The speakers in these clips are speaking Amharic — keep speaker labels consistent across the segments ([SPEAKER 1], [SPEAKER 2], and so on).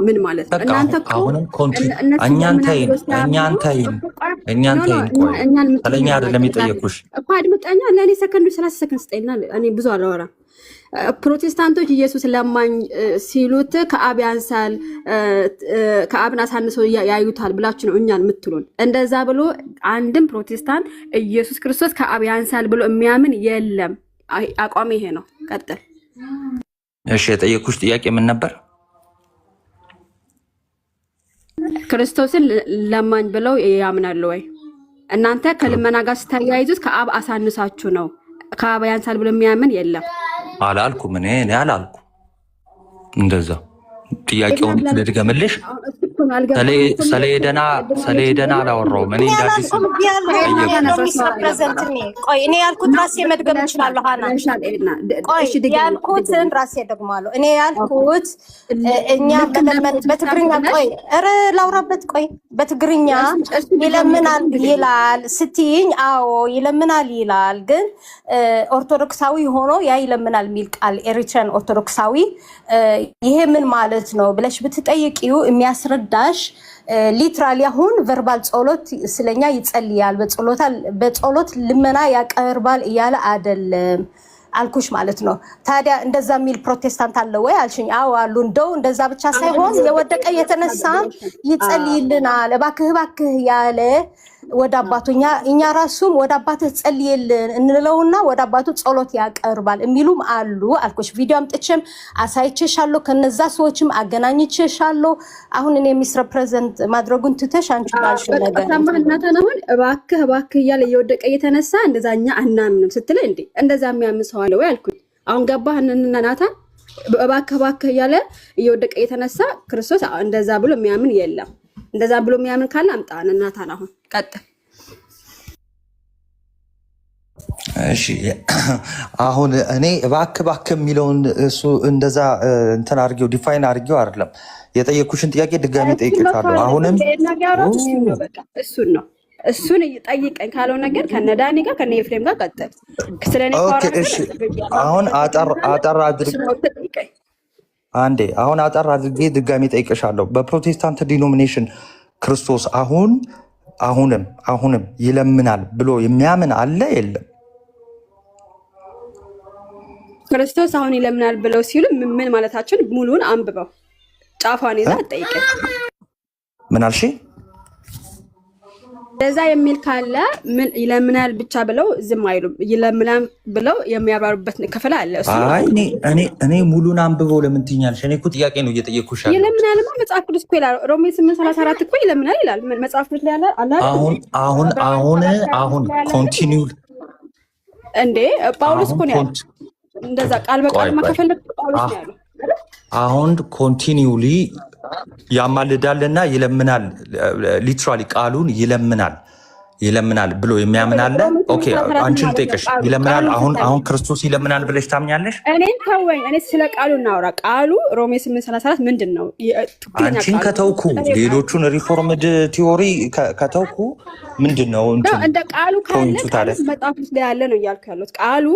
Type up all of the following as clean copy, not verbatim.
[SPEAKER 1] ምን ማለት ነው? እናንተ እኮ
[SPEAKER 2] አሁንም እኛን ተይን ስለኛ አይደለም የጠየኩሽ
[SPEAKER 1] እኮ አድምጠኛ። ለእኔ ሰከንዱ 30 ሰከንድ ስጠኝና እኔ ብዙ አላወራም። ፕሮቴስታንቶች ኢየሱስ ለማኝ ሲሉት ከአብ ያንሳል ከአብን አሳንሰው ያዩታል ብላችሁ ነው እኛን የምትሉን። እንደዛ ብሎ አንድም ፕሮቴስታንት ኢየሱስ ክርስቶስ ከአብ ያንሳል ብሎ የሚያምን የለም። አቋሚ ይሄ ነው። ቀጥል።
[SPEAKER 2] እሺ የጠየኩሽ ጥያቄ ምን ነበር?
[SPEAKER 1] ክርስቶስን ለማኝ ብለው ያምናሉ ወይ? እናንተ ከልመና ጋር ስታያይዙት ከአብ አሳንሳችሁ ነው። ከአብ ያንሳል ብሎ የሚያምን የለም
[SPEAKER 2] አላልኩም። እኔ አላልኩ እንደዛ። ጥያቄውን ልድገምልሽ። ሰሌደና አላወራሁም። እኔ እንዳዲስ
[SPEAKER 3] ቆይ እኔ ያልኩት ራሴ መድገም እችላለሁ። ቆይ ያልኩትን ራሴ ደግማለሁ። እኔ ያልኩት እኛ በትግርኛ ቆይ ኧረ ላውራበት። ቆይ በትግርኛ ይለምናል ይላል ስትይኝ፣ አዎ ይለምናል ይላል። ግን ኦርቶዶክሳዊ ሆኖ ያ ይለምናል የሚል ቃል ኤሪትሪያን ኦርቶዶክሳዊ ይሄ ምን ማለት ነው ብለሽ ብትጠይቂው የሚያስረዳሽ ሊትራሊ አሁን ቨርባል ጸሎት ስለኛ ይጸልያል በጸሎት ልመና ያቀርባል እያለ አይደለም አልኩሽ ማለት ነው። ታዲያ እንደዛ የሚል ፕሮቴስታንት አለ ወይ አልሽኝ። አዎ አሉ። እንደው እንደዛ ብቻ ሳይሆን የወደቀ የተነሳ ይጸልይልናል እባክህ ያለ ወደ አባቱ እኛ ራሱም ወደ አባትህ ጸልይልን እንለውና ወደ አባቱ ጸሎት ያቀርባል የሚሉም አሉ አልኩሽ። ቪዲዮ አምጥቼም አሳይቼሻለሁ። ከነዛ ሰዎችም አገናኝቼሻለሁ። አሁን እኔ ሚስረፕሬዘንት ማድረጉን ትተሽ አንቺ ባልሽ ነገር
[SPEAKER 1] እናታን አሁን እባክህ እያለ እየወደቀ የተነሳ እንደዛኛ አናምንም ስትለኝ እንዴ እንደዛ የሚያምን ሰው አለ ወይ አልኩኝ። አሁን ገባህ? እናታን እባክህ እያለ እየወደቀ የተነሳ ክርስቶስ እንደዛ ብሎ የሚያምን የለም። እንደዛ ብሎ የሚያምን ካለ አምጣን እናታን። አሁን ቀጥል።
[SPEAKER 2] እሺ አሁን እኔ እባክህ የሚለውን እሱ እንደዛ እንትን አድርጌው ዲፋይን አድርጌው አይደለም የጠየኩሽን ጥያቄ ድጋሚ ጠይቄሻለሁ። አሁንም
[SPEAKER 1] እሱን ነው እሱን ጠይቀኝ ካለው ነገር ከነዳኒ ጋር ከነ ኤፍሬም ጋር ቀጥል። ስለኔ
[SPEAKER 2] አሁን አጠር አድርጌ አንዴ አሁን አጠር አድርጌ ድጋሚ ጠይቄሻለሁ። በፕሮቴስታንት ዲኖሚኔሽን ክርስቶስ አሁንም ይለምናል ብሎ የሚያምን አለ የለም?
[SPEAKER 1] ክርስቶስ አሁን ይለምናል ብለው ሲሉ ምን ማለታችን ሙሉን አንብበው ጫፏን ይዛ ጠይቀኝ።
[SPEAKER 2] ምን አልሽ?
[SPEAKER 1] ለዛ የሚል ካለ ምን ይለምናል ብቻ ብለው ዝም አይሉም። ይለምናል ብለው የሚያብራሩበት ክፍል አለ። እሱ
[SPEAKER 2] እኔ ሙሉን አንብበው ለምን ትይኛለሽ? እኔ እኮ ጥያቄ ነው እየጠየኩሽ ያለው።
[SPEAKER 1] ይለምናል ማለት መጽሐፍ ቅዱስ እኮ ይላል። ሮሜ 8:34 እኮ ይለምናል ይላል መጽሐፍ ቅዱስ ላይ አለ። አሁን
[SPEAKER 2] ኮንቲኒው
[SPEAKER 1] እንዴ ጳውሎስ እኮ ነው ያለው። እንደዛ ቃል በቃል ማከፈል ጳውሎስ ነው ያለው።
[SPEAKER 2] አሁን ኮንቲኒውሊ ያማልዳልና ይለምናል። ሊትራሊ ቃሉን ይለምናል ብሎ የሚያምን አለ? ኦኬ አንቺን ልጠይቅሽ፣ ይለምናል አሁን ክርስቶስ ይለምናል ብለሽ ታምኛለሽ?
[SPEAKER 1] እኔን ተወኝ። እኔ ስለ ቃሉ እናውራ። ቃሉ ሮሜ 8:34 ምንድን ነው?
[SPEAKER 2] አንቺን ከተውኩ ሌሎቹን ሪፎርምድ ቲዮሪ ከተውኩ ምንድን ነው
[SPEAKER 1] እንደ ቃሉ ካለ መጽሐፍ ውስጥ ላይ ያለ ነው እያልኩ ያለሁት።
[SPEAKER 2] ቃሉ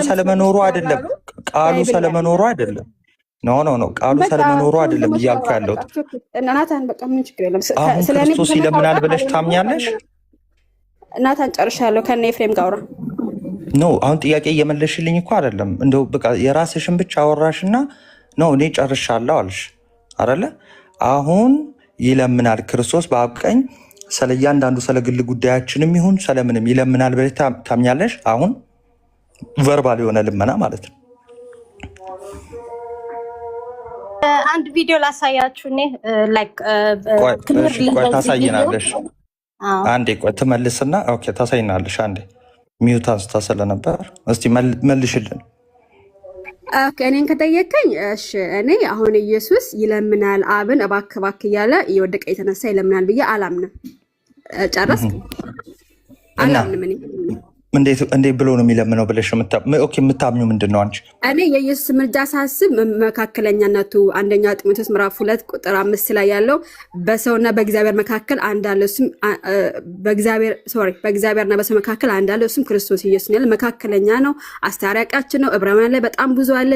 [SPEAKER 2] ስለመኖሩ አይደለም። ኖ ቃሉ ስለመኖሩ አይደለም እያልኩ ያለሁት።
[SPEAKER 1] እናታን በቃ ምን ችግር የለም።
[SPEAKER 2] አሁን ክርስቶስ ይለምናል ብለሽ ታምኛለሽ?
[SPEAKER 1] እናታን ጨርሻለሁ። ከነ ኤፍሬም ጋር አውራ።
[SPEAKER 2] ኖ አሁን ጥያቄ እየመለሽልኝ እኮ አይደለም። እንደው በቃ የራስሽን ብቻ አወራሽና ነው እኔ ጨርሻለሁ አልሽ አይደለ? አሁን ይለምናል ክርስቶስ በአብ ቀኝ ስለ እያንዳንዱ ስለ ግል ጉዳያችንም ይሁን ስለምንም ይለምናል ብለሽ ታምኛለሽ? አሁን ቨርባል የሆነ ልመና ማለት ነው።
[SPEAKER 3] አንድ ቪዲዮ ላሳያችሁ። እኔ ላይክ
[SPEAKER 2] ቆይ ታሳይናለሽ። አንዴ ቆይ ትመልስና ኦኬ ታሳይናለሽ። አንዴ ሚውት አንስታ ስለነበር እስቲ መልሽልን።
[SPEAKER 1] ኦኬ እኔን ከጠየቀኝ እሺ፣ እኔ አሁን ኢየሱስ ይለምናል አብን እባክህ እያለ እየወደቀ የተነሳ ይለምናል ብዬ አላምንም። ጨረስክ? አላምንም። እኔ
[SPEAKER 2] እንዴት ብሎ ነው የሚለምነው ብለሽ የምታምኚው ምንድን ነው አንቺ?
[SPEAKER 1] እኔ የኢየሱስ ምልጃ ሳስብ መካከለኛነቱ አንደኛ ጢሞቴዎስ ምዕራፍ 2 ቁጥር 5 ላይ ያለው በሰውና በእግዚአብሔር መካከል አንድ አለ፣ እሱም በእግዚአብሔርና በሰው መካከል አንድ አለ፣ እሱም ክርስቶስ ኢየሱስ ነው። መካከለኛ ነው፣ አስታራቂያችን ነው። ዕብራውያን ላይ በጣም ብዙ አለ።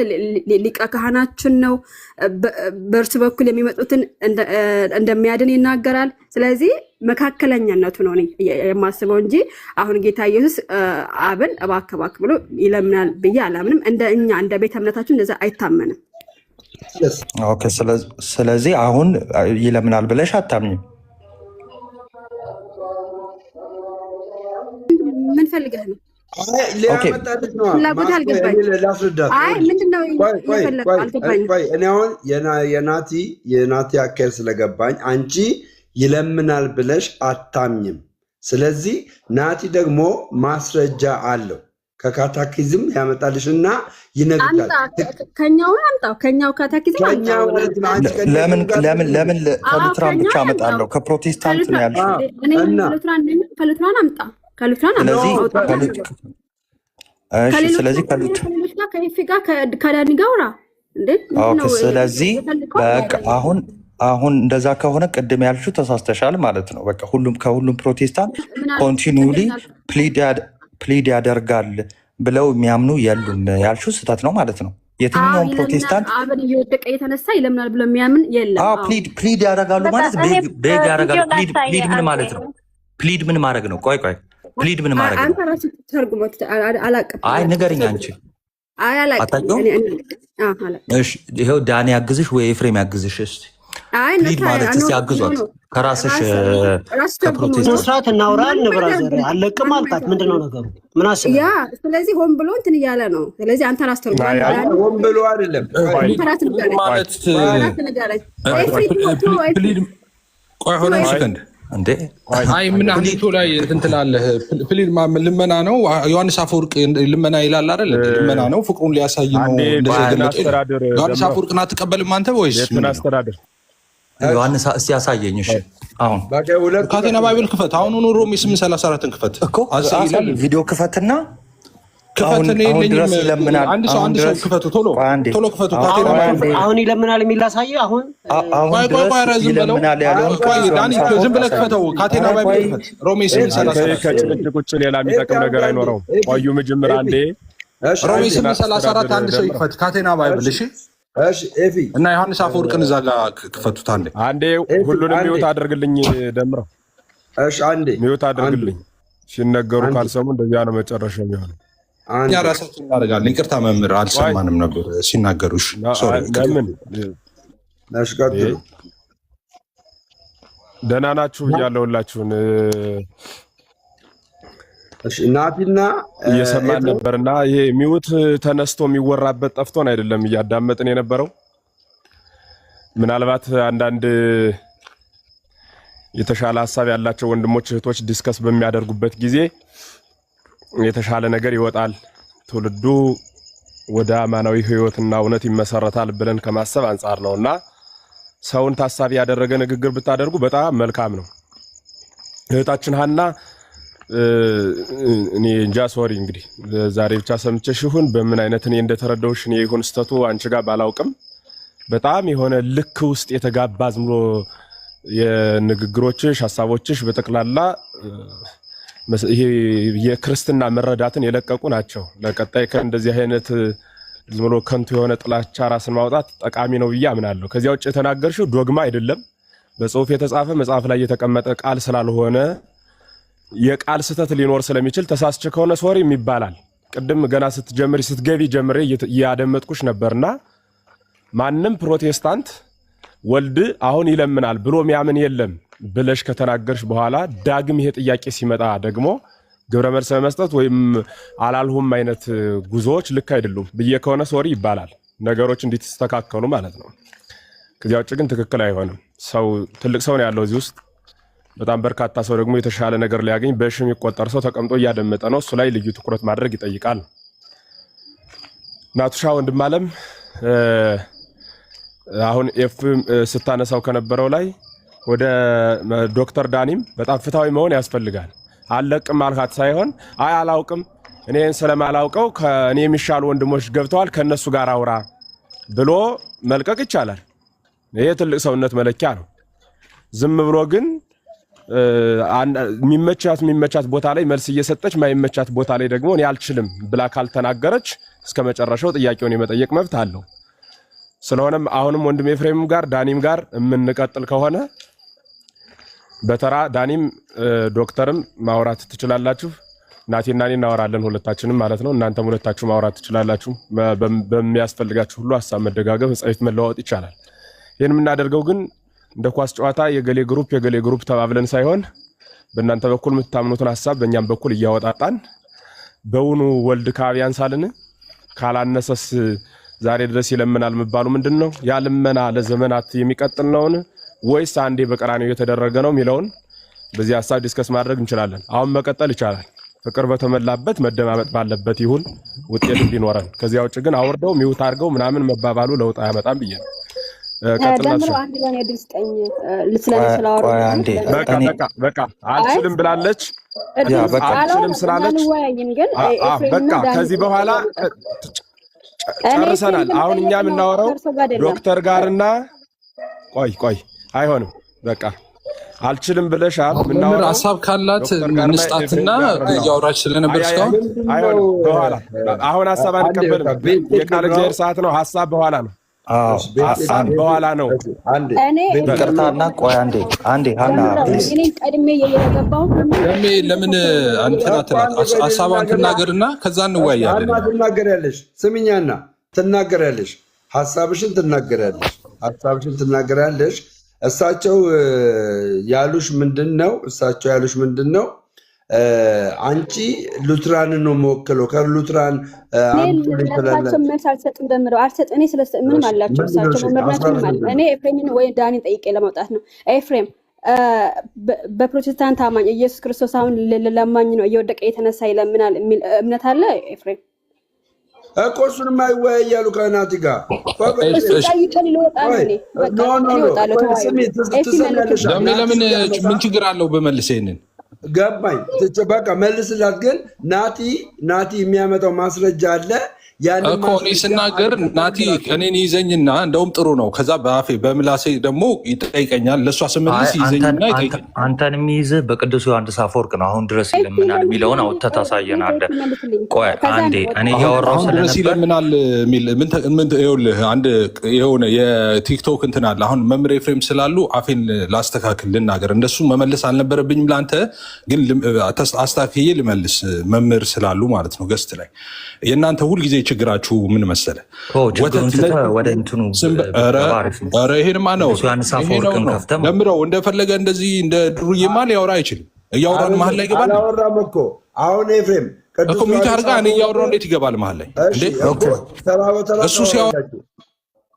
[SPEAKER 1] ሊቀ ካህናችን ነው። በእርሱ በኩል የሚመጡትን እንደሚያድን ይናገራል። ስለዚህ መካከለኛነቱ ነው የማስበው እንጂ አሁን ጌታ ኢየሱስ አብን እባክህ ብሎ ይለምናል ብዬ አላምንም። እንደ ቤተ እምነታችን እንደዛ አይታመንም።
[SPEAKER 2] ኦኬ። ስለዚህ አሁን ይለምናል ብለሽ አታምኝም?
[SPEAKER 1] ምን ፈልገህ ነው? ፍላጎት አልገባኝም። አይ ምንድነው የፈለገው አልገባኝም።
[SPEAKER 4] እኔ አሁን የናቲ አካሄድ ስለገባኝ አንቺ ይለምናል ብለሽ አታምኝም። ስለዚህ ናቲ ደግሞ ማስረጃ አለው ከካታኪዝም ያመጣልሽና ይነግዳል።
[SPEAKER 1] ከኛው አምጣው፣ ከኛው ካታኪዝም
[SPEAKER 2] ለምን ከሉትራን ብቻ አመጣለሁ? ከፕሮቴስታንት ነው ያልሽው
[SPEAKER 1] እና ከሉትራን አምጣ፣ ከሉትራን
[SPEAKER 2] ስለዚህ
[SPEAKER 1] ከዳኒ ጋር እንዴ?
[SPEAKER 2] ስለዚህ በቃ አሁን እንደዛ ከሆነ ቅድም ያልሽው ተሳስተሻል ማለት ነው። በቃ ከሁሉም ፕሮቴስታንት ኮንቲኒውሊ ፕሊድ ያደርጋል ብለው የሚያምኑ የሉም ያልሽው ስህተት ነው ማለት ነው። የትኛውም ፕሮቴስታንት
[SPEAKER 1] አብን እየወደቀ የተነሳ ይለምናል ብሎ የሚያምን የለም።
[SPEAKER 2] ፕሊድ ያደርጋሉ ማለት ቤግ ያደርጋሉ። ፕሊድ ምን ማለት ነው? ፕሊድ ምን ማድረግ ነው? ቆይ ፕሊድ ምን ማድረግ ነው?
[SPEAKER 1] አንተ ራስህ ተርጉመት አላቀም።
[SPEAKER 2] አይ ንገረኝ አንቺ።
[SPEAKER 1] አይ አላቀም።
[SPEAKER 2] እሺ ይሄው ዳኒ ያግዝሽ ወይ ኤፍሬም ያግዝሽ እስቲ። ፕሊድ ማለት ሲያግዟት ከራስሽ
[SPEAKER 5] ከፕሮቴስታንት እናውራ ንብራዘር አለቅም አልካት። ምንድነው ነገሩ? ምን አስበህ?
[SPEAKER 1] ያ ስለዚህ ሆን ብሎ እንትን እያለ ነው። ስለዚህ አንተ ራስህ ተርጉም።
[SPEAKER 4] ሆን ብሎ አይደለም
[SPEAKER 2] ማለት ቆይ ሆነ ሰከንድ እንዴ
[SPEAKER 6] አይ ምን አንተ ላይ እንትን ትላለህ። ፕሊድ ልመና ነው። ዮሐንስ አፈወርቅ ልመና ይላል አይደል? ልመና ነው፣ ፍቅሩን ሊያሳይ ነው። እንደዚህ ገለጠ። ዮሐንስ አፈወርቅን አትቀበልም አንተ ወይስ ምን አስተዳደር?
[SPEAKER 2] ዮሐንስ እስቲ ያሳየኝ። እሺ አሁን
[SPEAKER 6] ካቴና ባይብል ክፈት። አሁን ሮሜ 8:34 ክፈት
[SPEAKER 2] እኮ ቪዲዮ ክፈትና
[SPEAKER 6] ክፈት ነው የለኝም። አንድ ሰው ክፈቱ፣ ቶሎ ክፈቱ። ካቴና ባይብል
[SPEAKER 5] አሁን ይለምናል የሚል አሳየ። አሁን
[SPEAKER 6] ቆይ ዝም በለው። ቆይ ዳኒ ዝም ብለህ ክፈተው። ካቴና ባይብል ክፈት። ሮሜ 8:34
[SPEAKER 7] ከጭቅጭቅ ውጭ ሌላ የሚጠቅም ነገር አይኖረውም። ቆዩ መጀመሪያ አንዴ
[SPEAKER 6] ሮሜ 8:34 አንድ ሰው ይክፈት። ካቴና ባይብል እሺ
[SPEAKER 4] ኤፊ
[SPEAKER 6] እና ዮሐንስ አፈወርቅን እዛ ጋር ክፈቱት።
[SPEAKER 7] አንዴ ሁሉንም ሚውት አድርግልኝ። ደምረው
[SPEAKER 4] እሺ አንዴ
[SPEAKER 7] ሚውት አድርግልኝ። ሲነገሩ ካልሰሙ እንደዚያ ነው መጨረሻው የሚሆነው።
[SPEAKER 6] እኛ ራሳችን እናደርጋለን። ይቅርታ መምህር አልሰማንም ነበር ሲናገሩ። እሺ
[SPEAKER 7] ለምን
[SPEAKER 4] ናሽቀጥሉ
[SPEAKER 7] ደህና ናችሁ ብያለሁ ሁላችሁን።
[SPEAKER 4] እሺ ናቲና
[SPEAKER 7] እየሰማን ነበርና ይሄ ሚውት ተነስቶ የሚወራበት ጠፍቶን አይደለም እያዳመጥን የነበረው። ምናልባት አንዳንድ የተሻለ ሀሳብ ያላቸው ወንድሞች እህቶች ዲስከስ በሚያደርጉበት ጊዜ የተሻለ ነገር ይወጣል፣ ትውልዱ ወደ አማናዊ ህይወትና እውነት ይመሰረታል ብለን ከማሰብ አንጻር ነውና ሰውን ታሳቢ ያደረገ ንግግር ብታደርጉ በጣም መልካም ነው። እህታችን ሀና እኔ እንጃ ሶሪ እንግዲህ ዛሬ ብቻ ሰምቼሽ ይሁን በምን አይነት እኔ እንደተረዳሁሽ እኔ ይሁን ስተቱ አንቺ ጋር ባላውቅም በጣም የሆነ ልክ ውስጥ የተጋባ ዝም ብሎ የንግግሮችሽ ሐሳቦችሽ በጠቅላላ ይሄ የክርስትና መረዳትን የለቀቁ ናቸው። ለቀጣይ ከእንደዚህ አይነት ዝም ብሎ ከንቱ የሆነ ጥላቻ ራስን ማውጣት ጠቃሚ ነው ብዬ አምናለሁ። ከዚያ ውጭ የተናገርሽው ዶግማ አይደለም፣ በጽሁፍ የተጻፈ መጽሐፍ ላይ የተቀመጠ ቃል ስላልሆነ የቃል ስህተት ሊኖር ስለሚችል ተሳስቼ ከሆነ ሶሪም ይባላል። ቅድም ገና ስትገቢ ጀምሬ እያደመጥኩሽ ነበርና ማንም ፕሮቴስታንት ወልድ አሁን ይለምናል ብሎ የሚያምን የለም ብለሽ ከተናገርሽ በኋላ ዳግም ይሄ ጥያቄ ሲመጣ ደግሞ ግብረ መልስ መስጠት ወይም አላልሁም አይነት ጉዞዎች ልክ አይደሉም ብዬ ከሆነ ሶሪ ይባላል። ነገሮች እንዲተስተካከሉ ማለት ነው። ከዚያ ውጭ ግን ትክክል አይሆንም። ሰው ትልቅ ሰው ነው ያለው እዚህ ውስጥ። በጣም በርካታ ሰው ደግሞ የተሻለ ነገር ሊያገኝ በሺህ የሚቆጠር ሰው ተቀምጦ እያደመጠ ነው። እሱ ላይ ልዩ ትኩረት ማድረግ ይጠይቃል። ናቱሻ ወንድም አለም አሁን ኤፍ ስታነሳው ከነበረው ላይ ወደ ዶክተር ዳኒም በጣም ፍትሃዊ መሆን ያስፈልጋል። አለቅም አልካት ሳይሆን አይ አላውቅም እኔን ስለማላውቀው ከኔ የሚሻሉ ወንድሞች ገብተዋል ከነሱ ጋር አውራ ብሎ መልቀቅ ይቻላል። ይሄ ትልቅ ሰውነት መለኪያ ነው። ዝም ብሎ ግን የሚመቻት ቦታ ላይ መልስ እየሰጠች ማይመቻት ቦታ ላይ ደግሞ እኔ አልችልም ብላ ካልተናገረች እስከ መጨረሻው ጥያቄውን የመጠየቅ መብት አለው። ስለሆነም አሁንም ወንድም ኤፍሬም ጋር ዳኒም ጋር የምንቀጥል ከሆነ በተራ ዳኒም ዶክተርም ማውራት ትችላላችሁ። ናቲና እኔ እናወራለን ሁለታችንም ማለት ነው። እናንተም ሁለታችሁ ማውራት ትችላላችሁ። በሚያስፈልጋችሁ ሁሉ ሐሳብ መደጋገፍ ጽይፍ መለዋወጥ ይቻላል። ይሄን የምናደርገው ግን እንደ ኳስ ጨዋታ የገሌ ግሩፕ ተባብለን ሳይሆን በእናንተ በኩል የምታምኑትን ሐሳብ በእኛም በኩል እያወጣጣን በውኑ ወልድ ከአብ ያንሳልን ካላነሰስ ዛሬ ድረስ ይለምናል መባሉ ምንድነው? ያ ልመና ለዘመናት የሚቀጥል ነውን ወይስ አንዴ በቀራንዮ የተደረገ ነው የሚለውን በዚህ ሐሳብ ዲስከስ ማድረግ እንችላለን። አሁን መቀጠል ይቻላል። ፍቅር በተመላበት መደማመጥ ባለበት ይሁን ውጤት እንዲኖረን። ከዚያ ውጭ ግን አውርደው ሚውት አድርገው ምናምን መባባሉ ለውጥ አያመጣም ብዬ ነው።
[SPEAKER 1] ደምሮ አንድ ላይ ድስጠኝ ለስለኔ ስላወሩ
[SPEAKER 7] በቃ አልችልም ብላለች። አልችልም ስላለች በቃ ከዚህ በኋላ ጨርሰናል። አሁን እኛ የምናወራው ዶክተር ጋርና ቆይ አይሆንም። በቃ አልችልም ብለሻል። ምናወራው
[SPEAKER 6] ሐሳብ ካላት እንስጣትና ያወራች ስለነበር እስካሁን
[SPEAKER 7] አይሆንም። በኋላ አሁን ሐሳብ አንቀበልም። የቃል እግዚአብሔር ሰዓት ነው። ሐሳብ በኋላ ነው። በኋላ ነው።
[SPEAKER 2] ይቅርታና ቆይ አንዴ ሀና
[SPEAKER 1] እኔ ቀድሜ የገባው
[SPEAKER 6] ደሜ ለምን አንተናት ሐሳቧን ትናገርና ከዛ እንወያያለን።
[SPEAKER 4] ትናገሪያለሽ። ስሚኛና ትናገሪያለሽ። ሐሳብሽን ትናገሪያለሽ። እሳቸው ያሉሽ ምንድነው? አንቺ ሉትራንን ነው የምወክለው። ከሉትራን
[SPEAKER 1] አንዱ መልስ አልሰጥም። ደምረው አልሰጥ እኔ ምንም አላቸው እሳቸው መመርናቸው ማለት እኔ ኤፍሬምን ወይ ዳኒን ጠይቄ ለማውጣት ነው። ኤፍሬም በፕሮቴስታንት አማኝ ኢየሱስ ክርስቶስ አሁን ለማኝ ነው እየወደቀ የተነሳ ይለምናል የሚል እምነት አለ ኤፍሬም?
[SPEAKER 4] እኮ እሱንም አይወያያሉ ከናቲ ጋር
[SPEAKER 6] ለምን ምን ችግር አለው በመልስ ይሄንን
[SPEAKER 4] ገባኝ። በቃ መልስላት። ግን ናቲ የሚያመጣው ማስረጃ አለ።
[SPEAKER 6] እኮ እኔ ስናገር ናቲ እኔን ይዘኝና እንደውም ጥሩ ነው። ከዛ በአፌ በምላሴ ደግሞ ይጠይቀኛል። ለእሷ ስመልስ ይዘኝና ይጠይቀኛል።
[SPEAKER 2] አንተን የሚይዝህ በቅዱስ ዮሐንስ አፈወርቅ ነው። አሁን ድረስ ይለምናል የሚለውን አውጥተህ ታሳየናለህ። ቆይ አንዴ እኔ እያወራሁ
[SPEAKER 6] አሁን ድረስ ይለምናል የሚል ይኸውልህ፣ አንድ የሆነ የቲክቶክ እንትን አለ። አሁን መምህር ኤፍሬም ስላሉ አፌን ላስተካክል ልናገር። እንደሱ መመለስ አልነበረብኝም። ለአንተ ግን አስታክዬ ልመልስ መምህር ስላሉ ማለት ነው። ገስት ላይ የእናንተ ሁልጊዜ ችግራችሁ ምን መሰለ? ይሄንማ ነው ለምረው እንደፈለገ እንደዚህ እንደ ድሩዬማ ሊያወራ አይችልም። እያወራን መሀል ላይ ይገባል።
[SPEAKER 4] አላወራም እኮ አሁን ኤፍሬም
[SPEAKER 6] እኮ ሚዩት አድርጋ እኔ እያወራሁ እንዴት ይገባል መሀል ላይ? እሱ ሲያወራ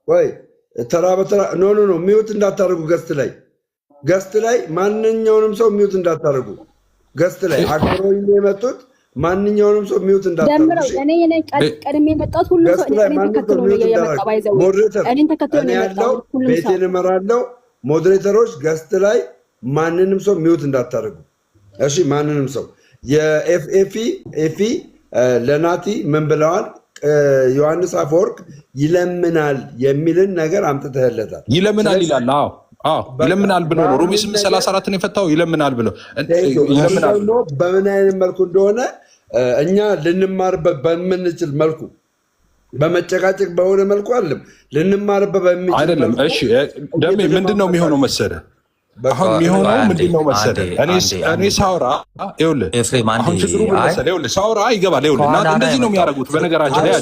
[SPEAKER 4] ወይ ተራ በተራ ኖ ሚዩት እንዳታደርጉ። ገስት ላይ ማንኛውንም ሰው ሚዩት እንዳታደርጉ። ገስት ላይ አክብረው የመጡት ማንኛውንም ሰው ሚውት እንዳታደርጉ።
[SPEAKER 1] እኔ ቀድሜ የመጣሁት ሁሉ ሰው እኔን ተከትሎ ነው የመጣው። ባይዘው እኔን ተከትሎ ነው የመጣው።
[SPEAKER 4] ቤቴን እመራለሁ። ሞዴሬተሮች ገስት ላይ ማንንም ሰው ሚውት እንዳታደርጉ እሺ። ማንንም ሰው የኤፊ ለናቲ ምን ብለዋል? ዮሐንስ አፈወርቅ ይለምናል የሚልን ነገር አምጥተህለታል።
[SPEAKER 6] ይለምናል ይላል። ይለምናል ብሎ ነው ሮሜ 8:34 ነው የፈታው። ይለምናል ብሎ
[SPEAKER 4] በምን አይነት መልኩ እንደሆነ እኛ ልንማርበት በምንችል መልኩ በመጨቃጨቅ በሆነ መልኩ አይደለም፣ ልንማርበት በሚችል
[SPEAKER 6] አይደለም። እሺ ደሜ ምንድነው የሚሆነው መሰለህ? አሁን የሚሆነው ምንድነው መሰለህ? እኔ ሳውራ ይኸውልህ፣ አሁን ችግሩ ምን መሰለህ? ይኸውልህ ሳውራ ይገባል። ይኸውልህ እና እንደዚህ ነው የሚያደርጉት። በነገራችን ላይ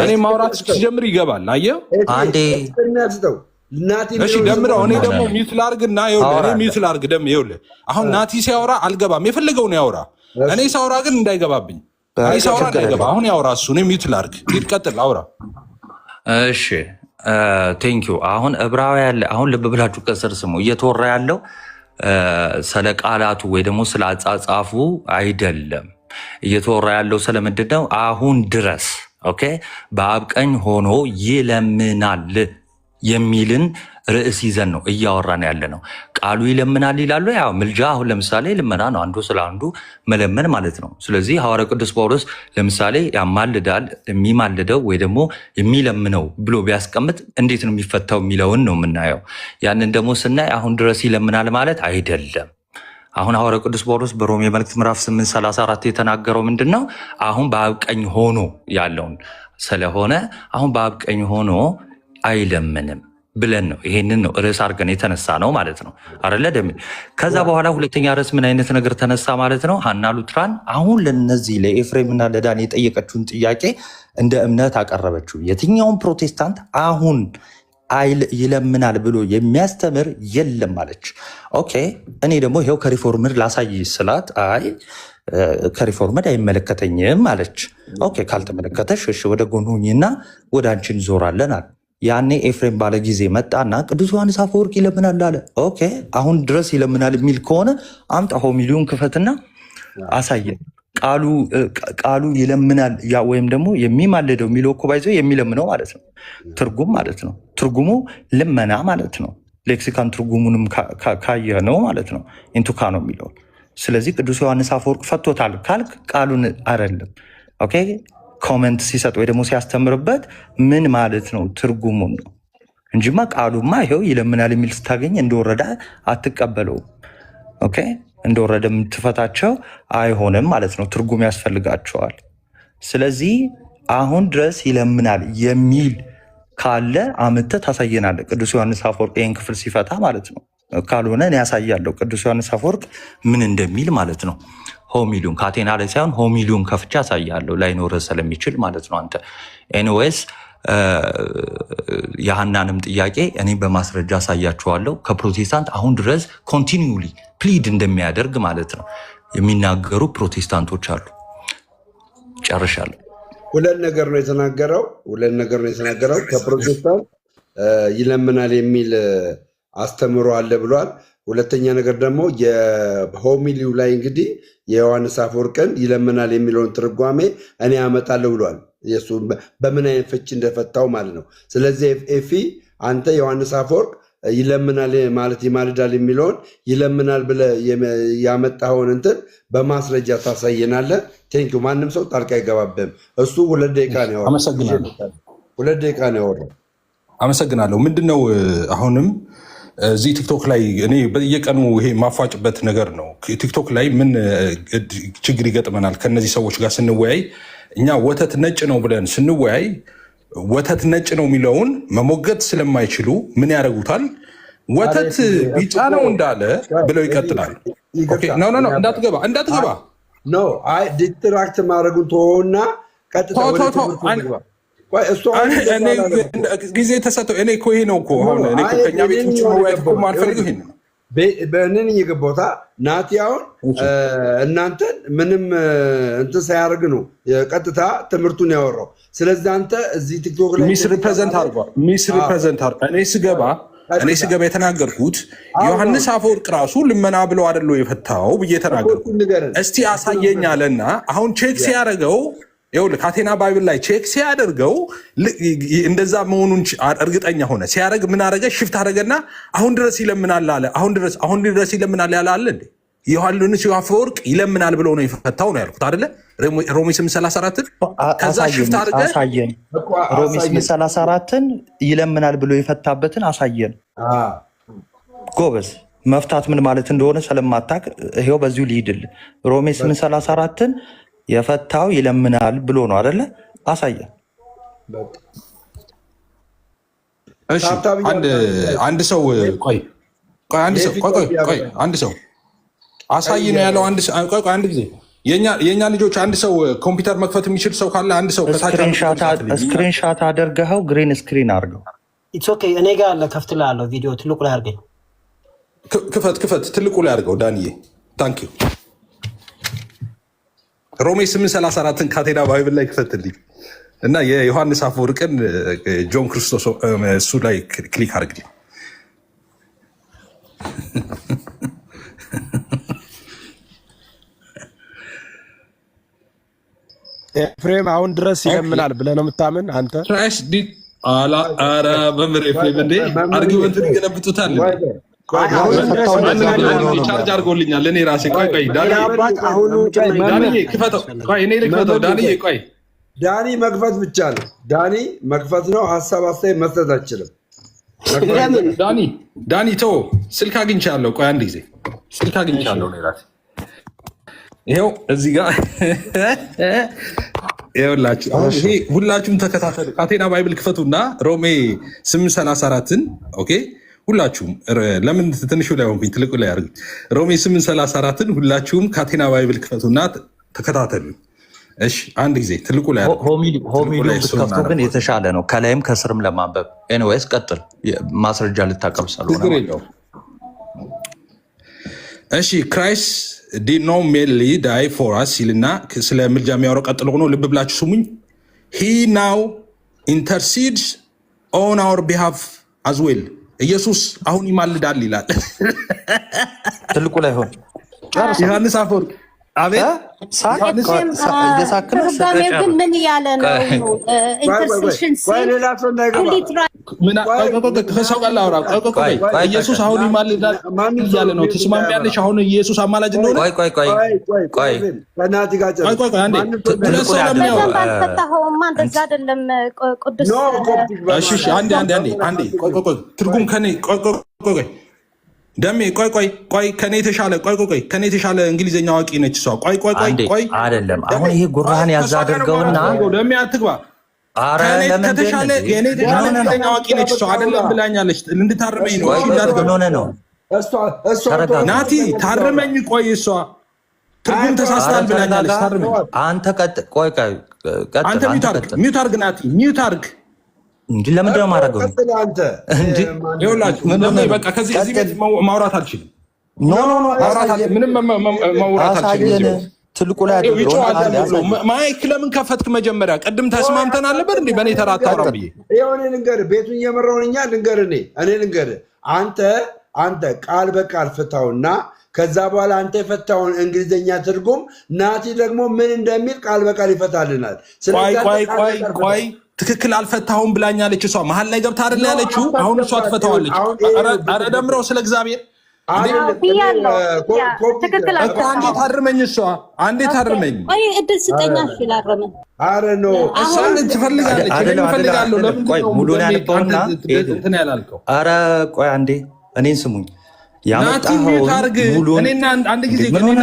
[SPEAKER 6] እኔ ማውራት ሲጀምር ይገባል። አየህ አንዴ እሺ ደምረው እኔ ደግሞ ሚውት ላርግና ይኸውልህ፣ እኔ ሚውት ላርግ ደም ይኸውልህ፣ አሁን ናቲ ሲያወራ አልገባም፣ የፈለገው ነው ያወራ። እኔ ሳውራ ግን እንዳይገባብኝ፣ እኔ ሳውራ እንዳይገባ። አሁን ያወራ እሱ፣ እኔ ሚውት ላርግ። ይቀጥል አውራ።
[SPEAKER 2] እሺ ቴንኪዩ። አሁን ዕብራውያን ያለ አሁን ልብ ብላችሁ ከስር ስሙ። እየተወራ ያለው ስለ ቃላቱ ወይ ደግሞ ስለ አጻጻፉ አይደለም። እየተወራ ያለው ስለምንድን ነው? አሁን ድረስ ኦኬ፣ በአብ ቀኝ ሆኖ ይለምናል የሚልን ርዕስ ይዘን ነው እያወራን ያለ ነው። ቃሉ ይለምናል ይላሉ። ያው ምልጃ አሁን ለምሳሌ ልመና ነው፣ አንዱ ስለ አንዱ መለመን ማለት ነው። ስለዚህ ሐዋርያው ቅዱስ ጳውሎስ ለምሳሌ ያማልዳል፣ የሚማልደው ወይ ደግሞ የሚለምነው ብሎ ቢያስቀምጥ እንዴት ነው የሚፈታው የሚለውን ነው የምናየው። ያንን ደግሞ ስናይ አሁን ድረስ ይለምናል ማለት አይደለም። አሁን ሐዋርያው ቅዱስ ጳውሎስ በሮሜ መልእክት ምዕራፍ 8:34 የተናገረው ምንድን ነው? አሁን በአብ ቀኝ ሆኖ ያለውን ስለሆነ አሁን በአብ ቀኝ ሆኖ አይለምንም ብለን ነው ይሄንን ነው ርዕስ አድርገን የተነሳ ነው ማለት ነው አይደለ ደም። ከዛ በኋላ ሁለተኛ ርዕስ ምን አይነት ነገር ተነሳ ማለት ነው? ሐና ሉትራን አሁን ለነዚህ ለኤፍሬምና ለዳን የጠየቀችውን ጥያቄ እንደ እምነት አቀረበችው። የትኛውም ፕሮቴስታንት አሁን ይለምናል ብሎ የሚያስተምር የለም አለች። ኦኬ እኔ ደግሞ ይሄው ከሪፎርምድ ላሳይ ስላት አይ ከሪፎርምድ አይመለከተኝም አለች። ኦኬ ካልተመለከተሽ እሺ ወደ ጎን ሁኚና ወደ አንቺ እንዞራለን አለ። ያኔ ኤፍሬም ባለ ጊዜ መጣና ቅዱስ ዮሐንስ አፈወርቅ ይለምናል አለ። ኦኬ አሁን ድረስ ይለምናል የሚል ከሆነ አምጣ ሆሚሊውን ክፈትና አሳየን። ቃሉ ይለምናል ወይም ደግሞ የሚማልደው የሚለው እኮ ባይዘው የሚለምነው ማለት ነው፣ ትርጉም ማለት ነው። ትርጉሙ ልመና ማለት ነው። ሌክሲካን ትርጉሙንም ካየ ነው ማለት ነው ኢንቱካ ነው የሚለው። ስለዚህ ቅዱስ ዮሐንስ አፈወርቅ ፈቶታል ካልክ ቃሉን አይደለም ኦኬ ኮመንት ሲሰጥ ወይ ደግሞ ሲያስተምርበት ምን ማለት ነው ትርጉሙን ነው እንጂማ ቃሉማ ይሄው ይለምናል የሚል ስታገኝ እንደወረደ አትቀበለውም። ኦኬ እንደወረደ የምትፈታቸው አይሆንም ማለት ነው። ትርጉም ያስፈልጋቸዋል። ስለዚህ አሁን ድረስ ይለምናል የሚል ካለ አምጥተህ ታሳየናለህ። ቅዱስ ዮሐንስ አፈወርቅ ይህን ክፍል ሲፈታ ማለት ነው። ካልሆነ እኔ ያሳያለሁ ቅዱስ ዮሐንስ አፈወርቅ ምን እንደሚል ማለት ነው። ሆሚሊውን ካቴና ላይ ሳይሆን ሆሚሊውን ከፍቻ ያሳያለሁ፣ ላይኖርህ ስለሚችል ማለት ነው። አንተ ኤኒዌይስ የሐናንም ጥያቄ እኔ በማስረጃ አሳያችኋለሁ። ከፕሮቴስታንት አሁን ድረስ ኮንቲኒውሊ ፕሊድ እንደሚያደርግ ማለት ነው የሚናገሩ ፕሮቴስታንቶች አሉ። ጨርሻለሁ።
[SPEAKER 4] ሁለት ነገር ነው የተናገረው። ከፕሮቴስታንት ይለምናል የሚል አስተምሮ አለ ብሏል። ሁለተኛ ነገር ደግሞ የሆሚሊው ላይ እንግዲህ የዮሐንስ አፈወርቅን ይለምናል የሚለውን ትርጓሜ እኔ አመጣለሁ ብሏል። የሱ በምን አይነት ፍቺ እንደፈታው ማለት ነው። ስለዚህ ኤፊ አንተ ዮሐንስ አፈወርቅ ይለምናል ማለት ይማልዳል የሚለውን ይለምናል ብለህ ያመጣኸውን እንትን በማስረጃ ታሳየናለህ። ቴንኪው። ማንም ሰው ጣልቃ አይገባብህም። እሱ 2 ደቂቃ ነው ያወራው።
[SPEAKER 6] አመሰግናለሁ። ምንድነው አሁንም እዚህ ቲክቶክ ላይ እኔ በየቀኑ ይሄ ማፏጭበት ነገር ነው። ቲክቶክ ላይ ምን ችግር ይገጥመናል ከነዚህ ሰዎች ጋር ስንወያይ፣ እኛ ወተት ነጭ ነው ብለን ስንወያይ ወተት ነጭ ነው የሚለውን መሞገት ስለማይችሉ ምን ያደርጉታል? ወተት ቢጫ ነው እንዳለ ብለው ይቀጥላል። እንዳትገባ
[SPEAKER 4] ዲስትራክት ማድረጉን ተወውና ቀጥታ
[SPEAKER 6] ጊዜ ተሰጠው። እኔ እኮ ይሄ ነው እኮ አሁን ከኛ ቤት ውጭ መወያየት እኮ የማልፈልገው ይሄን ነው።
[SPEAKER 4] በእንን እየገባሁት ናቲ አሁን እናንተን ምንም እንትን ሳያደርግ ነው ቀጥታ ትምህርቱን ያወራው። ስለዚህ አንተ እዚህ ቲክቶክ ላይ ሚስ ሪፕሬዘንት አድርጓል።
[SPEAKER 6] እኔ ስገባ የተናገርኩት ዮሐንስ አፈወርቅ ራሱ ልመና ብለው አይደለ የፈታው ብዬ ተናገርኩት። እስቲ አሳየኝ አለና አሁን ቼክ ሲያደርገው ይኸውልህ ካቴና ባይብል ላይ ቼክ ሲያደርገው እንደዛ መሆኑን እርግጠኛ ሆነ። ሲያደርግ ምን አደረገ? ሽፍት አደረገና አሁን ድረስ ይለምናል አለ። አሁን ድረስ ይለምናል ያለ አለ እንዴ? ዮሐንስ አፈወርቅ ይለምናል ብለው ነው የፈታው ነው ያልኩት አይደለ? ሮሜ 8:34 ከዛ ሽፍት አድርገህ
[SPEAKER 2] አሳየን። ሮሜ 8:34 ይለምናል ብሎ የፈታበትን አሳየን። ጎበዝ መፍታት ምን ማለት እንደሆነ ስለማታውቅ ይሄው በዚሁ ልሂድል። ሮሜ 8:34 የፈታው ይለምናል ብሎ ነው አይደለ? አሳየን።
[SPEAKER 6] እሺ አንድ ሰው አንድ ሰው አሳይ ነው ያለው። አንድ ጊዜ የኛ ልጆች አንድ ሰው ኮምፒውተር መክፈት የሚችል ሰው ካለ አንድ ሰው
[SPEAKER 2] ስክሪንሻት አድርገው ግሪን ስክሪን አድርገው።
[SPEAKER 5] ኢትስ ኦኬ። እኔ ጋር አለ ከፍትልሃለሁ። ቪዲዮ ትልቁ ላይ አድርገኝ።
[SPEAKER 6] ክፈት ትልቁ ላይ አድርገው ዳንዬ። ታንክ ዩ። ሮሜ 8:34 ካቴና ባይብል ላይ ክፈትልኝ እና የዮሐንስ አፈወርቅን ጆን ክርስቶስ እሱ ላይ ክሊክ አድርግልኝ።
[SPEAKER 7] ኤፍሬም አሁን ድረስ ይለምናል ብለህ ነው የምታምን አንተ?
[SPEAKER 6] ኧረ መምህር ኤፍሬም እንዴ አርጊመንትን ይገለብጡታል። ቻርጅ አድርጎልኛል እኔ ራሴ። ቆይ ዳንዬ ክፈተው። ቆይ እኔ ልክፈተው። ዳንዬ ቆይ
[SPEAKER 4] ዳኒ መክፈት ብቻ ነው። ዳኒ መክፈት ነው። ሀሳብ አስተያየት መስጠት አችልም።
[SPEAKER 6] ዳኒ ተው፣ ስልክ አግኝቻለሁ። ቆይ አንድ ጊዜ ስልክ አግኝቻለሁ እኔ ራሴ። ይኸው እዚህ ጋር ይኸውላችሁ። ይሄ ሁላችሁም ተከታተሉ። ካቴና ባይብል ክፈቱና ሮሜ 8:34ን ኦኬ። ሁላችሁም ለምን ትንሹ ላይ ሆንኩኝ ትልቁ ላይ አድርጉ። ሮሜ 8:34ን ሁላችሁም ካቴና ባይብል ክፈቱና ተከታተሉ። እሺ አንድ ጊዜ ትልቁ ላይ
[SPEAKER 2] ሆሚሊውን ብትከፍቱ ግን የተሻለ ነው፣ ከላይም ከስርም ለማንበብ። ኤኒዌይስ ቀጥል፣ ማስረጃ ልታቀርብ ስለሆነ።
[SPEAKER 6] እሺ ክራይስት ዲድ ኖት ሜርሊ ዳይ ፎር አስ ሲልና ስለ ምልጃ የሚያወራው ቀጥሎ ሆኖ ልብ ብላችሁ ስሙኝ። ሂ ናው ኢንተርሲድስ ኦን አወር ቢሃፍ አዝ ዌል። ኢየሱስ አሁን ይማልዳል ይላል።
[SPEAKER 2] ትልቁ ላይ ሆን
[SPEAKER 6] ዮሐንስ አፈወርቅ አቤት
[SPEAKER 3] ግን ምን እያለ ነው? ኢንተርሴሽን
[SPEAKER 6] ከሰው ጋር ላውራ። ኢየሱስ አሁን ይማልዳል እያለ ነው። ትስማሚያለሽ? አሁን ኢየሱስ አማላጅ እንደሆነ ትርጉም ከኔ ደሜ ቆይ ከኔ የተሻለ ከኔ የተሻለ እንግሊዝኛ አዋቂ ነች እሷ። ቆይ
[SPEAKER 2] አይደለም። አሁን ይሄ ጉራህን ያዛ አድርገውና
[SPEAKER 6] ደሜ አትግባ። ከተሻለ የኔ የተሻለ እንግሊዝኛ አዋቂ ነች እሷ አይደለም ብላኛለች። እንድታርመኝ ነው። ናቲ ታርመኝ። ቆይ እሷ ትርጉም ተሳስታል ብላኛለች። ታርመኝ
[SPEAKER 2] አንተ። አንተ
[SPEAKER 6] ሚውት አርግ ናቲ፣ ሚውት አርግ።
[SPEAKER 2] እንዲ ለምንድን ነው የማደርገው?
[SPEAKER 6] በቃ ከዚህ ቤት ማውራት አልችልም። ምንም ማውራት አልችልም።
[SPEAKER 2] ትልቁ ላይ
[SPEAKER 6] ማይክ ለምን ከፈትክ? መጀመሪያ ቅድም ተስማምተን አለበት እንዴ? በእኔ ተራ አታውራም ብዬ
[SPEAKER 4] ይኸው እኔ ልንገርህ፣ ቤቱን እየመራውን እኛ ልንገርህ፣ እኔ ልንገርህ፣ አንተ ቃል በቃል ፍታውና ከዛ በኋላ አንተ የፈታውን እንግሊዝኛ ትርጉም ናቲ ደግሞ ምን እንደሚል ቃል በቃል ይፈታልናል።
[SPEAKER 6] ቆይ ትክክል አልፈታሁም ብላኛለች እሷ። መሀል ላይ ገብታ አይደል ያለችው? አሁን እሷ ትፈታዋለች። ኧረ ደምረው ስለ እግዚአብሔር አንዴ ታርመኝ፣ እሷ አንዴ ታርመኝ።
[SPEAKER 3] እድል ስጠኛ ላረመ
[SPEAKER 4] ኖ
[SPEAKER 6] እሷን ትፈልጋለች። እፈልጋለሁ።
[SPEAKER 2] ሙሉን ያልከውና
[SPEAKER 6] ያላልከው?
[SPEAKER 2] ኧረ ቆይ አንዴ እኔን ስሙኝ።
[SPEAKER 6] እኔና አንድ ጊዜ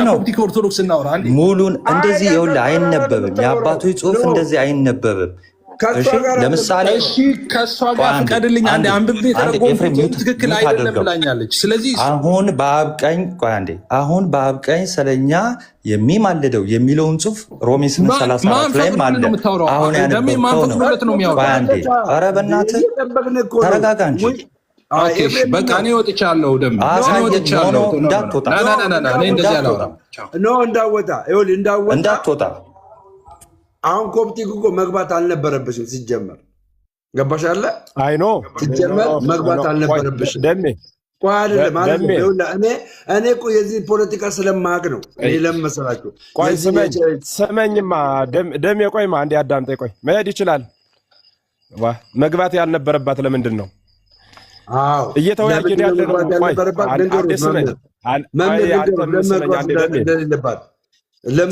[SPEAKER 6] ኮፕቲክ ኦርቶዶክስ እናውራ።
[SPEAKER 2] ሙሉን እንደዚህ ይኸውልህ፣ አይነበብም። የአባቶች ጽሑፍ እንደዚህ አይነበብም። ለምሳሌ
[SPEAKER 6] ከእሷ ጋር ፍቀድልኝ፣ አንዴ አንብቤ ተረጎምኩት፣ ትክክል አይደለም ብላኛለች። ስለዚህ
[SPEAKER 2] አሁን በአብ ቀኝ ስለኛ የሚማልደው የሚለውን ጽሑፍ ሮሜ 8:34 ላይም አለ። አሁን ያነበብከው ነው። ኧረ በእናትህ ተረጋጋ እንጂ።
[SPEAKER 6] በቃ እኔ ወጥቻለሁ።
[SPEAKER 2] እንዳትወጣ።
[SPEAKER 4] አሁን ኮፕቲክ እኮ መግባት አልነበረብሽም ሲጀመር። ገባሽ አለ
[SPEAKER 7] አይኖ
[SPEAKER 4] ሲጀመር መግባት አልነበረብሽም። እኔ እኮ የዚህ ፖለቲካ ስለማቅ ነው። እኔ ለመሰላችሁ
[SPEAKER 7] ስመኝማ ደሜ፣ ቆይማ አንዴ አዳምጠኝ። ቆይ መሄድ ይችላል። መግባት ያልነበረባት ለምንድን ነው? እየተወያየን ያለ ነው።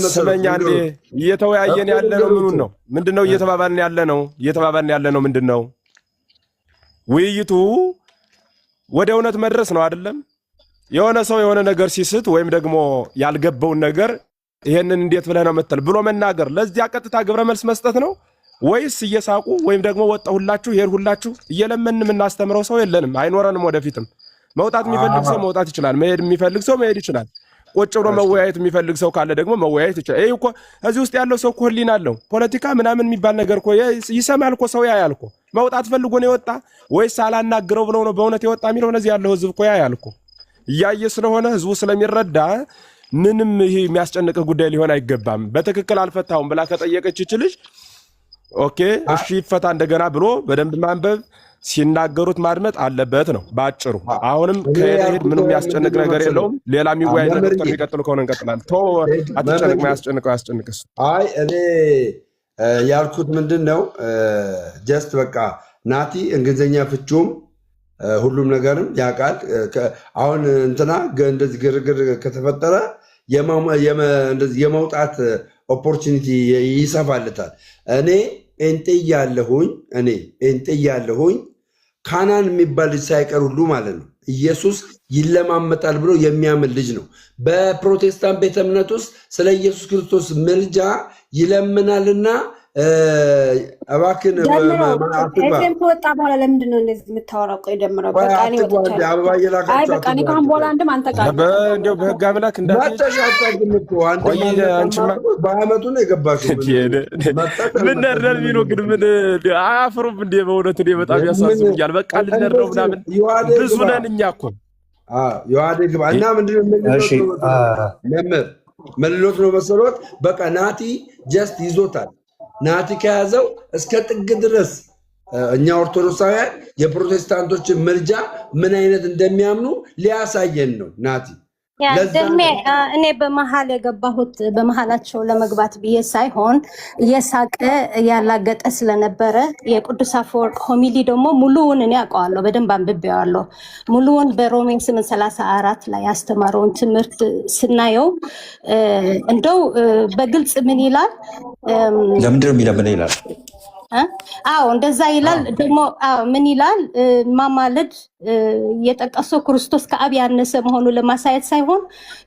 [SPEAKER 7] ስመኛ አንዴ እየተወያየን ያለ ነው። ምኑን ነው? ምንድን ነው እየተባባልን ያለ ነው? ምንድን ነው ውይይቱ? ወደ እውነት መድረስ ነው አይደለም? የሆነ ሰው የሆነ ነገር ሲስት ወይም ደግሞ ያልገባውን ነገር ይሄንን እንዴት ብለህ ነው የምትል ብሎ መናገር፣ ለዚያ ቀጥታ ግብረ መልስ መስጠት ነው ወይስ እየሳቁ ወይም ደግሞ ወጣሁላችሁ ይሄድሁላችሁ እየለመን የምናስተምረው ሰው የለንም፣ አይኖረንም። ወደፊትም መውጣት የሚፈልግ ሰው መውጣት ይችላል፣ መሄድ የሚፈልግ ሰው መሄድ ይችላል። ቁጭ ብሎ መወያየት የሚፈልግ ሰው ካለ ደግሞ መወያየት ይችላል። ይሄ እኮ እዚህ ውስጥ ያለው ሰው እኮ ህሊና አለው። ፖለቲካ ምናምን የሚባል ነገር እኮ ይሰማል እኮ፣ ሰው ያያል እኮ። መውጣት ፈልጎ ነው የወጣ ወይስ አላናግረው ብለው ነው በእውነት የወጣ የሚለው እዚህ ያለው ህዝብ እኮ ያያል እኮ። እያየ ስለሆነ ህዝቡ ስለሚረዳ ምንም ይሄ የሚያስጨንቅህ ጉዳይ ሊሆን አይገባም። በትክክል አልፈታሁም ብላ ከጠየቀች ይችልሽ ኦኬ እሺ ይፈታ እንደገና ብሎ በደንብ ማንበብ፣ ሲናገሩት ማድመጥ አለበት ነው ባጭሩ። አሁንም ከሄድ ምንም የሚያስጨንቅ ነገር የለውም። ሌላ የሚወያይ ነገር የሚቀጥሉ ከሆነ እንቀጥላለን። ቶ አትጨንቅ፣ የሚያስጨንቀው ያስጨንቅስ።
[SPEAKER 4] አይ እኔ ያልኩት ምንድን ነው ጀስት በቃ ናቲ እንግሊዝኛ ፍቹም ሁሉም ነገርም ያውቃል። አሁን እንትና እንደዚህ ግርግር ከተፈጠረ የመውጣት ኦፖርቹኒቲ ይሰፋልታል። እኔ ጴንጤ ያለሁኝ ካናን የሚባል ልጅ ሳይቀር ሁሉ ማለት ነው ኢየሱስ ይለማመጣል ብሎ የሚያምን ልጅ ነው። በፕሮቴስታንት ቤተ እምነት ውስጥ ስለ ኢየሱስ ክርስቶስ ምልጃ ይለምናልና እባክን
[SPEAKER 1] ከወጣ በኋላ ለምንድን ነው እንደዚህ የምታወራው? ቆይ ደምረው
[SPEAKER 4] አበባ እየላካቸው
[SPEAKER 7] በህግ አምላክ
[SPEAKER 4] በአመቱ ነው የገባችው።
[SPEAKER 7] ምን ነርነር ቢሎ ግን ምን አያፍሩም እንዴ? በእውነት እኔ በጣም ያሳስብኛል። በቃ ልነርነው ምናምን ብዙ ነን እኛ እኮ
[SPEAKER 4] ዮሐዴ ግባ እና ምንድነው መልሎት ነው መሰሎት። በቃ ናቲ ጀስት ይዞታል። ናቲ ከያዘው እስከ ጥግ ድረስ እኛ ኦርቶዶክሳውያን የፕሮቴስታንቶችን ምልጃ ምን አይነት እንደሚያምኑ ሊያሳየን ነው ናቲ።
[SPEAKER 3] እኔ በመሀል የገባሁት በመሀላቸው ለመግባት ብዬ ሳይሆን እየሳቀ ያላገጠ ስለነበረ የቅዱስ አፈወርቅ ሆሚሊ ደግሞ ሙሉውን እኔ አውቀዋለሁ፣ በደንብ አንብቤዋለሁ። ሙሉውን በሮሜ 8:34 ላይ ያስተማረውን ትምህርት ስናየው እንደው በግልጽ ምን ይላል?
[SPEAKER 2] ለምንድን ነው የሚለምን ይላል?
[SPEAKER 3] አዎ እንደዛ ይላል። ደግሞ ምን ይላል? ማማለድ የጠቀሰው ክርስቶስ ከአብ ያነሰ መሆኑን ለማሳየት ሳይሆን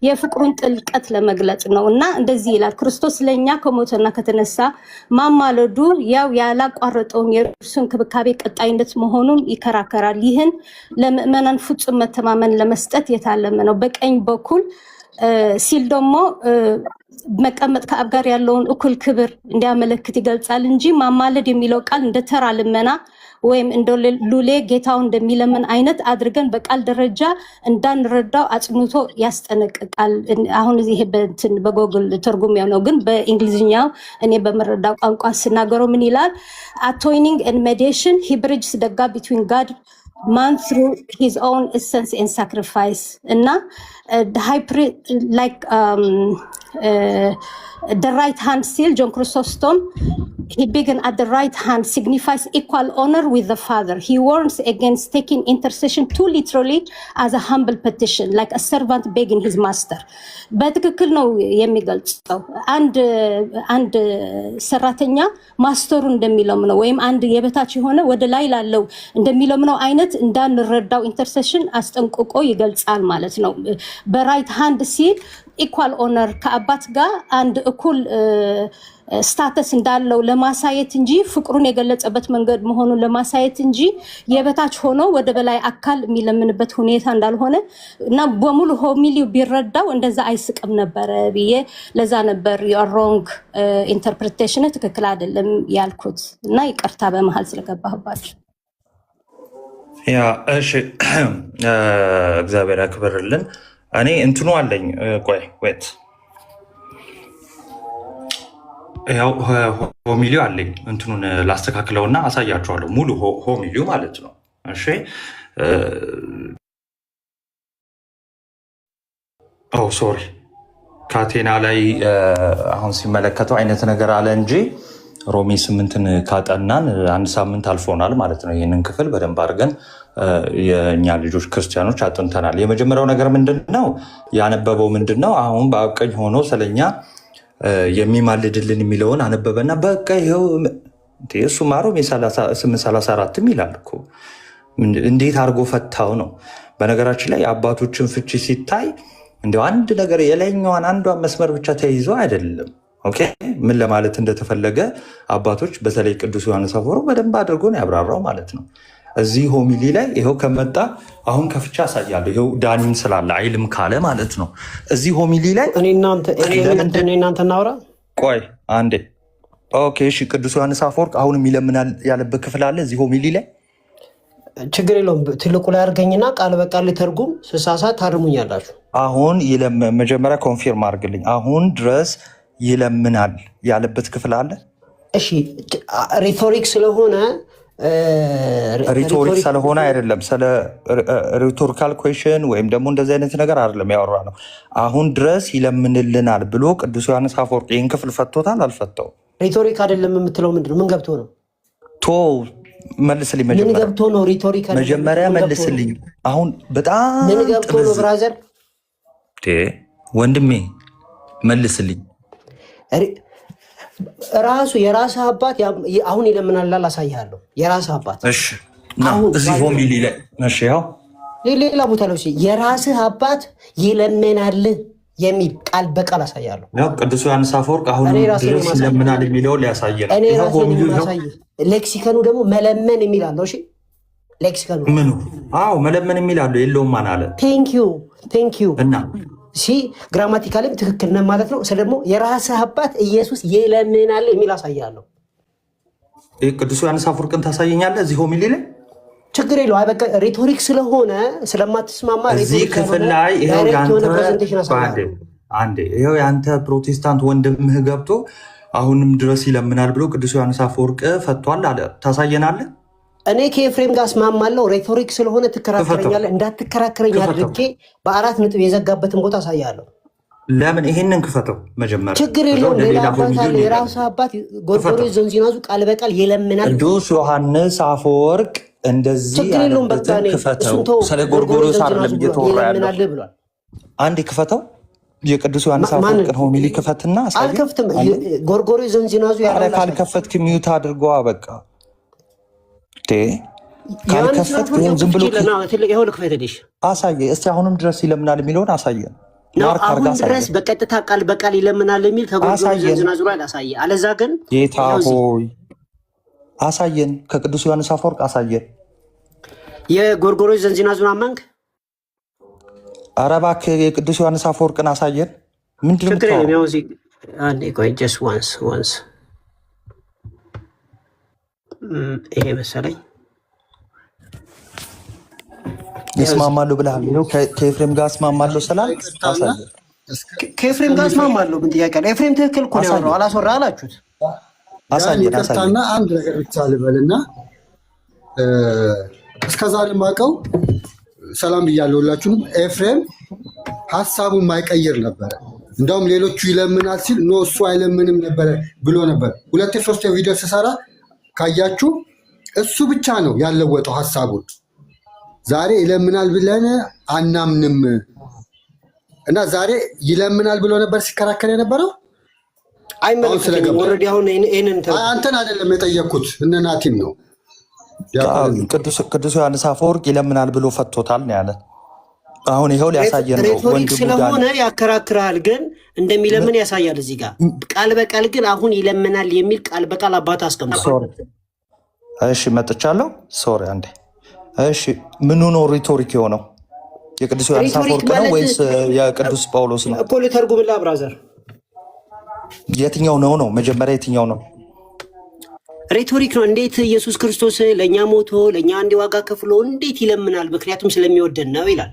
[SPEAKER 3] የፍቅሩን ጥልቀት ለመግለጽ ነው። እና እንደዚህ ይላል፣ ክርስቶስ ለእኛ ከሞተና ከተነሳ ማማለዱ ያው ያላቋረጠውን የእርሱ እንክብካቤ ቀጣይነት መሆኑን ይከራከራል። ይህን ለምእመናን ፍጹም መተማመን ለመስጠት የታለመ ነው። በቀኝ በኩል ሲል ደግሞ መቀመጥ ከአብ ጋር ያለውን እኩል ክብር እንዲያመለክት ይገልጻል እንጂ ማማለድ የሚለው ቃል እንደ ተራ ልመና ወይም እንደ ሉሌ ጌታው እንደሚለምን አይነት አድርገን በቃል ደረጃ እንዳንረዳው አጽንቶ ያስጠነቅቃል። አሁን እዚህ በጎግል ትርጉም ነው፣ ግን በእንግሊዝኛው እኔ በመረዳው ቋንቋ ስናገረው ምን ይላል? atoning and mediation he bridges the gap between God man through his own essence and sacrifice. እና the high priest like the right hand seal John Chrysostom he began at the right hand signifies equal honor with the Father. He warns against taking intercession too literally as a humble petition like a servant begging his master. በትክክል ነው የሚገልጸው። አንድ ሰራተኛ ማስተሩ እንደሚለምነው ወይም አንድ የበታች የሆነ ወደ ላይ ላለው እንደሚለምነው አይነት እንዳንረዳው ኢንተርሴሽን አስጠንቅቆ ይገልጻል ማለት ነው። በራይት ሃንድ ሲል ኢኳል ኦነር ከአባት ጋር አንድ እኩል ስታተስ እንዳለው ለማሳየት እንጂ ፍቅሩን የገለጸበት መንገድ መሆኑን ለማሳየት እንጂ የበታች ሆኖ ወደ በላይ አካል የሚለምንበት ሁኔታ እንዳልሆነ እና በሙሉ ሆሚሊው ቢረዳው እንደዛ አይስቅም ነበረ ብዬ ለዛ ነበር የሮንግ ኢንተርፕሬቴሽን ትክክል አይደለም ያልኩት እና ይቅርታ በመሃል ስለገባህባችሁ።
[SPEAKER 2] ያ እሺ፣ እግዚአብሔር ያክብርልን። እኔ እንትኑ አለኝ። ቆይ ወይት ያው ሆሚሊው አለኝ። እንትኑን ላስተካክለውና አሳያችኋለሁ። ሙሉ ሆሚሊው ማለት ነው። እሺ ሶሪ ካቴና ላይ አሁን ሲመለከተው አይነት ነገር አለ እንጂ ሮሜ 8ን ካጠናን 1 ሳምንት አልፎናል ማለት ነው። ይህንን ክፍል በደንብ አድርገን የእኛ ልጆች ክርስቲያኖች አጥንተናል። የመጀመሪያው ነገር ምንድነው ያነበበው? ምንድነው አሁን በአብ ቀኝ ሆኖ ስለኛ የሚማልድልን የሚለውን አነበበና በቃ ይኸው እሱ ሮሜ 8:34 ይላል እኮ። እንዴት አድርጎ ፈታው ነው። በነገራችን ላይ አባቶችን ፍቺ ሲታይ እንደ አንድ ነገር የላይኛዋን አንዷን መስመር ብቻ ተይዞ አይደለም። ኦኬ ምን ለማለት እንደተፈለገ አባቶች በተለይ ቅዱስ ዮሐንስ አፈወርቅ በደንብ አድርጎ ነው ያብራራው ማለት ነው። እዚህ ሆሚሊ ላይ ይኸው ከመጣ አሁን ከፍቻ አሳያለሁ። ይኸው ዳኒን ስላለ አይልም ካለ ማለት ነው። እዚህ ሆሚሊ ላይ
[SPEAKER 5] እኔ እናንተ እናውራ።
[SPEAKER 2] ቆይ አንዴ። ኦኬ እሺ። ቅዱስ ዮሐንስ አፈወርቅ አሁንም ይለምናል ያለበት ክፍል አለ እዚህ ሆሚሊ ላይ።
[SPEAKER 5] ችግር የለውም። ትልቁ ላይ አድርገኝና ቃል በቃል ሊተርጉም ስሳሳት ታርሙኛላችሁ።
[SPEAKER 2] አሁን መጀመሪያ ኮንፊርም አድርግልኝ። አሁን ድረስ ይለምናል ያለበት ክፍል አለ።
[SPEAKER 5] እሺ ሪቶሪክ ስለሆነ
[SPEAKER 2] ሪቶሪክ ስለሆነ አይደለም፣ ስለ ሪቶሪካል ኩዌሽን ወይም ደግሞ እንደዚህ አይነት ነገር አይደለም ያወራ ነው። አሁን ድረስ ይለምንልናል ብሎ ቅዱስ ዮሐንስ አፈወርቅ ይህን ክፍል ፈቶታል አልፈታው?
[SPEAKER 5] ሪቶሪክ አይደለም የምትለው ምንድነው? ምን ገብቶ ነው?
[SPEAKER 2] መልስልኝ።
[SPEAKER 5] ምን ገብቶ ነው ሪቶሪካል?
[SPEAKER 2] መጀመሪያ መልስልኝ። አሁን በጣም
[SPEAKER 5] ምን ገብቶ ነው ብራዘር?
[SPEAKER 2] ወንድሜ መልስልኝ።
[SPEAKER 5] ራሱ የራስህ አባት አሁን ይለምናል። አሳይሃለሁ። የራስህ አባት
[SPEAKER 2] እሺ፣ አሁን እዚህ ሆሚሊ ላይ እሺ፣ ያው
[SPEAKER 5] ሌላ ቦታ ላይ የራስህ አባት ይለምናል የሚል ቃል በቃል አሳያለሁ።
[SPEAKER 2] ያው ቅዱስ ዮሐንስ አፈወርቅ አሁን ድረስ ይለምናል የሚለውን ሊያሳየን
[SPEAKER 5] እኔ ራሴን ማሳይ። ሌክሲከኑ ደግሞ መለመን የሚል አለው። እሺ ሌክሲከኑ
[SPEAKER 2] ምኑ? አዎ መለመን የሚል አለው። የለውም ማን አለ? ቴንክ ዩ እና
[SPEAKER 5] ግራማቲካልም ትክክል ነህ ማለት ነው። ደግሞ የራስህ አባት ኢየሱስ ይለምናል የሚል አሳያለሁ።
[SPEAKER 2] ቅዱስ ዮሐንስ አፈወርቅን ታሳየኛለህ እዚህ ሆሚሊ ላይ?
[SPEAKER 5] ችግር የለው። አይ በቃ ሪቶሪክ ስለሆነ ስለማትስማማ
[SPEAKER 2] እዚህ ክፍል ላይ ይኸው ያንተ ፕሮቴስታንት ወንድምህ ገብቶ አሁንም ድረስ ይለምናል ብሎ ቅዱስ ዮሐንስ አፈወርቅ ፈቷል አለ። ታሳየናለህ?
[SPEAKER 5] እኔ ከኤፍሬም ጋር እስማማለሁ። ሬቶሪክ ስለሆነ ትከራከረኛለህ። እንዳትከራከረኝ አድርጌ በ4 ነጥብ የዘጋበትን ቦታ አሳያለሁ።
[SPEAKER 2] ለምን? ይሄንን ክፈተው መጀመሪያ።
[SPEAKER 5] ችግር የለውም። ሌላ አባት አለ። የራሱ አባት ጎርጎርዮስ ዘንዚናዙ ቃል በቃል ይለምናል።
[SPEAKER 2] ቅዱስ ዮሐንስ አፈወርቅ እንደዚህ
[SPEAKER 5] ችግር የለውም። በቃ
[SPEAKER 2] ክፈተው። ስለ ጎርጎርዮስ አይደለም እየተወራ ያለው።
[SPEAKER 5] ብሏል።
[SPEAKER 2] አንድ ክፈተው። የቅዱስ ዮሐንስ አፈወርቅን ሆሚሊ ክፈትና
[SPEAKER 5] አልከፍትም። ጎርጎርዮስ ዘንዚናዙ
[SPEAKER 2] ካልከፈትክ ሚዩት አድርጎ በቃ ካልከፈት ዝም ብሎ አሳየ። እስቲ አሁንም ድረስ ይለምናል የሚለውን አሳየን።
[SPEAKER 5] አሁን ድረስ በቀጥታ ቃል በቃል ይለምናል የሚል ከጎርጎርዮስ ዘንዚናዙ ላይ አሳየ። አለዛ ግን
[SPEAKER 2] ጌታ ሆይ አሳየን። ከቅዱስ ዮሐንስ አፈወርቅ አሳየን።
[SPEAKER 5] የጎርጎርዮስ ዘንዚናዙን አመንክ?
[SPEAKER 2] ኧረ እባክህ የቅዱስ ዮሐንስ አፈወርቅን አሳየን። ምንድን ነው
[SPEAKER 5] ይሄ መሰለኝ
[SPEAKER 2] ይስማማለሁ ብለሃል። ከኤፍሬም ጋር እስማማለሁ ስላልክ አሳየን።
[SPEAKER 5] ከኤፍሬም ጋር እስማማለሁ። ምን ጥያቄ አለ? ኤፍሬም ትክክል እኮ ነው ያወራው። አላስወራ አላችሁት?
[SPEAKER 2] አሳየን።
[SPEAKER 8] አንድ ነገር ብቻ ልበልና እስከዛሬ የማውቀው ሰላም ብያለሁ ሁላችሁንም። ኤፍሬም ሀሳቡን ማይቀይር ነበረ። እንደውም ሌሎቹ ይለምናል ሲል ኖ እሱ አይለምንም ነበረ ብሎ ነበር። 2-3 ቪዲዮ ስሰራ ካያችሁ እሱ ብቻ ነው ያለወጠው ሀሳቡን። ዛሬ ይለምናል ብለን አናምንም እና ዛሬ ይለምናል ብሎ ነበር ሲከራከር የነበረው። አንተን አይደለም የጠየቅኩት እነ ናቲን ነው።
[SPEAKER 2] ቅዱስ ዮሐንስ አፈወርቅ ይለምናል ብሎ ፈቶታል ነው ያለ። አሁን ይኸው ሊያሳየን ነው።
[SPEAKER 5] ሬቶሪክ ስለሆነ ያከራክራል፣ ግን እንደሚለምን ያሳያል። እዚህ ጋር ቃል በቃል ግን አሁን ይለምናል የሚል ቃል በቃል አባት አስቀምጧል።
[SPEAKER 2] እሺ መጥቻለሁ። ሶሪ አንዴ። እሺ ምኑ ነው ሪቶሪክ የሆነው? የቅዱስ ዮሐንስ አፈወርቅ ነው ወይስ የቅዱስ ጳውሎስ ነው?
[SPEAKER 5] እኮ ልተርጉምልህ ብራዘር።
[SPEAKER 2] የትኛው ነው መጀመሪያ የትኛው ነው?
[SPEAKER 5] ሬቶሪክ ነው። እንዴት ኢየሱስ ክርስቶስ ለእኛ ሞቶ ለእኛ አንድ ዋጋ ከፍሎ እንዴት ይለምናል? ምክንያቱም ስለሚወደን ነው ይላል።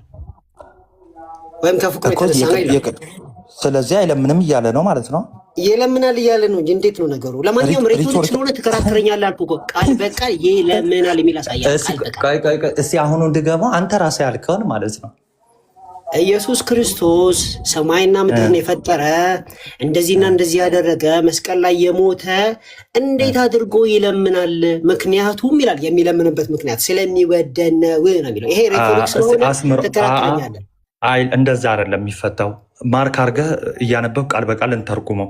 [SPEAKER 5] ወይም ከፍቅሩ የተነሳ ነው ይላል።
[SPEAKER 2] ስለዚህ አይለምንም እያለ ነው ማለት ነው።
[SPEAKER 5] ይለምናል እያለ ነው እንጂ እንዴት ነው ነገሩ? ለማንኛውም ሬቶሪክ ስለሆነ ትከራከረኛለህ አልኩህ እኮ። ቃል በቃል ይለምናል የሚል አሳያል።
[SPEAKER 2] እስኪ አሁኑ እንድገባ አንተ ራስህ ያልከውን ማለት ነው።
[SPEAKER 5] ኢየሱስ ክርስቶስ ሰማይና ምድርን የፈጠረ እንደዚህና እንደዚህ ያደረገ መስቀል ላይ የሞተ እንዴት አድርጎ ይለምናል? ምክንያቱም ይላል የሚለምንበት ምክንያት ስለሚወደን ነው የሚለው። ይሄ ሬቶሪክ ስለሆነ ትከራከረኛለህ።
[SPEAKER 2] አይ እንደዛ አይደለም የሚፈታው። ማርክ አድርገህ እያነበብ ቃል በቃል እንተርጉመው።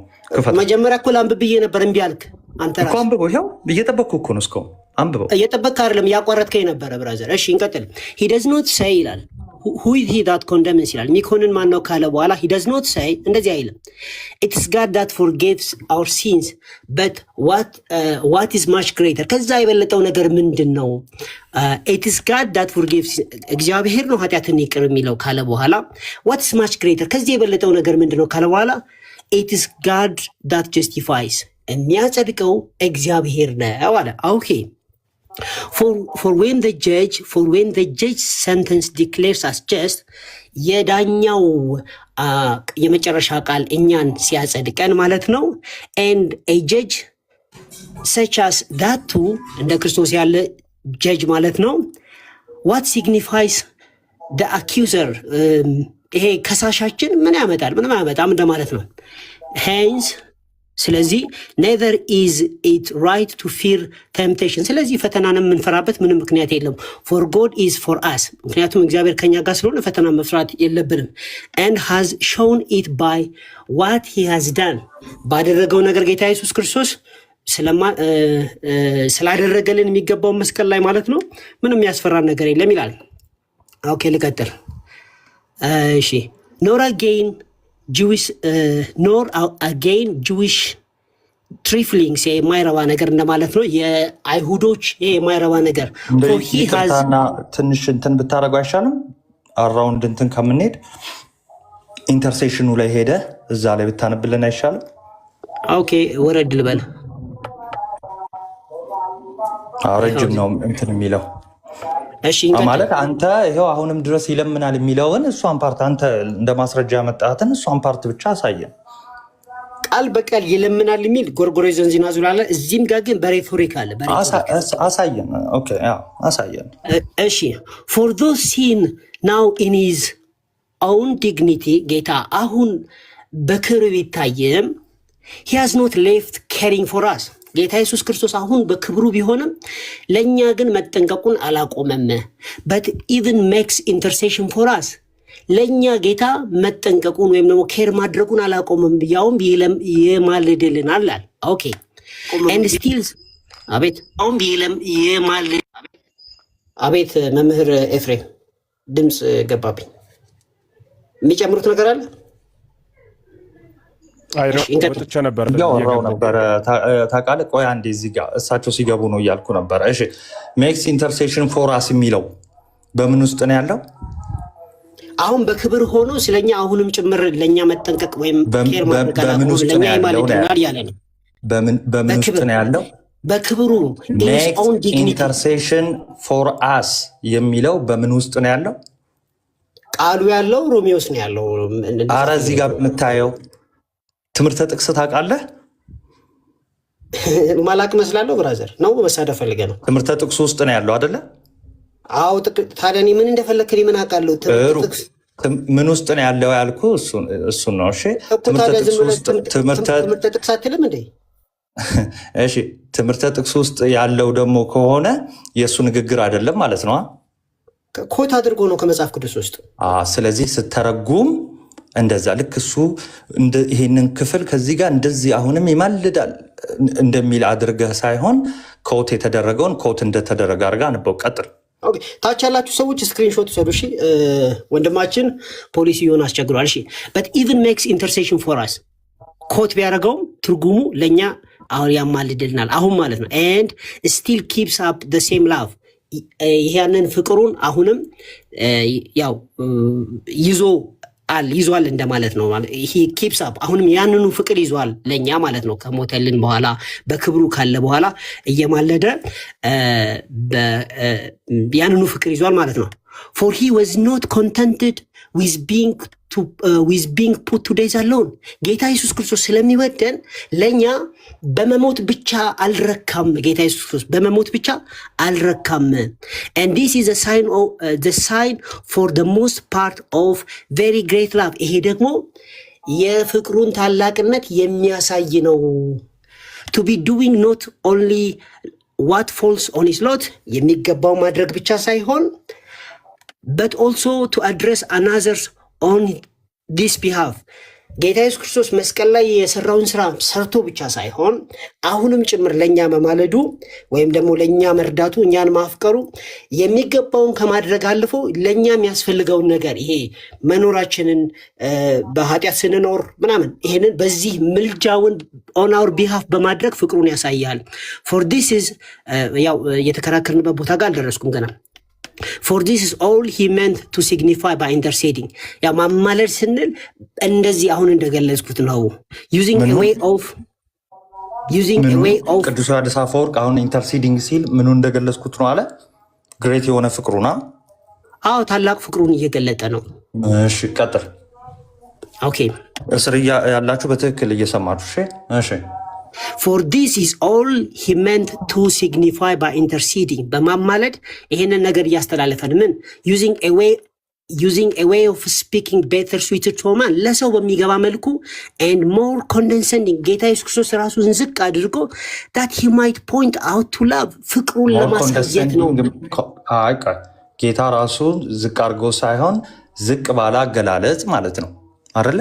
[SPEAKER 5] መጀመሪያ እኮ ላንብብ ብዬ ነበር፣ እምቢ አልክ አንተ ራስህ።
[SPEAKER 2] አንብበው። ይኸው እየጠበቅኩ እኮ ነው። እስካሁን አንብበው።
[SPEAKER 5] እየጠበቅክ አይደለም እያቋረጥከኝ ነበረ ብራዘር። እሺ እንቀጥል። ሂ ደዝ ኖት ሴይ ይላል who is he that condemns ይላል። ሚኮንን ማን ነው ካለ በኋላ he does not say እንደዚህ አይልም። it is God that forgives our sins but what is much greater ከዛ የበለጠው ነገር ምንድን ነው? it is God that forgives እግዚአብሔር ነው ኃጢአትን ይቅር የሚለው ካለ በኋላ what is much greater ከዚህ የበለጠው ነገር ምንድን ነው ካለ በኋላ it is God that justifies የሚያጸድቀው እግዚአብሔር ነው አለ። ኦኬ For when the judge sentence declares us just የዳኛው የመጨረሻ ቃል እኛን ሲያጸድቀን ማለት ነው። and a judge such as that too እንደ ክርስቶስ ያለ ጀጅ ማለት ነው። what signifies the accuser ይሄ ከሳሻችን ምን ያመጣል? ምንም አያመጣም እንደማለት ነው። hence ስለዚህ neither is it right to fear temptation ስለዚህ ፈተናን የምንፈራበት ምንም ምክንያት የለም for God is for us ምክንያቱም እግዚአብሔር ከኛ ጋር ስለሆነ ፈተና መፍራት የለብንም and has shown it by what he has done ባደረገው ነገር ጌታ ኢየሱስ ክርስቶስ ስላደረገልን የሚገባው መስቀል ላይ ማለት ነው ምንም ያስፈራ ነገር የለም ይላል ኦኬ ልቀጥል እሺ nor again Jewish triflings የማይረባ ነገር እንደማለት ነው የአይሁዶች የማይረባ ነገር
[SPEAKER 2] ይቅርታና ትንሽ እንትን ብታረጉ አይሻልም አራውንድ እንትን ከምንሄድ ኢንተርሴሽኑ ላይ ሄደ እዛ ላይ ብታነብልን አይሻልም
[SPEAKER 5] ኦኬ ወረድ ልበል
[SPEAKER 2] ረጅም ነው እንትን የሚለው
[SPEAKER 5] እሺ
[SPEAKER 2] ማለት አንተ ይሄው አሁንም ድረስ ይለምናል የሚለውን እሷን ፓርት አንተ እንደ ማስረጃ ያመጣትን እሷን ፓርት ብቻ አሳየን
[SPEAKER 5] ቃል በቃል ይለምናል የሚል ጎርጎሮስ ዘንዚና ዙላለ እዚህም ጋር ግን በሬቶሪክ አለ
[SPEAKER 2] አሳየን ኦኬ ያው አሳየን
[SPEAKER 5] እሺ for those seen now in his own dignity ጌታ አሁን በክብር ቢታየም he has not left caring for us ጌታ ኢየሱስ ክርስቶስ አሁን በክብሩ ቢሆንም ለኛ ግን መጠንቀቁን አላቆመም but even makes intercession for us ለኛ ጌታ መጠንቀቁን ወይም ደግሞ ኬር ማድረጉን አላቆመም ያውም ይማልድልናል አለ ኦኬ and still አቤት አሁን አቤት መምህር ኤፍሬም ድምጽ ገባብኝ የሚጨምሩት ነገር አለ
[SPEAKER 7] ወጥቼ ነበር
[SPEAKER 2] ያወራው ነበር ታውቃለህ ቆይ አንዴ እዚህ ጋር እሳቸው ሲገቡ ነው እያልኩ ነበር እሺ ሜክስ ኢንተርሴሽን ፎር አስ የሚለው በምን ውስጥ ነው ያለው
[SPEAKER 5] አሁን በክብር ሆኖ ስለኛ አሁንም ጭምር ለኛ መጠንቀቅ ወይም ኬር ማድረግ አላቆመም ለኛ ይማልድልናል ያለ ነው
[SPEAKER 2] በምን ውስጥ ነው ያለው
[SPEAKER 5] በክብሩ
[SPEAKER 2] ኢንተርሴሽን ፎር አስ የሚለው በምን ውስጥ ነው ያለው
[SPEAKER 5] ቃሉ ያለው ሮሜዎስ ነው ያለው
[SPEAKER 2] አረ እዚህ ጋር የምታየው ትምህርተ ጥቅስ ታውቃለህ
[SPEAKER 5] ማላቅ መስላለሁ ብራዘር ነው መሳደብ ፈልገህ ነው
[SPEAKER 2] ትምህርተ ጥቅስ ውስጥ ነው ያለው አይደለ
[SPEAKER 5] አው ታዲያ እኔ ምን እንደፈለክልኝ ምን አውቃለሁ
[SPEAKER 2] ምን ውስጥ ነው ያለው ያልኩ እሱ ነው እሺ
[SPEAKER 5] ትምህርተ ጥቅስ አትልም እንዴ
[SPEAKER 2] እሺ ትምህርተ ጥቅስ ውስጥ ያለው ደግሞ ከሆነ የእሱ ንግግር አይደለም ማለት ነው
[SPEAKER 5] ኮት አድርጎ ነው ከመጽሐፍ ቅዱስ ውስጥ
[SPEAKER 2] ስለዚህ ስተረጉም እንደዛ ልክ እሱ ይሄንን ክፍል ከዚህ ጋር እንደዚህ አሁንም ይማልዳል እንደሚል አድርገህ ሳይሆን ኮት የተደረገውን ኮት እንደተደረገ አድርጋ አንበው ቀጥል
[SPEAKER 5] ኦኬ ታች ያላችሁ ሰዎች ስክሪንሾት ሰዱ እሺ ወንድማችን ፖሊሲ ይሆን አስቸግሯል እሺ but even makes intercession for us ኮት ቢያደርገው ትርጉሙ ለኛ አሁን ያማልድልናል አሁን ማለት ነው and still keeps up the same love ይሄንን ፍቅሩን አሁንም ያው ይዟል እንደማለት ነው ማለት he keeps up አሁንም ያንኑ ፍቅር ይዟል ለኛ ማለት ነው ከሞተልን በኋላ በክብሩ ካለ በኋላ እየማለደ ያንኑ ፍቅር ይዟል ማለት ነው for he was not contented with being put to death alone ጌታ ኢየሱስ ክርስቶስ ስለሚወደን ለኛ በመሞት ብቻ አልረካም ጌታ ኢየሱስ ክርስቶስ በመሞት ብቻ አልረካም and this is a sign of the sign for the most part of very great love ይሄ ደግሞ የፍቅሩን ታላቅነት የሚያሳይ ነው to be doing not only what falls on his lot የሚገባው ማድረግ ብቻ ሳይሆን but also to address another on this behalf ጌታ ኢየሱስ ክርስቶስ መስቀል ላይ የሰራውን ስራ ሰርቶ ብቻ ሳይሆን አሁንም ጭምር ለኛ መማለዱ ወይም ደግሞ ለኛ መርዳቱ እኛን ማፍቀሩ የሚገባውን ከማድረግ አልፎ ለኛ የሚያስፈልገውን ነገር ይሄ መኖራችንን በኃጢአት ስንኖር ምናምን ይሄንን በዚህ ምልጃውን on our behalf በማድረግ ፍቅሩን ያሳያል for this is ያው የተከራከርንበት ቦታ ጋር አልደረስኩም ገና for this is all he meant to signify by interceding ያ ማማለድ ስንል እንደዚህ አሁን እንደገለጽኩት ነው using a way of
[SPEAKER 2] ቅዱስ ዮሐንስ አፈወርቅ አሁን ኢንተርሲዲንግ ሲል ምኑ እንደገለጽኩት ነው አለ ግሬት የሆነ ፍቅሩና
[SPEAKER 5] አዎ ታላቅ ፍቅሩን እየገለጠ ነው
[SPEAKER 2] እሺ ቀጥል
[SPEAKER 5] ኦኬ
[SPEAKER 2] እስር ያላችሁ በትክክል እየሰማችሁ እሺ
[SPEAKER 5] for this is all he meant to signify by interceding በማማለድ ይሄንን ነገር ያስተላልፈን ምን using a way using a way of speaking better suited to a man ለሰው በሚገባ መልኩ and more condescending ጌታ ኢየሱስ ክርስቶስ ራሱን ዝቅ አድርጎ that he might point out to love ፍቅሩን ለማሳየት ነው።
[SPEAKER 2] ጌታ ራሱን ዝቅ አድርጎ ሳይሆን ዝቅ ባለ አገላለጽ ማለት ነው አይደለ?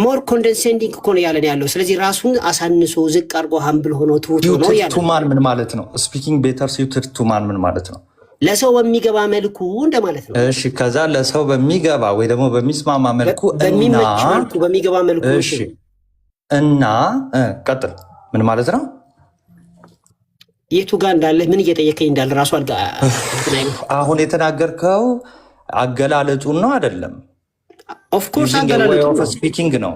[SPEAKER 5] ሞር ኮንደንሴንዲንግ እኮ ነው ያለን ያለው። ስለዚህ ራሱን አሳንሶ ዝቅ አድርጎ ሀምብል ሆኖ ትሁት ሆኖ ያለው
[SPEAKER 2] ቱማን ምን ማለት ነው? ስፒኪንግ ቤተር ሲዩትድ ቱማን ምን ማለት ነው?
[SPEAKER 5] ለሰው በሚገባ መልኩ እንደማለት ነው።
[SPEAKER 2] እሺ፣ ከዛ ለሰው በሚገባ ወይ ደግሞ በሚስማማ መልኩ
[SPEAKER 5] በሚመች መልኩ በሚገባ መልኩ።
[SPEAKER 2] እሺ፣ እና ቀጥል ምን ማለት ነው?
[SPEAKER 5] የቱ ጋር እንዳለ ምን እየጠየቀኝ እንዳለ ራሱ
[SPEAKER 2] አሁን የተናገርከው አገላለጡን ነው አይደለም?
[SPEAKER 5] ኦፍ ኮርስ አገላለጡ
[SPEAKER 2] ስፒኪንግ ነው።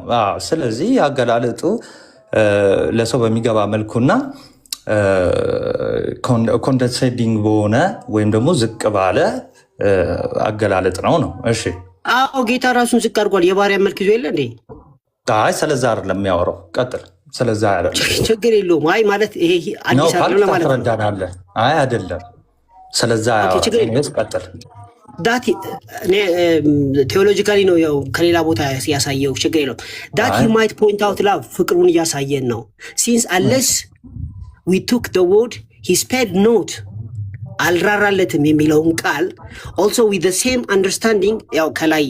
[SPEAKER 2] ስለዚህ አገላለጡ ለሰው በሚገባ መልኩና ኮንደንሴንዲንግ በሆነ ወይም ደግሞ ዝቅ ባለ አገላለጥ ነው። እሺ፣
[SPEAKER 5] አዎ ጌታ ራሱን ዝቅ አድርጓል። የባሪያ መልክ ይዞ የለ እንዴ?
[SPEAKER 2] አይ ስለዛ አይደለም የሚያወራው። ቀጥል። ስለዛ አይደለም፣
[SPEAKER 5] ችግር የለውም። አይ ማለት ይሄ አዲስ አይደለም ማለት ነው።
[SPEAKER 2] ተረዳናለህ? አይ አይደለም፣ ስለዛ አይደለም። ቀጥል።
[SPEAKER 5] ዳት ቴዎሎጂካሊ ነው ያው ከሌላ ቦታ ያሳየው። ችግር የለውም። ዳት ሂ ማይት ፖይንት አውት ላቭ ፍቅሩን እያሳየን ነው። ሲንስ አለስ we took the word he spared not አልራራለትም የሚለውን ቃል also with the same understanding ያው ከላይ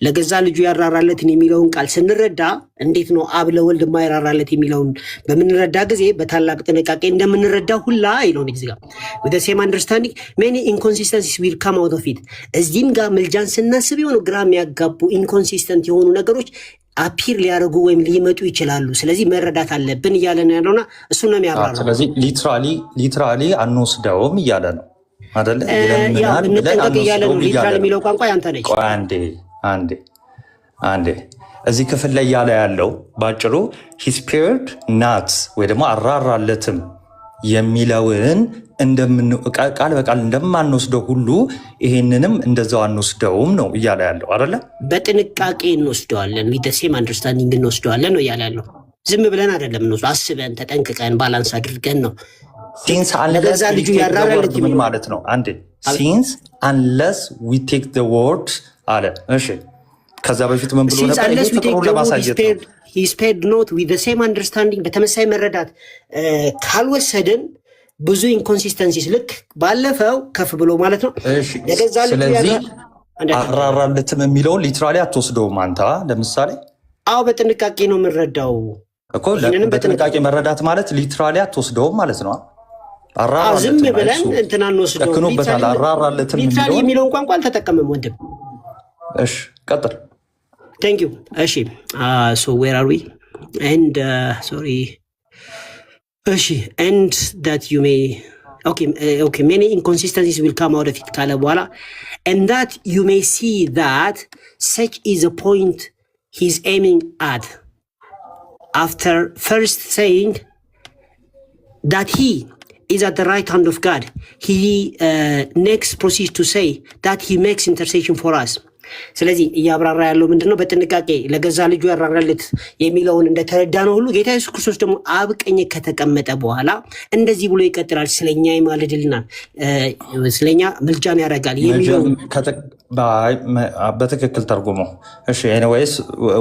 [SPEAKER 5] ለገዛ ልጁ ያራራለትን የሚለውን ቃል ስንረዳ እንዴት ነው አብ ለወልድ የማይራራለት የሚለውን በምንረዳ ጊዜ በታላቅ ጥንቃቄ እንደምንረዳ ሁላ ይለውን እዚህ ጋር with the same understanding many inconsistencies will come out of it እዚህም ጋር ምልጃን ስናስብ የሆኑ ግራ የሚያጋቡ ኢንኮንሲስተንት የሆኑ ነገሮች አፒር ሊያደርጉ ወይም ሊመጡ ይችላሉ። ስለዚህ መረዳት አለብን እያለ ነው ያለውና እሱ ነው የሚያብራራው።
[SPEAKER 2] ስለዚህ ሊትራሊ አንወስደውም እያለ ነው አይደለ?
[SPEAKER 5] እንጠንቀቅ እያለ ነው። ሊትራሊ የሚለው ቋንቋ ያንተ ነች።
[SPEAKER 2] አንዴ እዚህ ክፍል ላይ ያለ ያለው ባጭሩ he spared not ወይ ደግሞ አራራለትም የሚለውን ቃል በቃል እንደማንወስደው ሁሉ ይሄንንም እንደዛው አንወስደውም ነው እያለ ያለው አይደለ?
[SPEAKER 5] በጥንቃቄ እንወስደዋለን። with the same understanding እንወስደዋለን ነው እያለ ያለው። ዝም ብለን አይደለም እንወስደው፣ አስበን ተጠንቅቀን ባላንስ አድርገን ነው።
[SPEAKER 2] ሲንስ አንለስ ልጁ ያራራለት ምን ማለት ነው? አንዴ ሲንስ አንለስ we take the word አለ። እሺ ከዛ በፊት ምን ብሎ ነበር? ይሄ ፍቅሩን ለማሳየት ነው። he spared not with the same understanding በተመሳሳይ መረዳት ካልወሰድን ብዙ ኢንኮንሲስተንሲስ ልክ ባለፈው ከፍ ብሎ ማለት ነው። ስለዚህ አራራለትም የሚለውን ሊትራሊ አትወስደውም አንተ። ለምሳሌ
[SPEAKER 5] አዎ በጥንቃቄ ነው የምንረዳው
[SPEAKER 2] እኮ። በጥንቃቄ መረዳት ማለት ሊትራሊ አትወስደውም ማለት ነው።
[SPEAKER 5] ዝም ብለን እንትና እንወስደው
[SPEAKER 2] ተክኖበታል። አራራለትም
[SPEAKER 5] የሚለውን ቋንቋ አልተጠቀምም ወንድም።
[SPEAKER 2] እሺ ቀጥል።
[SPEAKER 5] ቴንክ ዩ። እሺ ሶ ዌር አር ዊ ኤንድ ሶሪ and that you may okay many inconsistencies will come out of it ካለ በኋላ and that you may see that such is a point he's aiming at after first saying that he is at the right hand of God. He next proceeds to say that he makes intercession for us. ስለዚህ እያብራራ ያለው ምንድነው? በጥንቃቄ ለገዛ ልጁ ያራራለት የሚለውን እንደተረዳ ነው ሁሉ ጌታ ኢየሱስ ክርስቶስ ደግሞ አብ ቀኝ ከተቀመጠ በኋላ እንደዚህ ብሎ ይቀጥላል። ስለኛ ይማልድልናል፣ ስለኛ ምልጃን ያደርጋል የሚለው
[SPEAKER 2] በትክክል ተርጉሞ። እሺ ኤኒዌይስ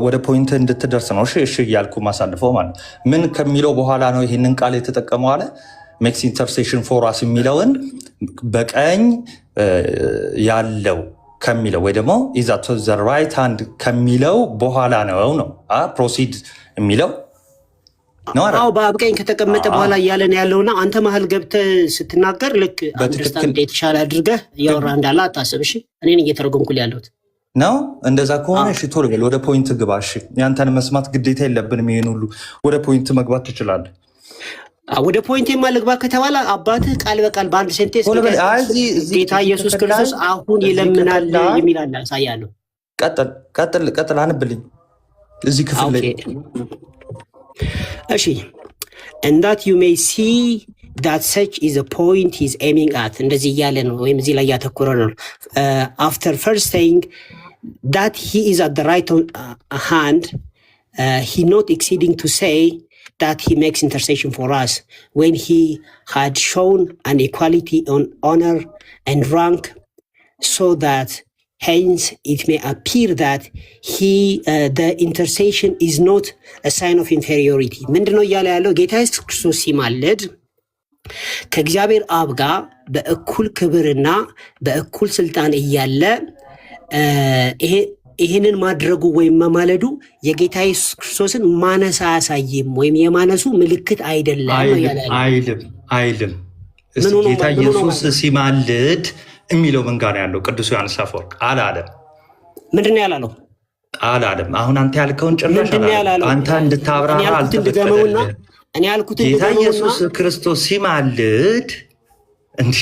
[SPEAKER 2] ወደ ፖይንት እንድትደርስ ነው። እሺ እያልኩ ማሳልፈው ማለት ምን ከሚለው በኋላ ነው ይህንን ቃል የተጠቀመው አለ። ሜክስ ኢንተርሴሽን ፎር አስ የሚለውን በቀኝ ያለው ከሚለው ወይ ደግሞ ኢዝ አት ዘ ራይት ሃንድ ከሚለው በኋላ ነው ፕሮሲድ የሚለው ነው።
[SPEAKER 5] አዎ በአብ ቀኝ ከተቀመጠ በኋላ እያለን ያለውና አንተ መሀል ገብተህ ስትናገር ልክ አንደርስታንድ የተሻለ አድርገህ እያወራ እንዳለ አታስብ። እሺ እኔን እየተረጎምኩልህ ያለሁት
[SPEAKER 2] ነው። እንደዛ ከሆነ እሺ ቶሎ በል ወደ ፖይንት ግባ። እሺ ያንተን መስማት ግዴታ የለብንም። ይሄን ሁሉ ወደ ፖይንት መግባት ትችላለህ።
[SPEAKER 5] ወደ ፖይንት የማልግባ ከተባለ አባትህ ቃል በቃል በአንድ ሴንቴንስ ጌታ ኢየሱስ ክርስቶስ አሁን ይለምናል የሚል አለ። አሳያለሁ። ቀጥል አንብልኝ እዚህ ክፍል ላይ። እሺ and that you may see that such is a point he's aiming at እንደዚህ እያለ ነው ወይም እዚህ ላይ ያተኮረ ነው። after first saying that he is at the right hand he not exceeding to say that he makes intercession for us when he had shown an equality on honor and rank so that hence it may appear that the intercession is not a sign of inferiority. ምንድነው እያለ ያለው? ጌታ ኢየሱስ ክርስቶስ ሲማልድ ከእግዚአብሔር አብ ጋር በእኩል ክብርና በእኩል ስልጣን እያለ ይህንን ማድረጉ ወይም መማለዱ የጌታ ኢየሱስ ክርስቶስን ማነስ አያሳይም ወይም የማነሱ ምልክት አይደለም
[SPEAKER 2] አይልም። ጌታ ኢየሱስ ሲማልድ የሚለው ምን ጋር ያለው? ቅዱስ ዮሐንስ አፈወርቅ አላለም።
[SPEAKER 5] ምንድን ያላለው?
[SPEAKER 2] አላለም። አሁን አንተ ያልከውን ጭራሽ አንተ እንድታብራራ አልተፈቀደልህም። ጌታ ኢየሱስ ክርስቶስ ሲማልድ እንዲህ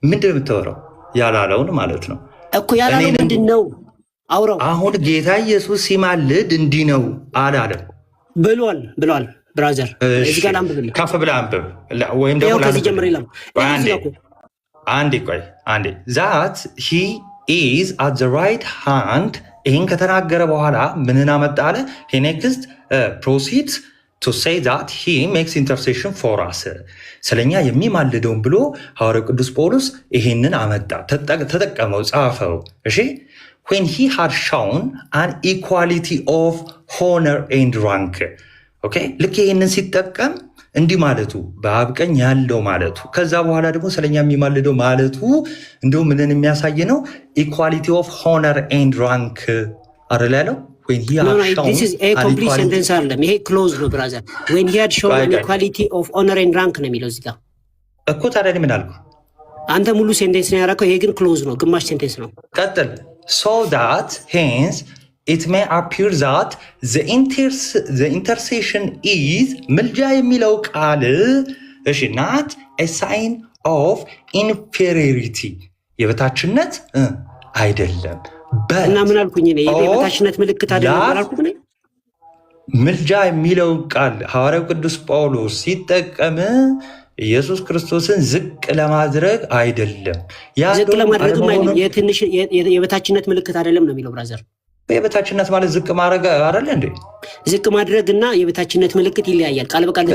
[SPEAKER 2] ምንድን ነው የምታወራው? ያላለውን ማለት ነው
[SPEAKER 5] እኮ። ያላለው ምንድን ነው? አውራው።
[SPEAKER 2] አሁን ጌታ ኢየሱስ ሲማልድ እንዲህ ነው አላለም።
[SPEAKER 5] ብሏል ብራዘር፣ እዚህ ጋር አንብብ፣
[SPEAKER 2] ከፍ ብለህ አንብብ። ወይም ደግሞ
[SPEAKER 5] ከዚህ ጀምር ይላል።
[SPEAKER 2] አንዴ ዛት ሂ ኢዝ አት ዘ ራይት ሃንድ። ይህን ከተናገረ በኋላ ምንን አመጣ አለ? ሂ ኔክስት ፕሮሲድስ to say that he makes intercession for us ስለኛ የሚማልደውን ብሎ ሐዋርያው ቅዱስ ጳውሎስ ይሄንን አመጣ፣ ተጠቀመው፣ ጻፈው። እሺ when he had shown an equality of honor and rank okay ልክ ይሄንን ሲጠቀም እንዲህ ማለቱ በአብ ቀኝ ያለው ማለቱ፣ ከዛ በኋላ ደግሞ ስለኛ የሚማልደው ማለቱ እንደው ምንን የሚያሳይ ነው? equality of honor and rank አይደል ያለው? When he had shown
[SPEAKER 5] this is a complete sentence አይደለም፣ ይሄ close ነው brother. when he had shown an equality of honor and rank ነው የሚለው እዚህ ጋር
[SPEAKER 2] እኮ። ታዲያ ምን አልኩ?
[SPEAKER 5] አንተ ሙሉ ሴንቴንስ ነው ያደረከው፣ ይሄ ግን close ነው፣ ግማሽ ሴንቴንስ ነው።
[SPEAKER 2] ቀጥል። so that hence it may appear that the intercession is ምልጃ የሚለው ቃል እሺ not a sign of inferiority የበታችነት አይደለም።
[SPEAKER 5] እና ምን አልኩኝ? የበታችነት ምልክት አይደለም አላልኩም?
[SPEAKER 2] ምልጃ የሚለው ቃል ሐዋርያው ቅዱስ ጳውሎስ ሲጠቀም ኢየሱስ ክርስቶስን ዝቅ ለማድረግ አይደለም።
[SPEAKER 5] ዝቅ ለማድረግም አይደለም፣ የበታችነት ምልክት አይደለም ነው የሚለው ብራዘር።
[SPEAKER 2] የበታችነት ማለት ዝቅ ማድረግ አይደለ እንዴ?
[SPEAKER 5] ዝቅ ማድረግና የበታችነት ምልክት ይለያያል። ቃል በቃል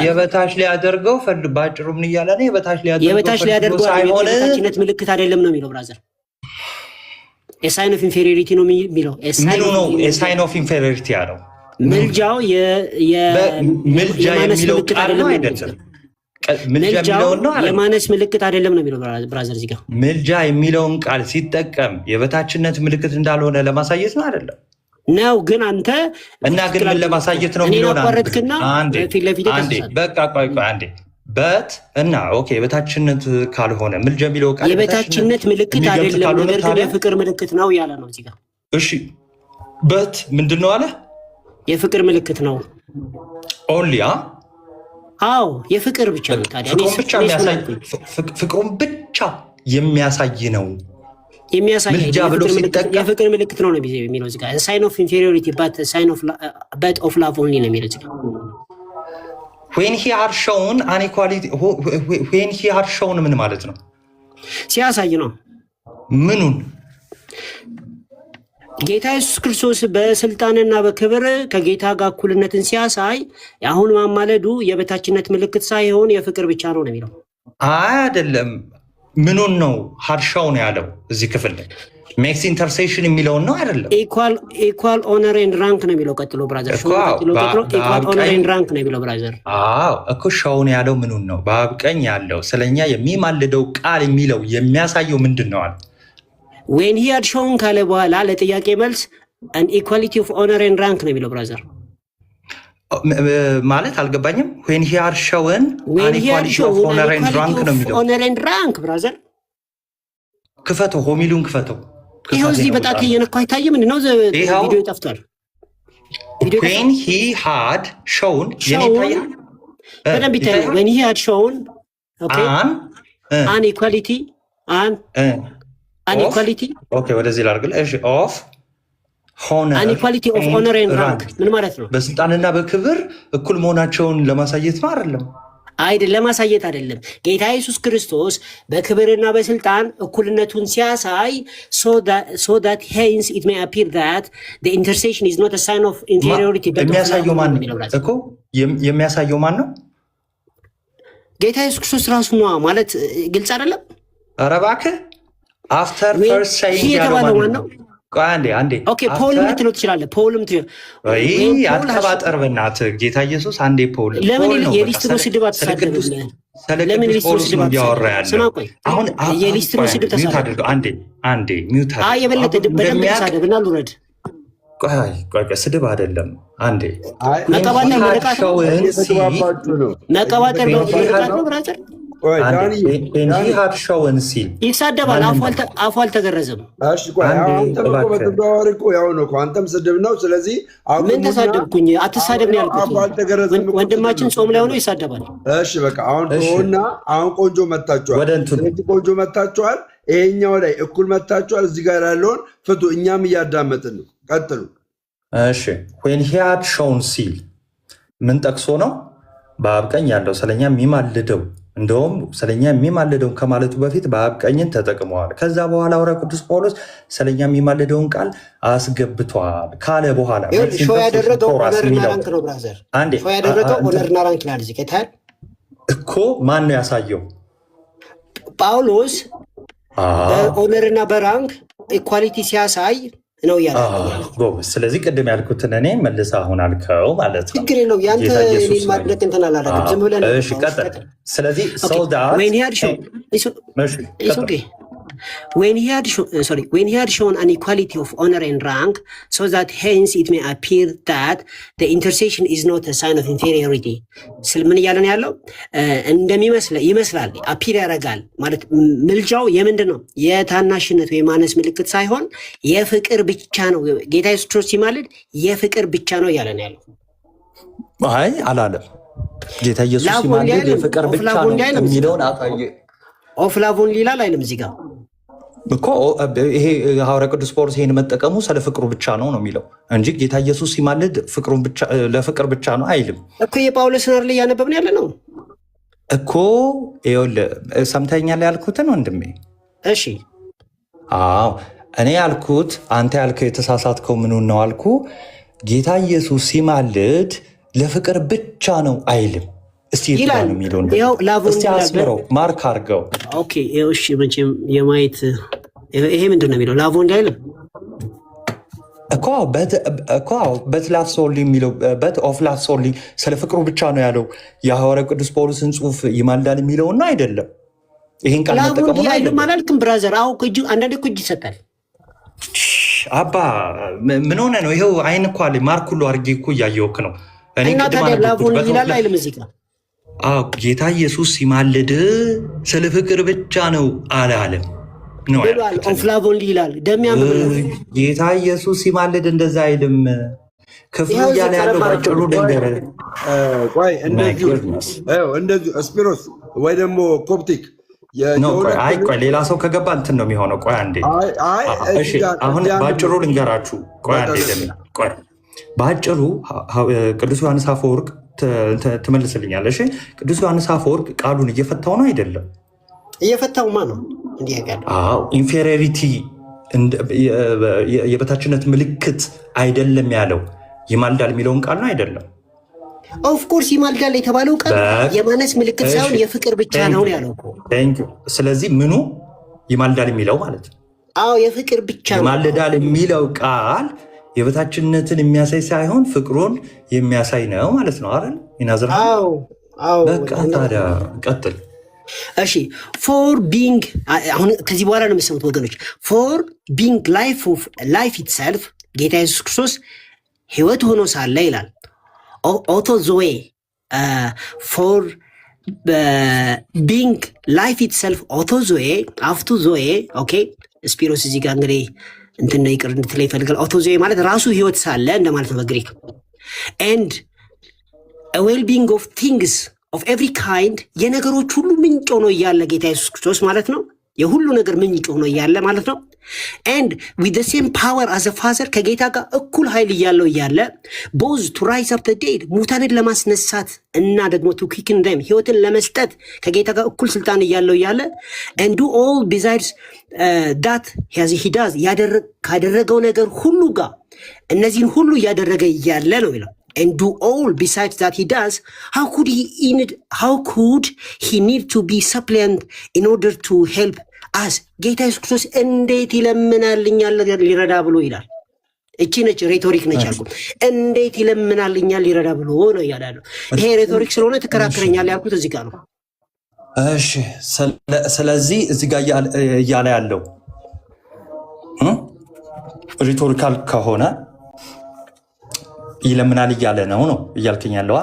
[SPEAKER 2] የበታች ሊያደርገው ባጭሩ ምን እያለ ነው? የበታች
[SPEAKER 5] ሊያደርገው የበታችነት ምልክት አይደለም ነው የሚለው ብራዘር። ሳይን ኦፍ ኢንፌሪዮሪቲ ነው የሚለው።
[SPEAKER 2] ምኑ ነው ሳይን ኦፍ ኢንፌሪዮሪቲ ያለው?
[SPEAKER 5] ምልጃው
[SPEAKER 2] ምልጃ የሚለው ቃል ነው አይደለም?
[SPEAKER 5] የማነስ ምልክት አይደለም ነው የሚለው ብራዘር። እዚህ ጋር
[SPEAKER 2] ምልጃ የሚለውን ቃል ሲጠቀም የበታችነት ምልክት እንዳልሆነ ለማሳየት ነው አይደለም?
[SPEAKER 5] ነው ግን አንተ
[SPEAKER 2] እና ግን ምን ለማሳየት ነው የሚለው? በቃ ቆይ አንዴ በት እና ኦኬ የበታችነት ካልሆነ ምልጃ የሚለው ቃል
[SPEAKER 5] የበታችነት ምልክት አይደለም፣ ነገር ግን የፍቅር ምልክት ነው ያለ ነው እዚህ ጋር።
[SPEAKER 2] እሺ በት ምንድነው አለ?
[SPEAKER 5] የፍቅር ምልክት ነው
[SPEAKER 2] ኦንሊያ።
[SPEAKER 5] አዎ የፍቅር ብቻ ነው። ታዲያ
[SPEAKER 2] ፍቅሩን ብቻ የሚያሳይ ነው።
[SPEAKER 5] ምልጃ ብሎ ሲጠቀም የፍቅር ምልክት ነው የሚለው እዚህ ጋር። ሳይን ኦፍ ኢንፌሪዮሪቲ በት ሳይን ኦፍ ላቭ ኦንሊ ነው የሚለው እዚህ ጋር።
[SPEAKER 2] when he had shown an equality when he had shown ምን ማለት ነው?
[SPEAKER 5] ሲያሳይ ነው።
[SPEAKER 2] ምኑን?
[SPEAKER 5] ጌታ ኢየሱስ ክርስቶስ በስልጣንና በክብር ከጌታ ጋር እኩልነትን ሲያሳይ አሁን ማማለዱ የበታችነት ምልክት ሳይሆን የፍቅር ብቻ ነው የሚለው።
[SPEAKER 2] አይደለም። ምኑን ነው ሀርሻው ነው ያለው እዚህ ክፍል ላይ? ሜክስ ኢንተርሴሽን የሚለውን ነው አይደለም?
[SPEAKER 5] ኢኳል ኦነር ኤንድ ራንክ ነው የሚለው ቀጥሎ ብራዘር። ኢኳል ኦነር ኤንድ ራንክ ነው የሚለው ብራዘር።
[SPEAKER 2] አዎ እኮ ሻውን ያለው ምኑን ነው? በአብ ቀኝ ያለው ስለኛ የሚማልደው ቃል የሚለው የሚያሳየው ምንድን ነው አለ?
[SPEAKER 5] ዌን ሂ ሃድ ሾውን ካለ በኋላ ለጥያቄ መልስ አን ኢኳሊቲ ኦፍ ኦነር ኤንድ ራንክ ነው የሚለው ብራዘር።
[SPEAKER 2] ማለት አልገባኝም። ዌን ሂ ሃድ ሾውን አን ኢኳሊቲ ኦፍ ኦነር ኤንድ ራንክ ነው የሚለው።
[SPEAKER 5] ኦነር ኤንድ ራንክ ብራዘር
[SPEAKER 2] ክፈተው፣ ሆሚሉን ክፈተው።
[SPEAKER 5] ይኸው እዚህ በጣት እየነካሁ አይታይም? ምንድን ነው ቪዲዮ ይጠፍቷል።
[SPEAKER 2] ዌን ሂ ሃድ ሾውን ይታያል፣
[SPEAKER 5] በደንብ ይታያል። ዌን ሂ ሃድ ሾውን አን ኢኳሊቲ አን ኢኳሊቲ
[SPEAKER 2] ኦኬ፣ ወደዚህ ላድርግልህ። እሺ ኦፍ ሆነር
[SPEAKER 5] አን ኢኳሊቲ ኦፍ ኦነር ኤንድ ራንክ ምን ማለት ነው?
[SPEAKER 2] በስልጣንና በክብር እኩል መሆናቸውን ለማሳየት ነው አይደለም?
[SPEAKER 5] አይደለም፣ ለማሳየት አይደለም። ጌታ ኢየሱስ ክርስቶስ በክብርና በስልጣን እኩልነቱን ሲያሳይ so that hence it may appear that the intercession is not a sign of inferiority but
[SPEAKER 2] የሚያሳየው ማን ነው እኮ? የሚያሳየው ማን ነው?
[SPEAKER 5] ጌታ ኢየሱስ ክርስቶስ ራሱ ነው ማለት ግልጽ አይደለም?
[SPEAKER 2] ኧረ እባክህ አፍተር ፈርስት ሴይንግ
[SPEAKER 5] የተባለው ማን ነው?
[SPEAKER 2] አንዴ
[SPEAKER 5] ኦኬ ፖል ልትለው ትችላለህ። ፖልም
[SPEAKER 2] አትቀባጠር በእናትህ ጌታ ኢየሱስ አንዴ ፖል
[SPEAKER 5] ለምን የሊስትሮ ስድብ አትሳደብ? ለምን የሊስትሮ ስድብ
[SPEAKER 2] እያወራ ያለው
[SPEAKER 5] አሁን የሊስትሮ ስድብ ተሳደብ።
[SPEAKER 2] አንዴ ሚውት
[SPEAKER 5] የበለጠ በደንብ ተሳደብ እና ልውረድ።
[SPEAKER 2] ቆይ ስድብ አይደለም። አንዴ
[SPEAKER 5] መቀባጠር መርቃት ነው ብራዘር
[SPEAKER 2] ሾውን ሲል
[SPEAKER 5] ይሳደባል። አፉ አልተገረዘም።
[SPEAKER 4] አንተም ስድብ ነው። ስለዚህ
[SPEAKER 5] ምን ተሳደብኩኝ? አትሳደብ ነው ያልኩት። ወንድማችን ጾም ላይ ሆኖ ይሳደባል።
[SPEAKER 4] እሺ በቃ አሁን ሆና አሁን ቆንጆ መታችኋል። ቆንጆ መታችኋል። ይሄኛው ላይ እኩል መታችኋል። እዚህ ጋር ያለውን ፍቱ። እኛም እያዳመጥን ነው። ቀጥሉ።
[SPEAKER 2] እሺ when he had shown ሲል ምን ጠቅሶ ነው? በአብ ቀኝ ያለው ስለኛ የሚማልደው እንደውም ስለኛ የሚማልደውን ከማለቱ በፊት በአብ ቀኝን ተጠቅመዋል። ከዛ በኋላ ሐዋርያው ቅዱስ ጳውሎስ ስለኛ የሚማልደውን ቃል አስገብቷል ካለ በኋላ
[SPEAKER 5] ያደረገው ኦነርና ራንክ ነው። ብራዘር ያደረገው ኦነርና ራንክ ይላል። እዚህ ከታል
[SPEAKER 2] እኮ ማን ነው ያሳየው?
[SPEAKER 5] ጳውሎስ በኦነርና በራንክ ኢኳሊቲ ሲያሳይ ነው ያለ።
[SPEAKER 2] ስለዚህ ቅድም ያልኩትን እኔ መልስ አሁን አልከው ማለት ነው።
[SPEAKER 5] ችግር የለው ያንተ እኔን ማድረግ እንትን አላደረግም። ዝም ብለን
[SPEAKER 2] እሺ ቀጥል። ስለዚህ
[SPEAKER 5] when he had shown an equality of honor and rank, so that hence it may appear that the intercession is not a sign of inferiority. ምን እያለን ያለው ይመስላል አፒር ያደርጋል ማለት ምልጃው የምንድን ነው? የታናሽነት ወይ ማነስ ምልክት ሳይሆን የፍቅር ብቻ ነው። ጌታ ኢየሱስ ክርስቶስ ሲማልድ የፍቅር ብቻ ነው እያለን ያለው።
[SPEAKER 2] አይ አላለም። ጌታ ኢየሱስ ሲማልድ የፍቅር ብቻ ነው የሚለውን አታየ
[SPEAKER 5] ኦፍላቮን ይላል አይልም እዚህ ጋር
[SPEAKER 2] እኮ ይሄ ሐዋርያው ቅዱስ ጳውሎስ ይሄን መጠቀሙ ስለ ፍቅሩ ብቻ ነው የሚለው እንጂ ጌታ ኢየሱስ ሲማልድ ፍቅሩን ብቻ ለፍቅር ብቻ ነው አይልም
[SPEAKER 5] እኮ። የጳውሎስን አይደል እያነበብን ያለ ነው
[SPEAKER 2] እኮ። ይኸውልህ ሰምተኛል ያልኩትን ወንድሜ።
[SPEAKER 5] እሺ
[SPEAKER 2] አዎ እኔ ያልኩት አንተ ያልከው የተሳሳትከው ምኑን ነው አልኩ። ጌታ ኢየሱስ ሲማልድ ለፍቅር ብቻ ነው አይልም። እስቲ ይላል የሚለውን እስቲ አስምረው ማርክ አድርገው።
[SPEAKER 5] ኦኬ እሺ መቼም የማየት ይሄ ምንድን ነው የሚለው? ላቮ እንዳይልም
[SPEAKER 2] እኮ በት ላቭ ሶሊ የሚለው በት ኦፍ ላቭ ሶሊ ስለ ፍቅሩ ብቻ ነው ያለው። የሐዋርያው ቅዱስ ጳውሎስን ጽሑፍ ይማልዳል የሚለውና አይደለም። ይሄን ቃል መጠቀሙ ነው አይደለም
[SPEAKER 5] አላልክም ብራዘር? አዎ እጅ አንዳንዴ እኮ እጅ ይሰጣል።
[SPEAKER 2] አባ ምን ሆነ ነው? ይሄው አይን እኮ አለ ማርክ ሁሉ አድርጌ እኮ እያየሁህ ነው። እኔ
[SPEAKER 5] ታዲያ ላቮ ይላል አይልም እዚህ ጋር?
[SPEAKER 2] ጌታ ኢየሱስ ሲማልድ ስለ ፍቅር ብቻ ነው አላለም ነው
[SPEAKER 5] ኦፍላቮን ይላል።
[SPEAKER 2] ጌታ ኢየሱስ ሲማልድ እንደዛ አይልም። ክፍሉ እያለ ያለው ባጭሩ ነገር
[SPEAKER 4] ቆይ እንደዚሁ ስፒሮስ ወይ ደግሞ ኮፕቲክ
[SPEAKER 2] ቆይ ሌላ ሰው ከገባ እንትን ነው የሚሆነው። ቆይ አንዴ አሁን ባጭሩ ልንገራችሁ። ቆይ አንዴ ቆይ ባጭሩ ቅዱስ ዮሐንስ አፈወርቅ ትመልስልኛለሽ። ቅዱስ ዮሐንስ አፈወርቅ ቃሉን እየፈታው ነው አይደለም?
[SPEAKER 5] እየፈታውማ ነው።
[SPEAKER 2] ኢንፌሪዮሪቲ የበታችነት ምልክት አይደለም ያለው ይማልዳል የሚለውን ቃል ነው አይደለም?
[SPEAKER 5] ኦፍኮርስ ይማልዳል የተባለው ቃል የማነስ ምልክት ሳይሆን የፍቅር ብቻ ነው ያለው።
[SPEAKER 2] ስለዚህ ምኑ ይማልዳል የሚለው ማለት ነው?
[SPEAKER 5] አዎ የፍቅር ብቻ ነው።
[SPEAKER 2] ይማልዳል የሚለው ቃል የበታችነትን የሚያሳይ ሳይሆን ፍቅሩን የሚያሳይ ነው ማለት ነው አይደል? ይናዘር በቃ ታዲያ ቀጥል።
[SPEAKER 5] እሺ ፎር ቢንግ አሁን ከዚህ በኋላ ነው የምሰሙት ወገኖች። ፎር ቢንግ ላይፍ ኢትሰልፍ ጌታ ኢየሱስ ክርስቶስ ሕይወት ሆኖ ሳለ ይላል ኦቶ ዞዌ ፎር ቢንግ ላይፍ ኢትሰልፍ ኦቶ ዞዌ አፍቱ ዞዌ። ኦኬ ስፒሮስ እዚህ ጋር እንግዲህ እንትን ይቅር እንድትለይ ይፈልጋል። ኦቶዞይ ማለት ራሱ ህይወት ሳለ እንደማለት ነው በግሪክ። ኤንድ ዌልቢንግ ኦፍ ቲንግስ ኦፍ ኤቭሪ ካይንድ የነገሮች ሁሉ ምንጭ ሆኖ እያለ ጌታ ኢየሱስ ክርስቶስ ማለት ነው የሁሉ ነገር ምንጭ ሆኖ እያለ ማለት ነው። ኤንድ ዊዝ ዘ ሴም ፓወር አዘ ፋዘር ከጌታ ጋር እኩል ኃይል እያለው እያለ ቦዝ ቱ ራይዝ አፕ ዘ ዴድ ሙታንን ለማስነሳት እና ደግሞ ቱ ኪክን ደም ህይወትን ለመስጠት ከጌታ ጋር እኩል ስልጣን እያለው እያለ and do all besides that he does ካደረገው ነገር ሁሉ ጋር እነዚህን ሁሉ እያደረገ እያለ ነው ይላል። and do all besides that he does, how could he need to be suppliant in order to help አስ ጌታ ኢየሱስ ክርስቶስ እንዴት ይለምናልኛል ሊረዳ ብሎ ይላል። እቺ ነች ሬቶሪክ ነች ያልኩት። እንዴት ይለምናልኛል ሊረዳ ብሎ ነው ያላለው። ይሄ ሬቶሪክ ስለሆነ ትከራከረኛል ያልኩት እዚህ ጋር ነው።
[SPEAKER 2] እሺ ስለዚህ እዚህ ጋር እያለ ያለው ሪቶሪካል ከሆነ ይለምናል እያለ ነው እያልከኝ ያለዋ?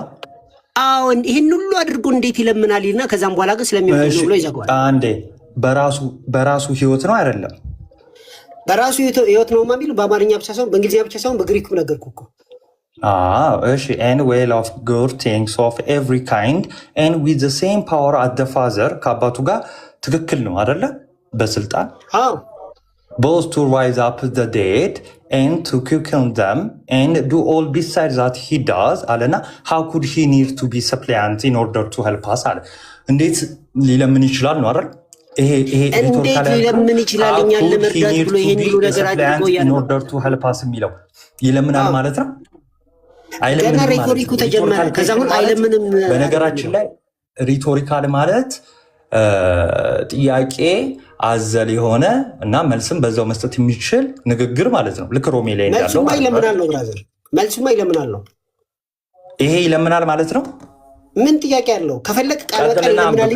[SPEAKER 5] አዎ ይህን ሁሉ አድርጎ እንዴት ይለምናል ይልና ከዛም በኋላ ግን ስለሚሆን ነው ብሎ ይዘጋዋል።
[SPEAKER 2] አንዴ በራሱ ህይወት ነው አይደለም?
[SPEAKER 5] በራሱ ህይወት ነው የሚለው በአማርኛ ብቻ ሳይሆን በእንግሊዝኛ ብቻ ሳይሆን በግሪኩም ነገርኩህ እኮ።
[SPEAKER 2] እሺ and well of good things of every kind and with the same power as the father ከአባቱ ጋር ትክክል ነው አይደለ? በስልጣን both to rise up the dead and to quicken them and do all besides that he does አለና how could he need to be suppliant in order to help us አለ። እንዴት ሊለምን ይችላል ነው አይደል? ይሄ
[SPEAKER 5] እንዴት ሊለምን ይችላል እኛን ለመርዳት ብሎ ይሄን ሁሉ ነገር አድርጎ ያለ
[SPEAKER 2] in order to help us የሚለው ይለምናል ማለት ነው።
[SPEAKER 5] ገና ሪቶሪኩ ተጀመረ። ከዛ አሁን አይለምንም።
[SPEAKER 2] በነገራችን ላይ ሪቶሪካል ማለት ጥያቄ አዘል የሆነ እና መልስም በዛው መስጠት የሚችል ንግግር ማለት ነው። ልክ ሮሜ ላይ እንዳለው
[SPEAKER 5] መልሱማ ይለምናል ነው ብራዘር፣ መልሱማ ይለምናል ነው።
[SPEAKER 2] ይሄ ይለምናል ማለት ነው።
[SPEAKER 5] ምን ጥያቄ አለው? ከፈለክ ቃል በቃል ይለምናል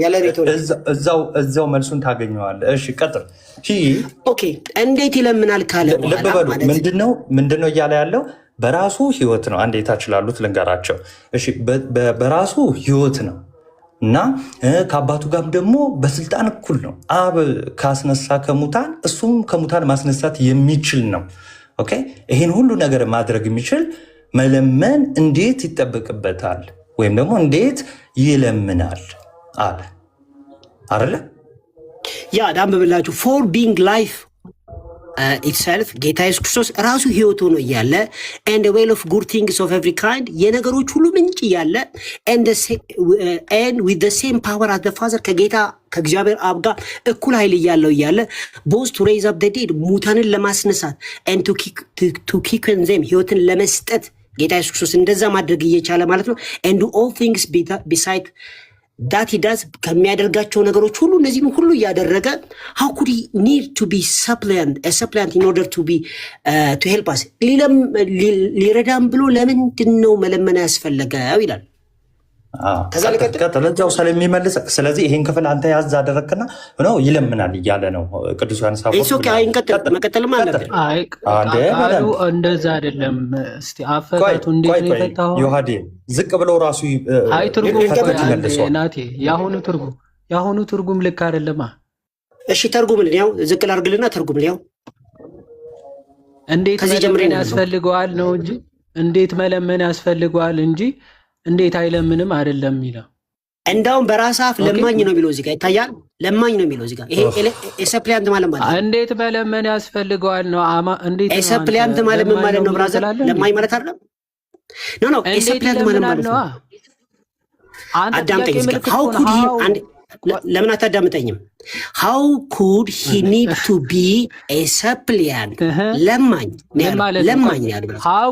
[SPEAKER 5] ያለ ሪቶሪክ
[SPEAKER 2] እዛው መልሱን ታገኘዋለህ። እሺ ቀጥል።
[SPEAKER 5] ኦኬ እንዴት ይለምናል ካለ
[SPEAKER 2] ልብ በሉ። ምንድነው እያለ ያለው? በራሱ ህይወት ነው። አንዴ ታች ላሉት ልንገራቸው። እሺ በራሱ ህይወት ነው እና ከአባቱ ጋር ደግሞ በስልጣን እኩል ነው። አብ ካስነሳ ከሙታን እሱም ከሙታን ማስነሳት የሚችል ነው። ኦኬ ይሄን ሁሉ ነገር ማድረግ የሚችል መለመን እንዴት ይጠበቅበታል? ወይም ደግሞ እንዴት ይለምናል አለ አይደለ?
[SPEAKER 5] ያ ዳም ብላችሁ ፎር ቢንግ ላይፍ ኢትሰልፍ ጌታ ኢየሱስ ክርስቶስ ራሱ ህይወት ሆኖ እያለ and the well of good things of every kind የነገሮች ሁሉ ምንጭ እያለ and with the same power as the father ከጌታ ከእግዚአብሔር አብ ጋር እኩል ኃይል እያለው እያለ both to raise up the dead ሙታንን ለማስነሳት and to quicken them ህይወትን ለመስጠት ጌታ ኢየሱስ ክርስቶስ እንደዛ ማድረግ እየቻለ ማለት ነው። and do all things beside that he does ከሚያደርጋቸው ነገሮች ሁሉ እነዚህን ሁሉ እያደረገ how could he need to be a supplicant in order to be to help us ሊረዳም ብሎ ለምንድን ነው መለመን ያስፈለገው ይላል።
[SPEAKER 2] ከዛ ለቀጥለኛው ስለሚመልስ ስለዚህ ይሄን ክፍል አንተ ያዝ አደረክና ነው ይለምናል እያለ ነው ቅዱስ ዮሐንስ አፈወርቅ።
[SPEAKER 5] እሱ መቀጠልም አለበት።
[SPEAKER 9] ቃሉ እንደዛ አይደለም። እስቲ አፈታቱ እንዴት ነው የፈታው?
[SPEAKER 2] ዮሐዴ ዝቅ ብለው ራሱ
[SPEAKER 9] ናቴ የአሁኑ ትርጉም ልክ አይደለማ።
[SPEAKER 5] እሺ ተርጉምልን፣ ያው ዝቅ ላድርግልና ተርጉምልን። ያው
[SPEAKER 9] እንዴት መለመን ያስፈልገዋል ነው እንጂ እንዴት መለመን ያስፈልገዋል እንጂ እንዴት አይለምንም አይደለም የሚለው።
[SPEAKER 5] እንዳውም በራስ አፍ ለማኝ ነው የሚለው እዚህ ጋር ይታያል። ለማኝ ነው የሚለው እዚህ ጋር። ይሄ ሰፕሊያንት ማለት
[SPEAKER 9] እንዴት መለመን ያስፈልገዋል ነው። እንዴት
[SPEAKER 5] ሰፕሊያንት ማለት ምን ማለት ነው ብራዘር? ለማኝ ማለት አይደለም። ኖ ሰፕሊያንት ማለት ነው። አዳምጠኝ። how could he ለምን አታዳምጠኝም? how could he need to be a suppliant ለማኝ ያለው
[SPEAKER 9] how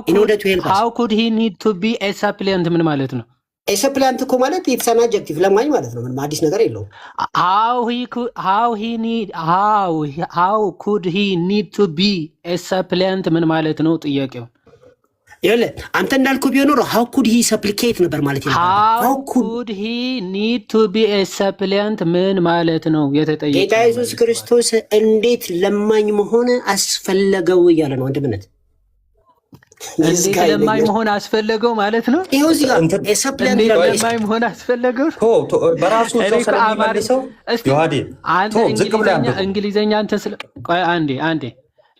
[SPEAKER 9] could he need to be a suppliant ምን ማለት ነው?
[SPEAKER 5] a suppliant እኮ ማለት it's an adjective ለማኝ ማለት ነው። ምንም አዲስ ነገር የለውም።
[SPEAKER 9] how could he need to be a suppliant ምን ማለት ነው ጥያቄው?
[SPEAKER 5] ይኸውልህ አንተ እንዳልከው ቢሆን ኖሮ how could he supplicate ነበር ማለት ነው።
[SPEAKER 9] how could he need to be a suppliant ምን ማለት ነው የተጠየቀው?
[SPEAKER 5] ጌታ ኢየሱስ ክርስቶስ እንዴት ለማኝ መሆን አስፈለገው እያለ ነው። አንድምነት
[SPEAKER 9] እንዴት ለማኝ መሆን አስፈለገው ማለት ነው።
[SPEAKER 5] ይኸው እዚህ ጋር ሰፕሊያንት
[SPEAKER 9] ለማኝ መሆን አስፈለገው
[SPEAKER 2] በራሱ ሰው ስለሚመልሰው ዮሐዴ
[SPEAKER 9] እንግሊዘኛ አንተ ቆይ አንዴ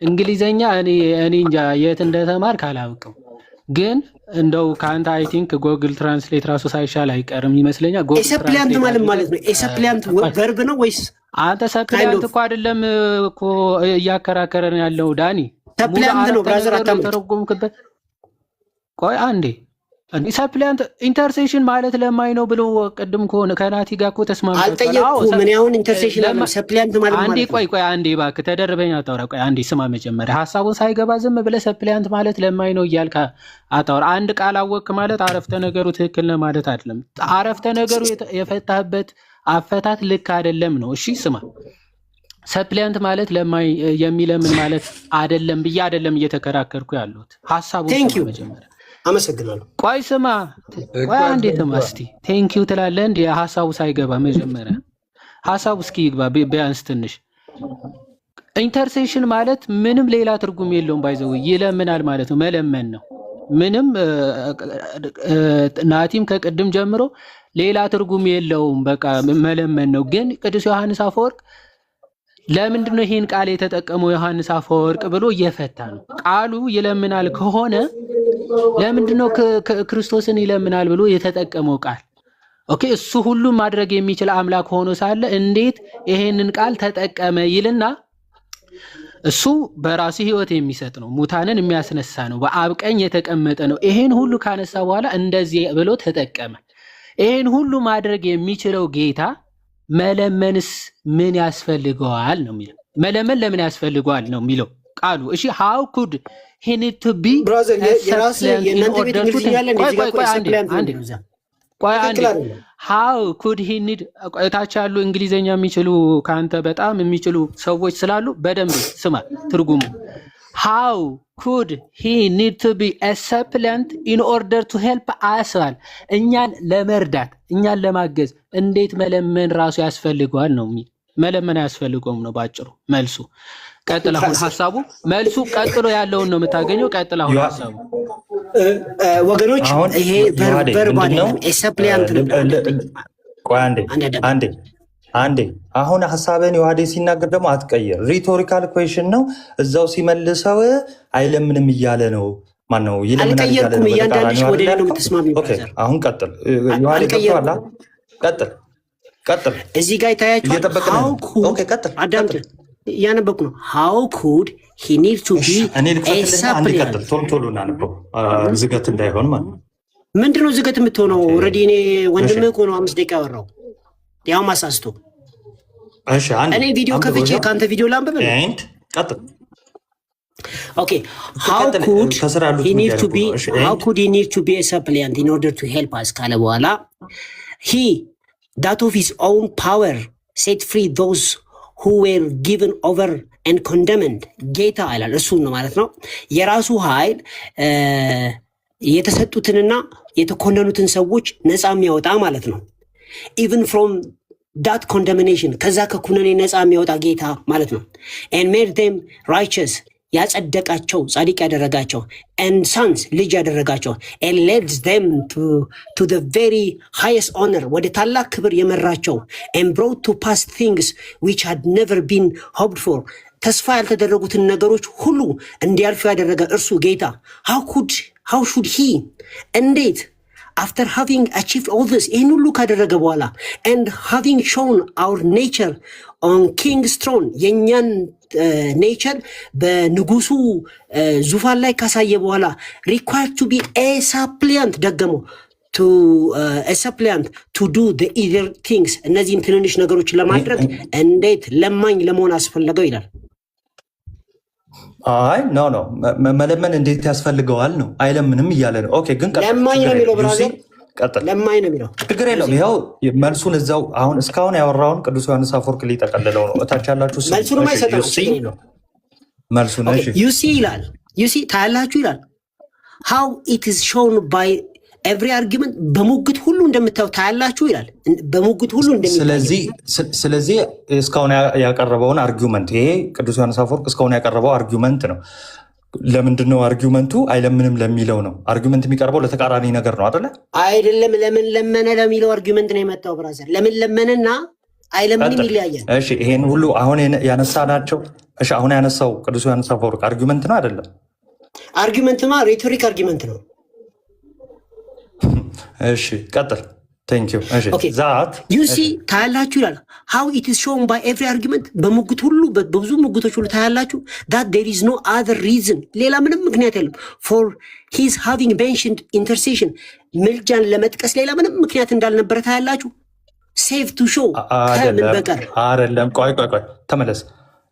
[SPEAKER 9] እንግሊዘኛ እኔ እንጃ የት እንደተማርክ አላውቅም፣ ግን እንደው ከአንተ አይ ቲንክ ጎግል ትራንስሌት ራሱ ሳይሻል አይቀርም ይመስለኛል።
[SPEAKER 5] ሰፕሊያንት ማለት ነው። ሰፕሊያንት ቨርብ ነው ወይስ?
[SPEAKER 9] አንተ ሰፕሊያንት እኮ አይደለም እኮ እያከራከረን ያለው ዳኒ።
[SPEAKER 5] ሰፕሊያንት ነው ብራዘር
[SPEAKER 9] አታምተረጉምክበት። ቆይ አንዴ ሰፕሊያንት ኢንተርሴሽን ማለት ለማኝ ነው ብሎ ቅድም ከሆነ ከናቲ ጋር እኮ ተስማምተው
[SPEAKER 5] አልጠየቅኩም። ምን ያሁን ኢንተርሴሽን አለ ሰፕሊያንት ማለት ነው።
[SPEAKER 9] አንዴ ቆይ አንዴ እባክህ ተደርበኝ አታውራ። ቆይ አንዴ ስማ፣ መጀመሪያ ሐሳቡን ሳይገባ ዝም ብለህ ሰፕሊያንት ማለት ለማኝ ነው እያልክ አታውራ። አንድ ቃል አወቅክ ማለት አረፍተ ነገሩ ትክክል ነው ማለት አይደለም። አረፍተ ነገሩ የፈታህበት አፈታት ልክ አይደለም ነው። እሺ ስማ፣ ሰፕሊያንት ማለት የሚለምን ማለት አይደለም ብዬ አይደለም እየተከራከርኩ ያለሁት። ሀሳቡ መጀመሪያ
[SPEAKER 5] አመሰግናለሁ።
[SPEAKER 9] ቆይ ስማ፣ ቆይ አንዴ ስማ እስቲ። ቴንኪው ትላለህ እንዴ? ሀሳቡ ሳይገባ መጀመሪያ ሀሳቡ እስኪ ይግባ ቢያንስ ትንሽ። ኢንተርሴሽን ማለት ምንም ሌላ ትርጉም የለውም። ባይዘው ይለምናል ማለት ነው፣ መለመን ነው። ምንም ናቲም ከቅድም ጀምሮ ሌላ ትርጉም የለውም፣ በቃ መለመን ነው። ግን ቅዱስ ዮሐንስ አፈወርቅ ለምንድን ነው ይህን ቃል የተጠቀመው ዮሐንስ አፈወርቅ ብሎ እየፈታ ነው። ቃሉ ይለምናል ከሆነ ለምንድን ነው ክርስቶስን ይለምናል ብሎ የተጠቀመው ቃል? ኦኬ፣ እሱ ሁሉም ማድረግ የሚችል አምላክ ሆኖ ሳለ እንዴት ይሄንን ቃል ተጠቀመ ይልና እሱ በራሱ ህይወት የሚሰጥ ነው፣ ሙታንን የሚያስነሳ ነው፣ በአብ ቀኝ የተቀመጠ ነው። ይሄን ሁሉ ካነሳ በኋላ እንደዚህ ብሎ ተጠቀመ። ይሄን ሁሉ ማድረግ የሚችለው ጌታ መለመንስ ምን ያስፈልገዋል ነው የሚለው። መለመን ለምን ያስፈልገዋል ነው የሚለው ቃሉ። እሺ how could he need to be how could he need እታች ያሉ እንግሊዘኛ የሚችሉ ከአንተ በጣም የሚችሉ ሰዎች ስላሉ በደንብ ስማ ትርጉሙ። how could he need to be a supplement in order to help us? እኛን ለመርዳት እኛን ለማገዝ እንዴት መለመን ራሱ ያስፈልገዋል ነው የሚል። መለመን አያስፈልገውም ነው ባጭሩ መልሱ። ቀጥል አሁን ሀሳቡ መልሱ ቀጥሎ ያለውን ነው የምታገኘው። ቀጥል አሁን ሀሳቡ
[SPEAKER 5] ወገኖች፣ ይሄ ቨርባል ሰፕሊያንት ነው።
[SPEAKER 2] ቆይ አንዴ አሁን ሀሳብን ዮሐዴ ሲናገር ደግሞ አትቀየር። ሪቶሪካል ኩዌሽን ነው። እዛው ሲመልሰው አይለምንም እያለ ነው። ማን ነው ይለምናል እያለ ነው።
[SPEAKER 5] እያንዳንድሽ ወደ ሌላ የምትስማሚ።
[SPEAKER 2] አሁን ቀጥል ዮሐዴ ገብቶሃል? ቀጥል
[SPEAKER 5] እዚህ ጋር ይታያችኋል።
[SPEAKER 2] ቀጥል
[SPEAKER 5] እያነበብኩ ነው። how could he need to be a supplement?
[SPEAKER 2] ቶሎ እናነበው ዝገት እንዳይሆን ማለት ነው።
[SPEAKER 5] ምንድነው ዝገት የምትሆነው? ኦልሬዲ እኔ ወንድምህ እኮ ነው 5 ደቂቃ ያወራው ያው ማሳስቶ። እኔ ቪዲዮ ከፍቼ ከአንተ ቪዲዮ ላንብብ። ኦኬ how could he need to be a supplement in order to help us ካለ በኋላ he that of his own power set free those who were given over and condemned. ጌታ ይላል እሱን ነው ማለት ነው። የራሱ ኃይል የተሰጡትንና የተኮነኑትን ሰዎች ነፃ የሚያወጣ ማለት ነው። even from that condemnation ከዛ ከኩነኔ ነፃ የሚያወጣ ጌታ ማለት ነው። and made them righteous ያጸደቃቸው ጻድቅ ያደረጋቸው and sons ልጅ ያደረጋቸው and led them to the very highest honor ወደ ታላቅ ክብር የመራቸው and brought to pass things which had never been hoped for ተስፋ ያልተደረጉትን ነገሮች ሁሉ እንዲያልፉ ያደረገ እርሱ ጌታ how should he እንዴት after having achieved all this ይህን ሁሉ ካደረገ በኋላ and having shown our nature on king's throne የእኛን ኔቸር በንጉሱ ዙፋን ላይ ካሳየ በኋላ required to be a suppliant ደገመው a suppliant to do the other things እነዚህን ትንንሽ ነገሮች ለማድረግ እንዴት ለማኝ ለመሆን አስፈለገው ይላል።
[SPEAKER 2] አይ ኖ መለመን እንዴት ያስፈልገዋል ነው አይለምንም እያለ ነው። ኦኬ ግን
[SPEAKER 5] ለማኝ ነው የሚለው ብራዘር፣ ለማኝ ነው የሚለው
[SPEAKER 2] ችግር የለውም። ይኸው መልሱን እዛው አሁን እስካሁን ያወራውን ቅዱስ ዮሐንስ አፈወርቅ ሊጠቀልለው ነው። እታች ያላችሁ
[SPEAKER 5] መልሱን ማይሰጠው
[SPEAKER 2] መልሱን እሺ
[SPEAKER 5] ዩሲ ይላል ዩሲ ታያላችሁ ይላል how it is shown by every argument በሙግት ሁሉ እንደምታዩ ታያላችሁ ይላል። በሙግት ሁሉ
[SPEAKER 2] ስለዚህ እስካሁን ያቀረበውን አርጊውመንት ይሄ ቅዱስ ዮሐንስ አፈወርቅ እስካሁን ያቀረበው አርጊውመንት ነው። ለምንድን ነው አርጊውመንቱ? አይለምንም ለሚለው ነው። አርጊውመንት የሚቀርበው ለተቃራኒ ነገር ነው አይደለ?
[SPEAKER 5] አይደለም። ለምን ለመነ ለሚለው አርጊውመንት ነው የመጣው ብራዘር። ለምን ለመነና አይለምንም ይለያያል።
[SPEAKER 2] እሺ ይሄን ሁሉ አሁን ያነሳናቸው እሺ አሁን ያነሳው ቅዱስ ዮሐንስ አፈወርቅ አርጊውመንት ነው አይደለም?
[SPEAKER 5] አርጊውመንትማ ሬቶሪክ አርጊውመንት ነው።
[SPEAKER 2] እሺ ቀጥል። Thank you.
[SPEAKER 5] Okay. That you see ታያላችሁ ይላል how it is shown by every argument በሙግት ሁሉ በብዙ ሙግቶች ሁሉ ታያላችሁ that there is no other reason ሌላ ምንም ምክንያት የለም for his having mentioned intercession ምልጃን ለመጥቀስ ሌላ ምንም ምክንያት እንዳልነበረ ታያላችሁ save to show ከምን በቀር
[SPEAKER 2] አይደለም። ቆይ ተመለስ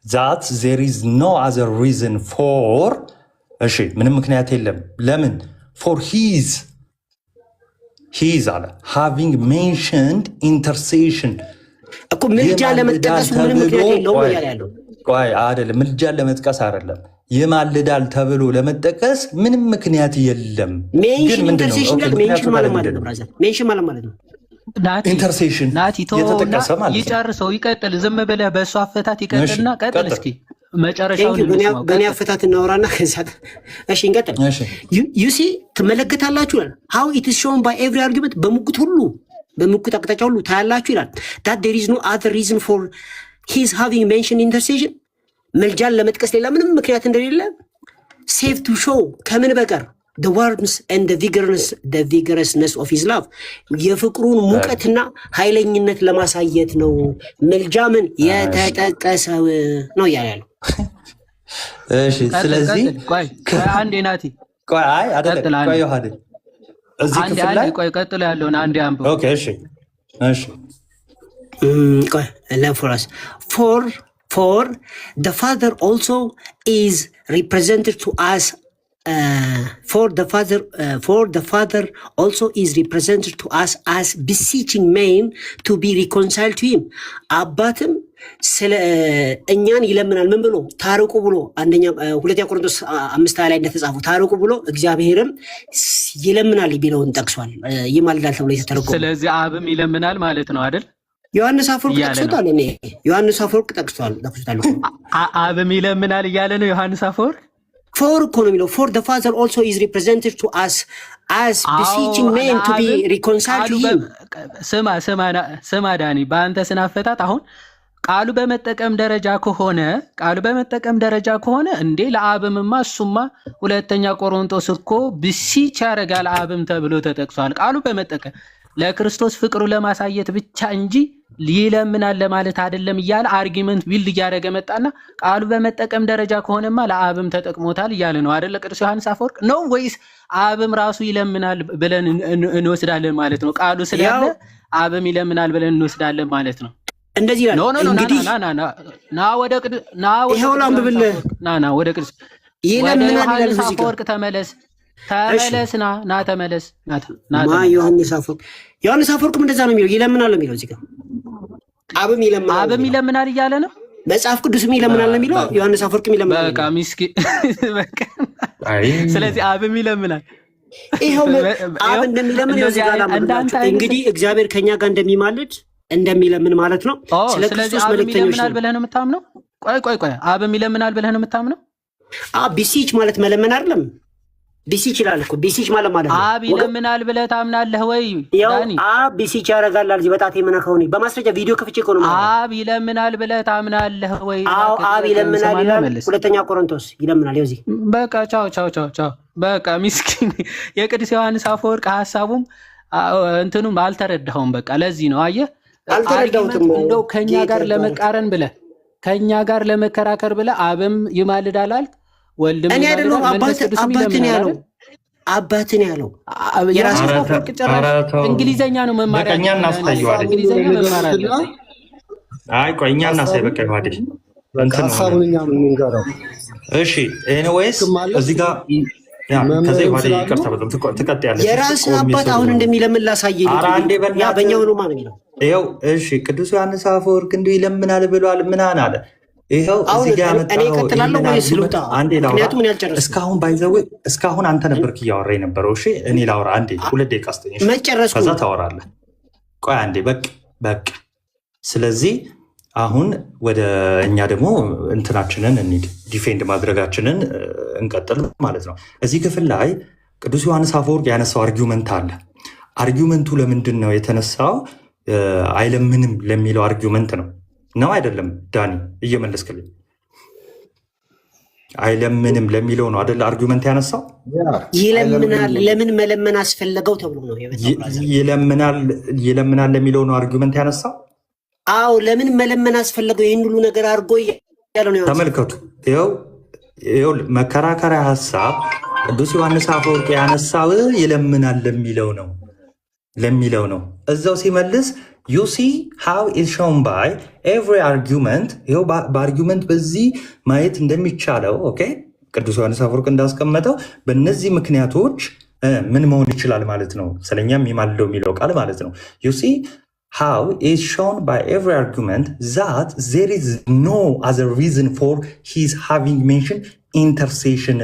[SPEAKER 2] that there is no other reason for እሺ ምንም ምክንያት የለም ለምን for his አለ having mentioned intercession
[SPEAKER 5] እኮ ምልጃ ለመጠቀሱ ምንም ምክንያት የለውም እያለ ያለው
[SPEAKER 2] ቆይ አይደለም፣ ምልጃን ለመጥቀስ አይደለም፣ ይማልዳል ተብሎ ለመጠቀስ ምንም ምክንያት የለም።
[SPEAKER 5] ሜንሽን ኢንተርሴሽን ላይ ሜንሽን ማለት ነው ብራዘር፣ ሜንሽን ማለት ነው
[SPEAKER 2] ኢንተርሴሽን የተጠቀሰ ማለት ነው።
[SPEAKER 9] ይጨርሰው ይቀጥል። ዝም ብለህ በእሱ አፈታት ይቀጥልና ቀጥል እስኪ መጨረሻውን
[SPEAKER 5] በእኔ አፈታት እናወራና ከዛ እሺ እንቀጥል። ዩሲ ትመለከታላችሁ ይላል how it is shown by every argument በሙግት ሁሉ በሙግት አቅጣጫ ሁሉ ታያላችሁ ይላል that there is no other reason for his having mentioned intercession መልጃን ለመጥቀስ ሌላ ምንም ምክንያት እንደሌለ save to show ከምን በቀር the warmth and the vigorousness of his love የፍቅሩን ሙቀትና ኃይለኝነት ለማሳየት ነው መልጃ ምን የተጠቀሰው ነው ያለው።
[SPEAKER 2] እሺ ስለዚህ
[SPEAKER 9] ቆይ አንዴ ናቲ
[SPEAKER 2] ቆይ አይ አይደለም ቆይ ዮሐድ እዚህ ክፍል ላይ
[SPEAKER 9] ቆይ ቀጥሎ ያለውን አንዴ አንብብ።
[SPEAKER 2] ኦኬ እሺ እሺ
[SPEAKER 5] ቆይ ለፎራስ for the father also is represented to us for the father also is represented to us as beseeching men to be reconciled to him አባትም ስለ እኛን ይለምናል ምን ብሎ ታርቁ ብሎ አንደኛ ሁለተኛ ቆሮንቶስ 5 ላይ እንደተጻፈው ታርቁ ብሎ እግዚአብሔርም ይለምናል ቢለውን ጠቅሷል። ይማልዳል ተብሎ የተተረጎመ
[SPEAKER 9] ስለዚህ አብም ይለምናል ማለት ነው አይደል?
[SPEAKER 5] ዮሐንስ አፈወርቅ ጠቅሶታል። እኔ ዮሐንስ አፈወርቅ ጠቅሷል።
[SPEAKER 9] አብም ይለምናል እያለ ነው ዮሐንስ አፈወርቅ።
[SPEAKER 5] for እኮ ነው የሚለው for the father also is represented to us as beseeching men to be reconciled to him።
[SPEAKER 9] ስማ ዳኒ በአንተ ስናፈታት አሁን ቃሉ በመጠቀም ደረጃ ከሆነ እንዴ ለአብምማ እሱማ ሁለተኛ ቆሮንቶስ እኮ ብሲች ያደርጋል አብም ተብሎ ተጠቅሷል። ቃሉ በመጠቀም ለክርስቶስ ፍቅሩ ለማሳየት ብቻ እንጂ ይለምናል ለማለት አይደለም እያለ አርጊመንት ቢልድ እያደረገ መጣና ቃሉ በመጠቀም ደረጃ ከሆነማ ለአብም ተጠቅሞታል እያለ ነው አይደል? ቅዱስ ዮሐንስ አፈወርቅ ነው ወይስ አብም ራሱ ይለምናል ብለን እንወስዳለን ማለት ነው? ቃሉ ስላለ አብም ይለምናል ብለን እንወስዳለን ማለት ነው?
[SPEAKER 5] እንደዚህ ይላል እንግዲህ
[SPEAKER 9] ና ወደ ቅዱስ ዮሐንስ አፈወርቅ ተመለስ ተመለስ
[SPEAKER 5] ዮሐንስ አፈወርቅም እንደዛ ነው የሚለው ይለምናል ነው የሚለው እዚህ ጋር አብም
[SPEAKER 9] ይለምናል እያለ ነው።
[SPEAKER 5] መጽሐፍ ቅዱስም ይለምናል ነው የሚለው ዮሐንስ አፈወርቅም ይለምናል።
[SPEAKER 9] በቃ ምስኪን ስለዚህ አብም ይለምናል።
[SPEAKER 5] ይሄው አብ እንደሚለምን ነው እዚህ ጋር እንግዲህ እግዚአብሔር ከኛ ጋር እንደሚለምን ማለት ነው።
[SPEAKER 9] ስለዚህ አብም ይለምናል ብለህ ነው የምታምነው? ቆይ አብም ይለምናል ብለህ ነው የምታምነው?
[SPEAKER 5] ቢሲች ማለት መለመን አይደለም። ቢሲች ይላል እኮ ቢሲች ማለት ነው።
[SPEAKER 9] አብ ይለምናል ብለህ ታምናለህ ወይ ዳኒ?
[SPEAKER 5] አብ ቢሲች ያደርጋል አልጂ በጣቴ መነካውኒ በማስረጃ ቪዲዮ ከፍቼ እኮ ነው ማለት።
[SPEAKER 9] አብ ይለምናል ብለህ ታምናለህ ወይ?
[SPEAKER 5] አብ ይለምናል ይላል ሁለተኛ ቆሮንቶስ ይለምናል። ይኸው እዚህ
[SPEAKER 9] በቃ ቻው በቃ ምስኪን የቅዱስ ዮሐንስ አፈወርቅ ሐሳቡም እንትኑም አልተረዳኸውም። በቃ ለዚህ ነው አየህ
[SPEAKER 5] አልተረዳሁትም።
[SPEAKER 9] እንደው ከኛ ጋር ለመቃረን ብለህ ከኛ ጋር ለመከራከር ብለህ አብም ይማልዳል አልክ ወልድም
[SPEAKER 5] እኔ አይደለም አባትን ያለው
[SPEAKER 9] የራሱ አፈወርቅ ጭራሽ እንግሊዘኛ ነው መማር እንግሊዘኛ መማር አለ።
[SPEAKER 2] አይ ቆይ እኛ እናሳይ በቃ ይዋዲ
[SPEAKER 8] ሐሳቡን እኛ ምን እንገራው?
[SPEAKER 2] እሺ ኤኒዌይስ እዚህ ጋር ከዚህ ይዋዲ ይቅርታ በጣም ትቀጥያለሽ።
[SPEAKER 5] የራስ አባት አሁን እንደሚለምን ላሳየኝ ያ በእኛው ነው ማለት ነው።
[SPEAKER 2] ይኸው እሺ ቅዱስ ዮሐንስ አፈወርቅ እንዲሁ ይለምናል ብሏል ምናን አለ። ይኸው እዚህ ጋር መጣው አንዴ ላውራ። እስካሁን ባይዘው እስካሁን አንተ ነበርክ እያወራ የነበረው። እሺ እኔ ላውራ አንዴ 2 ደቂቃ አስተኝ። እሺ ከዛ ታወራለህ። ቆይ አንዴ በቃ ስለዚህ አሁን ወደ እኛ ደግሞ እንትናችንን እንሂድ፣ ዲፌንድ ማድረጋችንን እንቀጥል ማለት ነው። እዚህ ክፍል ላይ ቅዱስ ዮሐንስ አፈወርቅ ያነሳው አርጊውመንት አለ። አርጊውመንቱ ለምንድን ነው የተነሳው? አይለምንም ለሚለው አርጊውመንት ነው አይደለም? ዳኒ እየመለስክልኝ። አይለምንም ለሚለው ነው አይደል አርጊውመንት ያነሳው?
[SPEAKER 5] ይለምናል ለምን መለመን አስፈለገው ተብሎ ነው
[SPEAKER 2] ይለምናል ለሚለው ነው አርጊውመንት ያነሳው።
[SPEAKER 5] አዎ ለምን መለመን አስፈለገው? ይህን ሁሉ ነገር አድርጎ ያለው ነው።
[SPEAKER 2] ተመልከቱ። ይኸው መከራከሪያ ሀሳብ ቅዱስ ዮሐንስ አፈወርቅ ያነሳው ይለምናል ለሚለው ነው። እዛው ሲመልስ you see how is shown by every argument ይኸው በአርጊውመንት በዚህ ማየት እንደሚቻለው ኦኬ ቅዱስ ዮሐንስ አፈወርቅ እንዳስቀመጠው በእነዚህ ምክንያቶች ምን መሆን ይችላል ማለት ነው። ስለኛም የሚማልደው የሚለው ቃል ማለት ነው። you see how is shown by every argument that there is no other reason for his having mentioned intercession.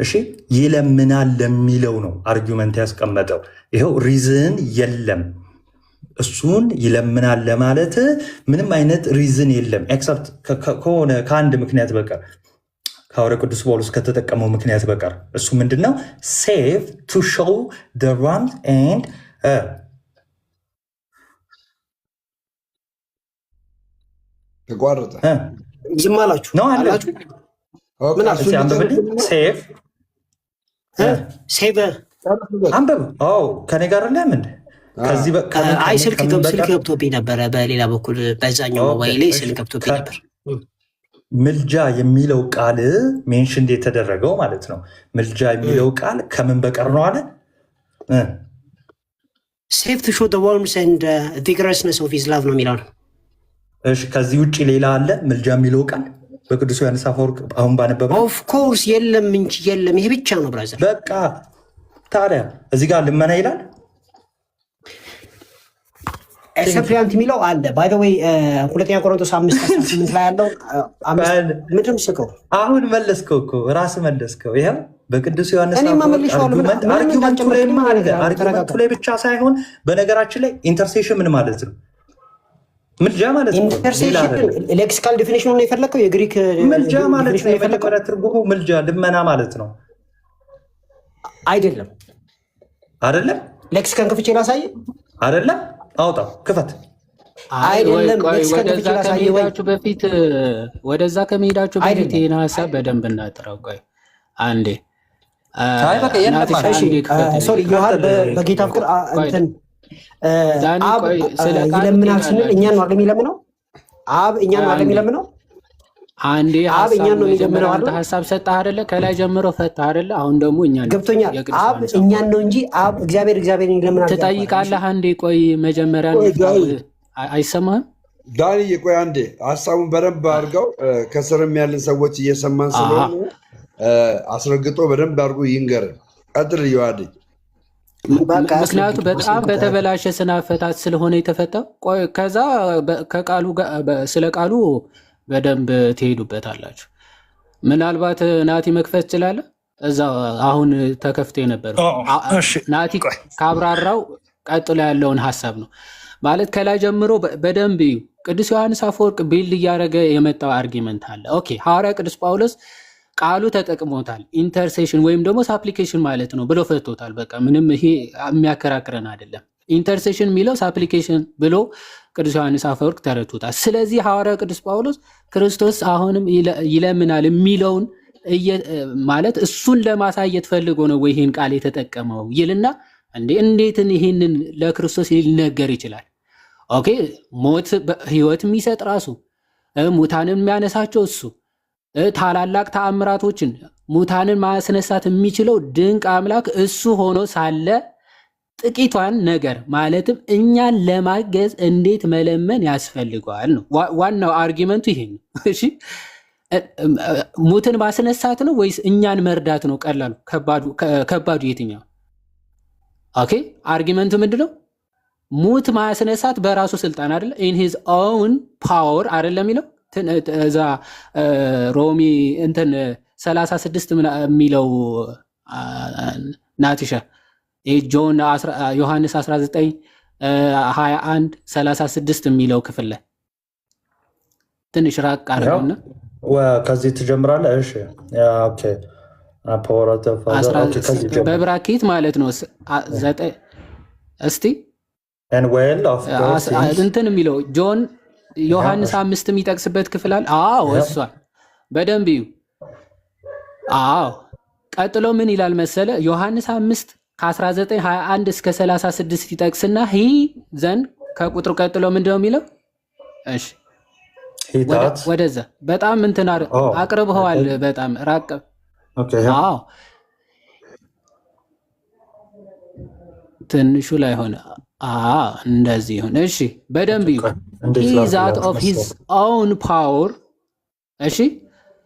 [SPEAKER 2] እሺ ይለምናል ለሚለው ነው አርጊውመንት ያስቀመጠው። ይሄው ሪዝን የለም እሱን ይለምናል ለማለት ምንም አይነት ሪዝን የለም ኤክሰፕት ከሆነ ከአንድ ምክንያት በቀር ሐዋርያው ቅዱስ ጳውሎስ ከተጠቀመው ምክንያት በቀር እሱ ምንድነው? ሴቭ ቱ ሾው the wrongs and
[SPEAKER 4] ተቋረጠ
[SPEAKER 5] ዝም አላችሁ
[SPEAKER 2] ነው አላችሁ። ምን አላችሁ? ሴቭ ሴቭ አንበብ ከኔ ጋር ለምን ከዚህ
[SPEAKER 5] አይ ስልክ ገብቶብኝ ነበረ። በሌላ በኩል በዛኛው ሞባይል ላይ ስልክ ገብቶብኝ ነበር።
[SPEAKER 2] ምልጃ የሚለው ቃል ሜንሽን የተደረገው ማለት ነው። ምልጃ የሚለው ቃል ከምን በቀር ነው አለ?
[SPEAKER 5] ሴቭ ቱ ሾው ዘ ዋርምስ ኤንድ ቪግረስነስ ኦፍ ሂዝ ላቭ ነው የሚለው ነው።
[SPEAKER 2] እሺ ከዚህ ውጭ ሌላ አለ ምልጃ የሚለው ቃል በቅዱስ ዮሐንስ አፈወርቅ አሁን ባነበበው?
[SPEAKER 5] ኦፍ ኮርስ የለም እንጂ የለም። ይሄ ብቻ ነው ብራዘር።
[SPEAKER 2] በቃ ታዲያ እዚህ ጋር ልመና ይላል
[SPEAKER 5] ሰፕሊያንት የሚለው አለ። ባይ ዘ ዌይ ሁለተኛ ቆሮንቶስ 5:18 ላይ ያለው ምንድን ስከው
[SPEAKER 2] አሁን መለስከው እኮ ራስህ መለስከው። ይሄው በቅዱስ ዮሐንስ አርጊመንቱ ላይ ብቻ ሳይሆን በነገራችን ላይ ኢንተርሴሽን ምን ማለት ነው? ምልጃ ማለት ነው።
[SPEAKER 5] ኢንተርሴሽን ሌክሲካል ዲፊኒሽኑ ነው የፈለከው? የግሪክ
[SPEAKER 2] ምልጃ ማለት ነው የመጀመሪያ ትርጉሙ ምልጃ ልመና ማለት ነው አይደለም? አይደለም ሌክሲካን ከፍቼ ላሳይ አይደለም? አውጣው ክፈት።
[SPEAKER 5] አይደለም
[SPEAKER 9] ወደዛ ከመሄዳችሁ በፊት ይህን ሀሳብ በደንብ እናጥራው። ቆይ አንዴ
[SPEAKER 5] በጌታ ፍቅር እንትን አብ ይለምናል ስንል እኛን ነው የሚለምነው? አብ እኛን ነው የሚለምነው?
[SPEAKER 9] አንዴ አንተ ሀሳብ ሰጠህ አይደለ? ከላይ ጀምሮ ፈታህ አይደለ? አሁን ደግሞ እኛን
[SPEAKER 5] ገብቶኛል። አብ እኛን ነው እንጂ አብ እግዚአብሔር ይለምናል
[SPEAKER 9] ትጠይቃለህ። አንዴ ቆይ መጀመሪያ አይሰማህም?
[SPEAKER 4] ዳንዬ ቆይ አንዴ ሀሳቡን በደንብ አድርገው ከስርም ያለን ሰዎች እየሰማን ስለሆነ አስረግጦ በደንብ አድርጎ ይንገርን። ቀጥል ይዋድ
[SPEAKER 9] ምክንያቱ በጣም በተበላሸ ስነ አፈታት ስለሆነ የተፈታው። ቆይ ከዛ ከቃሉ ስለ ቃሉ በደንብ ትሄዱበታላችሁ። ምናልባት ናቲ መክፈት ትችላለህ። እዛ አሁን ተከፍቶ የነበረው ናቲ ካብራራው ቀጥሎ ያለውን ሀሳብ ነው ማለት ከላይ ጀምሮ በደንብ እዩ። ቅዱስ ዮሐንስ አፈወርቅ ቢልድ እያደረገ የመጣው አርጊመንት አለ። ኦኬ ሐዋርያ ቅዱስ ጳውሎስ ቃሉ ተጠቅሞታል። ኢንተርሴሽን ወይም ደግሞ ሳፕሊኬሽን ማለት ነው ብሎ ፈቶታል። በቃ ምንም ይሄ የሚያከራክረን አይደለም። ኢንተርሴሽን የሚለው ሳፕሊኬሽን ብሎ ቅዱስ ዮሐንስ አፈወርቅ ተረድቶታል። ስለዚህ ሐዋርያው ቅዱስ ጳውሎስ ክርስቶስ አሁንም ይለምናል የሚለውን ማለት እሱን ለማሳየት ፈልጎ ነው ወይ ይሄን ቃል የተጠቀመው ይልና እንዴትን ይሄንን ለክርስቶስ ሊነገር ይችላል? ኦኬ ሞት ህይወት የሚሰጥ ራሱ ሙታንን የሚያነሳቸው እሱ ታላላቅ ተአምራቶችን ሙታንን ማስነሳት የሚችለው ድንቅ አምላክ እሱ ሆኖ ሳለ ጥቂቷን ነገር ማለትም እኛን ለማገዝ እንዴት መለመን ያስፈልገዋል ነው ዋናው አርጊመንቱ። ይሄ ነው። እሺ ሙትን ማስነሳት ነው ወይስ እኛን መርዳት ነው? ቀላሉ ከባዱ የትኛው? ኦኬ አርጊመንቱ ምንድነው? ሙት ማስነሳት በራሱ ስልጣን አይደለ? in his own power አይደለም የሚለው እዛ ሮሚ እንትን 36 የሚለው ናቲሻ ጆን ዮሐንስ 19 21 36 የሚለው ክፍል ላይ ትንሽ ራቅ አድርገውና
[SPEAKER 2] ከዚህ ትጀምራለህ። እሺ ኦኬ
[SPEAKER 9] በብራኬት ማለት ነው 9 እስቲ እንትን የሚለው ጆን ዮሐንስ 5 የሚጠቅስበት ክፍል አለ። አዎ እሷን በደንብ እዩ። አዎ ቀጥሎ ምን ይላል መሰለ? ዮሐንስ 5 ከ1921 እስከ 36 ይጠቅስና ሂ ዘን ከቁጥሩ ቀጥሎ ምንድነው የሚለው? እሺ ወደዛ በጣም እንትን አቅርበዋል። በጣም ራቅ። አዎ ትንሹ ላይ ሆነ። እንደዚህ ይሁን። እሺ በደንብ እዩ። he that of his own power እሺ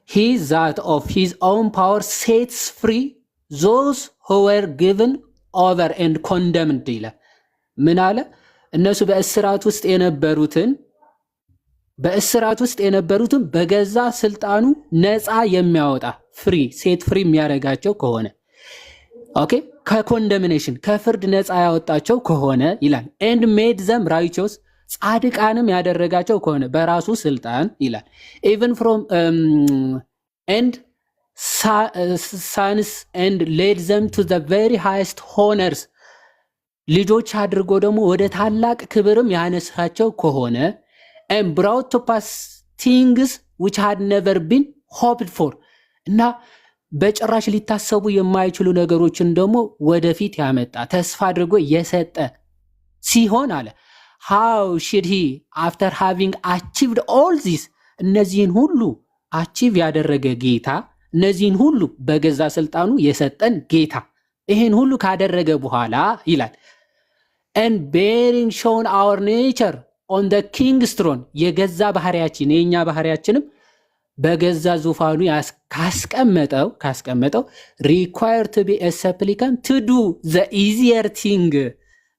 [SPEAKER 9] he that of his own power sets free those who were given over and condemned ይላል። ምን አለ? እነሱ በእስራት ውስጥ የነበሩትን በገዛ ስልጣኑ ነፃ የሚያወጣ ሴት ፍሪ የሚያደርጋቸው ከሆነ ኦኬ ከኮንደምኔሽን ከፍርድ ነፃ ያወጣቸው ከሆነ ይላል ኤንድ ሜድ ዘም ራይቸስ ጻድቃንም ያደረጋቸው ከሆነ በራሱ ስልጣን ይላል ኢቨን ፍሮም ኤንድ ሳንስ ኤንድ ሌድ ዘም ቱ ዘ ቬሪ ሃይስት ሆነርስ ልጆች አድርጎ ደግሞ ወደ ታላቅ ክብርም ያነሳቸው ከሆነ and brought to pass things which had never been hoped for እና በጭራሽ ሊታሰቡ የማይችሉ ነገሮችን ደግሞ ወደፊት ያመጣ ተስፋ አድርጎ የሰጠ ሲሆን አለ how should he after having achieved all this እነዚህን ሁሉ አቺቭ ያደረገ ጌታ እነዚህን ሁሉ በገዛ ስልጣኑ የሰጠን ጌታ ይሄን ሁሉ ካደረገ በኋላ ይላል and bearing shown our nature on the king's throne የገዛ ባህሪያችን የኛ ባህሪያችንም በገዛ ዙፋኑ ካስቀመጠው required to be a supplicant to do the easier thing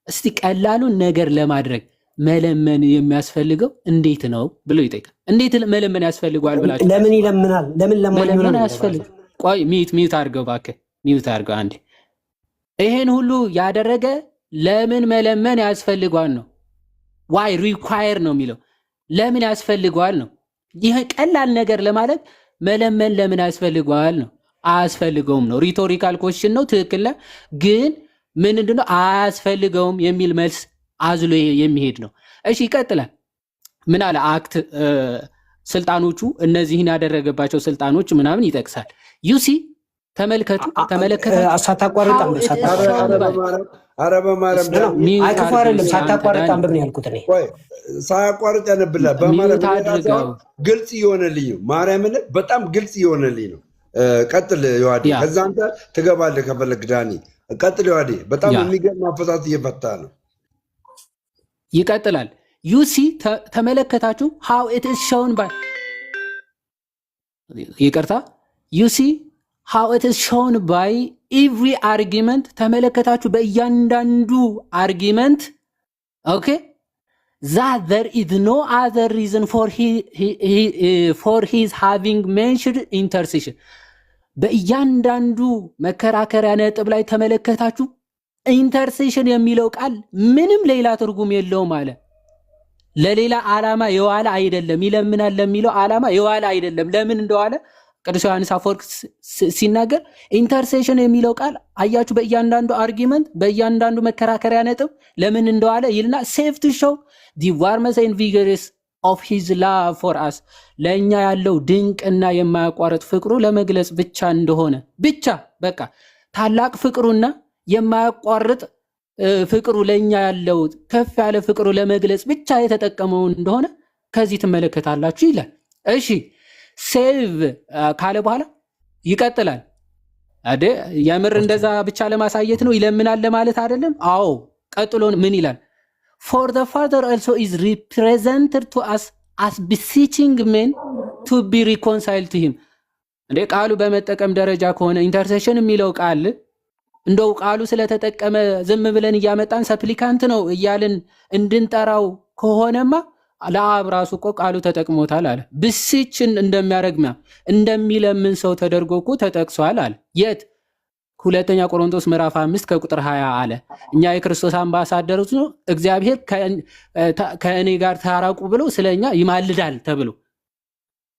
[SPEAKER 9] እስቲ ቀላሉን ነገር ለማድረግ መለመን የሚያስፈልገው እንዴት ነው ብሎ ይጠይቃል። እንዴት መለመን ያስፈልጋል ብላችሁ
[SPEAKER 5] ለምን ይለምናል? ለምን ያስፈልግ?
[SPEAKER 9] ቆይ ሚዩት አድርገው እባክህ ሚዩት አድርገው አንዴ። ይሄን ሁሉ ያደረገ ለምን መለመን ያስፈልጋል ነው። ዋይ ሪኳየር ነው የሚለው ለምን ያስፈልጋል ነው። ይሄ ቀላል ነገር ለማለት መለመን ለምን ያስፈልጋል ነው። አያስፈልገውም ነው። ሪቶሪካል ኮስችን ነው። ትክክል ነው። ግን ምንድነው አያስፈልገውም የሚል መልስ አዝሎ የሚሄድ ነው። እሺ ይቀጥላል። ምን አለ አክት ስልጣኖቹ እነዚህን ያደረገባቸው ስልጣኖች ምናምን ይጠቅሳል። ዩሲ ተመልከቱ
[SPEAKER 5] ሳታቋርጥ አይክፉ አይደለም ሳታቋርጥ አንብብ ነው ያልኩት እኔ
[SPEAKER 4] ሳያቋርጥ ያነብላል በማለት ግልጽ እየሆነልኝ ነው። ማርያምን በጣም ግልጽ እየሆነልኝ ነው። ቀጥል ዮሐዴ፣ ከዛ አንተ ትገባለህ ከፈለግ ዳኒ። ቀጥል ዮሐዴ፣ በጣም የሚገርም አፈታት እየፈታ ነው።
[SPEAKER 9] ይቀጥላል። ዩሲ ተመለከታችሁ how it is shown by ይቅርታ ዩሲ how it is shown by every argument ተመለከታችሁ በእያንዳንዱ አርጊመንት ኦኬ that there is no other reason for his having mentioned intercession በእያንዳንዱ መከራከሪያ ነጥብ ላይ ተመለከታችሁ ኢንተርሴሽን የሚለው ቃል ምንም ሌላ ትርጉም የለውም አለ። ለሌላ ዓላማ የዋለ አይደለም። ይለምናል ለሚለው ዓላማ የዋለ አይደለም። ለምን እንደዋለ ቅዱስ ዮሐንስ አፈወርቅ ሲናገር ኢንተርሴሽን የሚለው ቃል አያችሁ በእያንዳንዱ አርጊመንት በእያንዳንዱ መከራከሪያ ነጥብ ለምን እንደዋለ ይልና ሴቭ ቱ ሾው ዲ ዋርመስ ኤንድ ቪገረስ ኦፍ ሂዝ ላቭ ፎር አስ ለእኛ ያለው ድንቅና የማያቋርጥ ፍቅሩ ለመግለጽ ብቻ እንደሆነ ብቻ በቃ ታላቅ ፍቅሩና የማያቋርጥ ፍቅሩ ለኛ ያለው ከፍ ያለ ፍቅሩ ለመግለጽ ብቻ የተጠቀመው እንደሆነ ከዚህ ትመለከታላችሁ ይላል። እሺ ሴቭ ካለ በኋላ ይቀጥላል። አደ የምር እንደዛ ብቻ ለማሳየት ነው ይለምናል ለማለት አይደለም። አዎ ቀጥሎ ምን ይላል? for the father also is represented to us as beseeching men to be reconciled to him እንደ ቃሉ በመጠቀም ደረጃ ከሆነ ኢንተርሴሽን የሚለው ቃል እንደው ቃሉ ስለተጠቀመ ዝም ብለን እያመጣን ሰፕሊካንት ነው እያልን እንድንጠራው ከሆነማ ለአብ ራሱ እኮ ቃሉ ተጠቅሞታል አለ። ብስችን እንደሚያረግማ እንደሚለምን ሰው ተደርጎ እኮ ተጠቅሷል አለ። የት? ሁለተኛ ቆሮንቶስ ምዕራፍ 5 ከቁጥር 20 አለ እኛ የክርስቶስ አምባሳደሮች ነው እግዚአብሔር ከእኔ ጋር ታራቁ ብሎ ስለኛ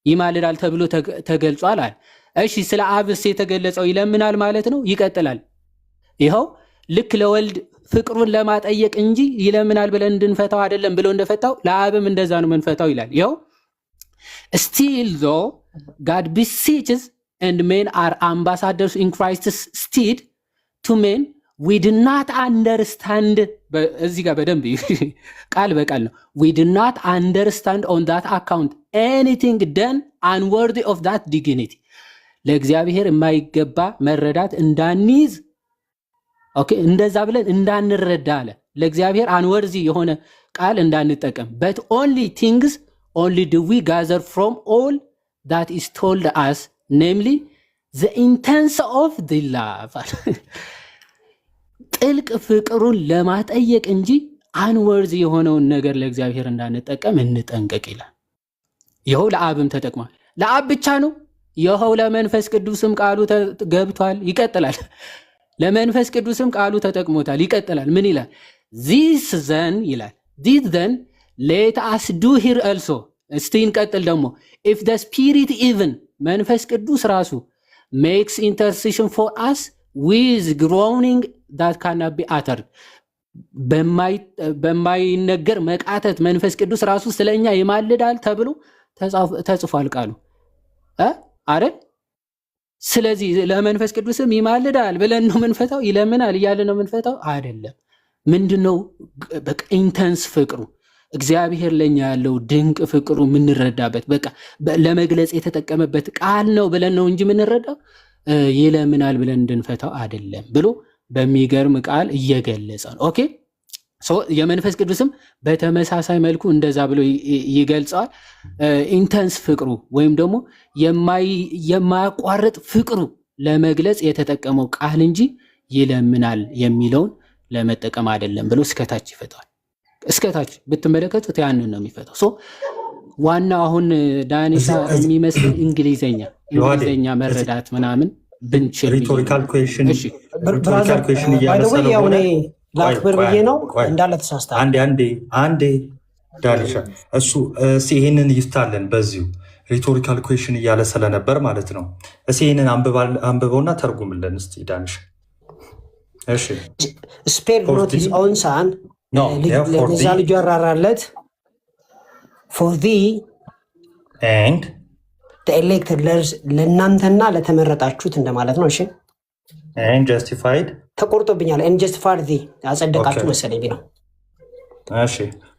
[SPEAKER 9] ይማልዳል ተብሎ ተገልጿል አለ። እሺ ስለ አብስ የተገለጸው ይለምናል ማለት ነው። ይቀጥላል። ይኸው ልክ ለወልድ ፍቅሩን ለማጠየቅ እንጂ ይለምናል ብለን እንድንፈታው አይደለም ብሎ እንደፈታው ለአብም እንደዛ ነው መንፈታው ይላል። ይኸው still though God beseeches and men are ambassadors in Christ's stead to men we do not understand እዚህ ጋር በደንብ ቃል በቃል ነው we do not understand on that account anything done unworthy of that dignity ለእግዚአብሔር የማይገባ መረዳት እንዳንይዝ ኦኬ እንደዛ ብለን እንዳንረዳ አለ። ለእግዚአብሔር አንወርዚ የሆነ ቃል እንዳንጠቀም but only things only do we gather from all that is told us namely the intense of the love ጥልቅ ፍቅሩን ለማጠየቅ እንጂ አንወርዝ የሆነውን ነገር ለእግዚአብሔር እንዳንጠቀም እንጠንቀቅ ይላል። ይኸው ለአብም ተጠቅሟል። ለአብ ብቻ ነው? ይኸው ለመንፈስ ቅዱስም ቃሉ ገብቷል። ይቀጥላል። ለመንፈስ ቅዱስም ቃሉ ተጠቅሞታል። ይቀጥላል። ምን ይላል? ዚስ ዘን ይላል። ዚስ ዘን ሌት አስ ዱ ሂር አልሶ። እስቲ እንቀጥል ደግሞ ኢፍ ደ ስፒሪት ኢቭን መንፈስ ቅዱስ ራሱ ሜክስ ኢንተርሴሽን ፎር አስ ዊዝ ግሮኒንግ ዳት ካናት ቢ አተርድ፣ በማይነገር መቃተት መንፈስ ቅዱስ ራሱ ስለኛ ይማልዳል ተብሎ ተጽፏል ቃሉ አይደል? ስለዚህ ለመንፈስ ቅዱስም ይማልዳል ብለን ነው ምንፈታው? ይለምናል እያለ ነው ምንፈታው? አይደለም። ምንድነው? በቃ ኢንተንስ ፍቅሩ እግዚአብሔር ለኛ ያለው ድንቅ ፍቅሩ የምንረዳበት በቃ ለመግለጽ የተጠቀመበት ቃል ነው ብለን ነው እንጂ የምንረዳው ይለምናል ብለን እንድንፈታው አይደለም ብሎ በሚገርም ቃል እየገለጸ ነው። ኦኬ የመንፈስ ቅዱስም በተመሳሳይ መልኩ እንደዛ ብሎ ይገልጸዋል። ኢንተንስ ፍቅሩ ወይም ደግሞ የማያቋርጥ ፍቅሩ ለመግለጽ የተጠቀመው ቃል እንጂ ይለምናል የሚለውን ለመጠቀም አይደለም ብሎ እስከታች ይፈታዋል። እስከታች ብትመለከቱት ያንን ነው የሚፈታው። ዋናው አሁን ዳኒሳ የሚመስል እንግሊዘኛ መረዳት ምናምን ብንችል
[SPEAKER 2] ሪቶሪካል ኩዌሽን
[SPEAKER 5] ለአክብር ብዬ ነው እንዳለ ተሳስታ
[SPEAKER 2] አንዴ ዳኒሻ እሱ ይህንን ይፍታለን በዚሁ ሪቶሪካል ኩዌሽን እያለ ስለነበር ማለት ነው። ይህንን አንብበውና ተርጉምልን እስቲ ዳኒሻ። እሺ
[SPEAKER 5] ስፔር ኖት ሂዝ ኦውን ሰን ለዛ ልጁ ያራራለት ፎር ዚ
[SPEAKER 2] ኤንድ
[SPEAKER 5] ኤሌክትድ ለእናንተና ለተመረጣችሁት እንደማለት ነው። እሺ
[SPEAKER 2] ኤንድ ጀስቲፋይድ
[SPEAKER 5] ተቆርጦብኛል። ኤንድ ጀስቲፋይድ ዚ አጸደቃችሁ መሰለኝ ቢለው።
[SPEAKER 2] እሺ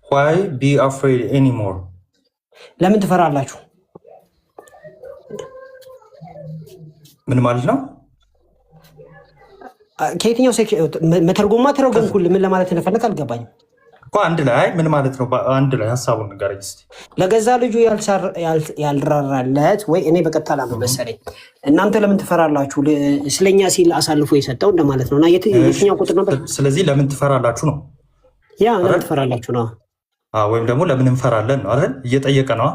[SPEAKER 2] ዋይ ቢ አፍሬድ ኤኒሞር
[SPEAKER 5] ለምን ትፈራላችሁ?
[SPEAKER 2] ምን ማለት ነው?
[SPEAKER 5] ከየትኛው መተርጎማ ተረጎምኩልህ። ምን ለማለት እንደፈለግ አልገባኝም
[SPEAKER 2] እኮ። አንድ ላይ ምን ማለት ነው? አንድ ላይ ሀሳቡን ንገረኝ እስኪ።
[SPEAKER 5] ለገዛ ልጁ ያልራራለት ወይ እኔ በቀጥታ ላም መሰለኝ። እናንተ ለምን ትፈራላችሁ? ስለኛ ሲል አሳልፎ የሰጠው እንደማለት ነው። እና የትኛው ቁጥር ነበር?
[SPEAKER 2] ስለዚህ ለምን ትፈራላችሁ ነው።
[SPEAKER 5] ያ ለምን ትፈራላችሁ ነው።
[SPEAKER 2] ወይም ደግሞ ለምን እንፈራለን ነው አይደል? እየጠየቀ ነው።